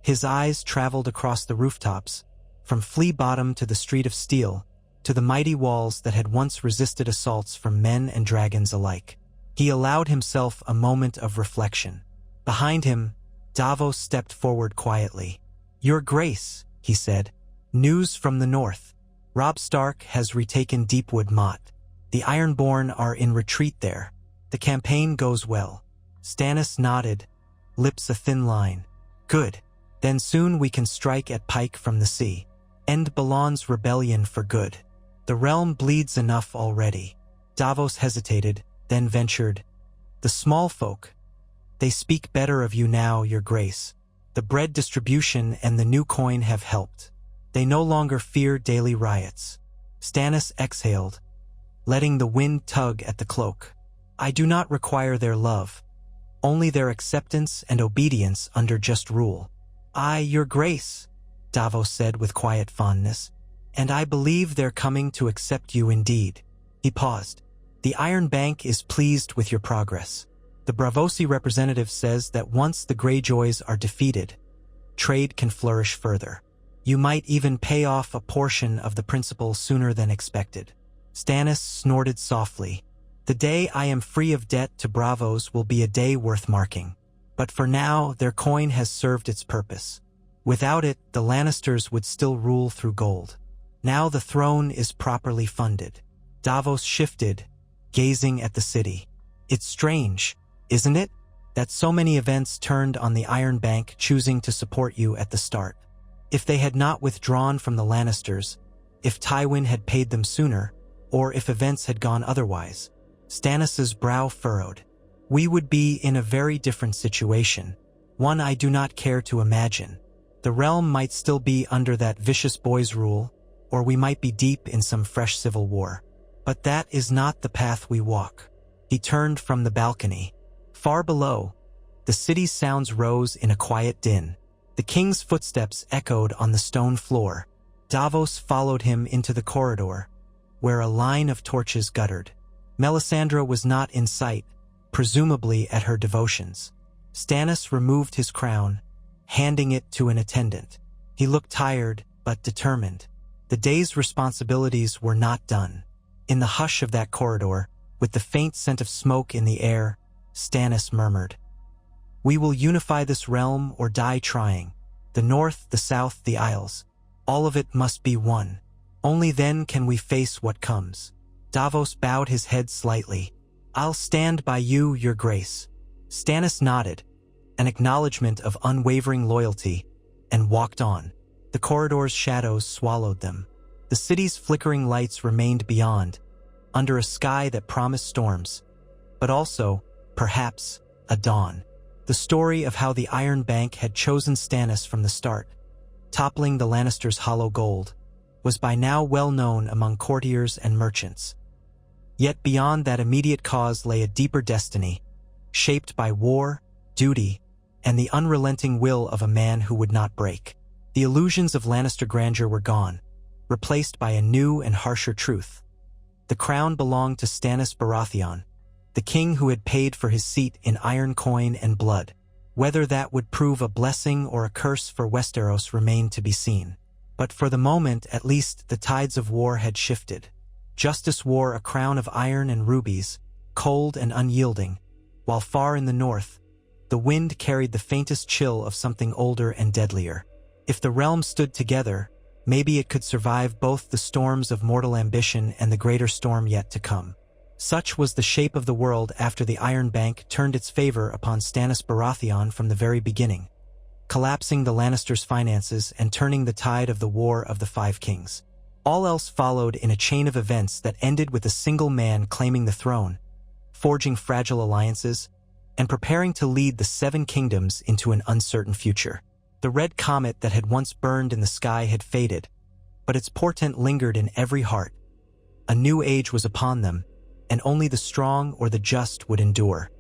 His eyes traveled across the rooftops, from Flea Bottom to the Street of Steel, to the mighty walls that had once resisted assaults from men and dragons alike. He allowed himself a moment of reflection. Behind him, Davos stepped forward quietly. "Your Grace," he said, "news from the north. Robb Stark has retaken Deepwood Moat. The Ironborn are in retreat there. The campaign goes well." Stannis nodded, lips a thin line. "Good. Then soon we can strike at Pike from the sea. End Balon's rebellion for good. The realm bleeds enough already." Davos hesitated, then ventured, "The small folk. They speak better of you now, Your Grace. The bread distribution and the new coin have helped. They no longer fear daily riots." Stannis exhaled, letting the wind tug at the cloak. "I do not require their love, only their acceptance and obedience under just rule." "Aye, Your Grace," Davos said with quiet fondness, "and I believe they're coming to accept you indeed." He paused. "The Iron Bank is pleased with your progress. The Braavosi representative says that once the Greyjoys are defeated, trade can flourish further. You might even pay off a portion of the principal sooner than expected." Stannis snorted softly. "The day I am free of debt to Braavos will be a day worth marking. But for now, their coin has served its purpose. Without it, the Lannisters would still rule through gold. Now the throne is properly funded." Davos shifted, gazing at the city. "It's strange, isn't it, that so many events turned on the Iron Bank choosing to support you at the start? If they had not withdrawn from the Lannisters, if Tywin had paid them sooner, or if events had gone otherwise." Stannis's brow furrowed. "We would be in a very different situation, one I do not care to imagine." The realm might still be under that vicious boy's rule, or we might be deep in some fresh civil war. But that is not the path we walk. He turned from the balcony. Far below, the city's sounds rose in a quiet din. The king's footsteps echoed on the stone floor. Braavos followed him into the corridor, where a line of torches guttered. Melisandre was not in sight, presumably at her devotions. Stannis removed his crown, handing it to an attendant. He looked tired, but determined. The day's responsibilities were not done. In the hush of that corridor, with the faint scent of smoke in the air, Stannis murmured, "We will unify this realm or die trying. The north, the south, the isles. All of it must be one. Only then can we face what comes." Braavos bowed his head slightly. "I'll stand by you, your grace." Stannis nodded, an acknowledgement of unwavering loyalty, and walked on. The corridor's shadows swallowed them. The city's flickering lights remained beyond, under a sky that promised storms, but also, perhaps, a dawn. The story of how the Iron Bank had chosen Stannis from the start, toppling the Lannisters' hollow gold, was by now well known among courtiers and merchants. Yet beyond that immediate cause lay a deeper destiny, shaped by war, duty, and the unrelenting will of a man who would not break. The illusions of Lannister grandeur were gone, replaced by a new and harsher truth. The crown belonged to Stannis Baratheon, the king who had paid for his seat in iron coin and blood. Whether that would prove a blessing or a curse for Westeros remained to be seen. But for the moment, at least, the tides of war had shifted. Justice wore a crown of iron and rubies, cold and unyielding, while far in the north, the wind carried the faintest chill of something older and deadlier. If the realm stood together, maybe it could survive both the storms of mortal ambition and the greater storm yet to come. Such was the shape of the world after the Iron Bank turned its favor upon Stannis Baratheon from the very beginning, collapsing the Lannisters' finances and turning the tide of the War of the Five Kings. All else followed in a chain of events that ended with a single man claiming the throne, forging fragile alliances, and preparing to lead the Seven Kingdoms into an uncertain future. The red comet that had once burned in the sky had faded, but its portent lingered in every heart. A new age was upon them, and only the strong or the just would endure.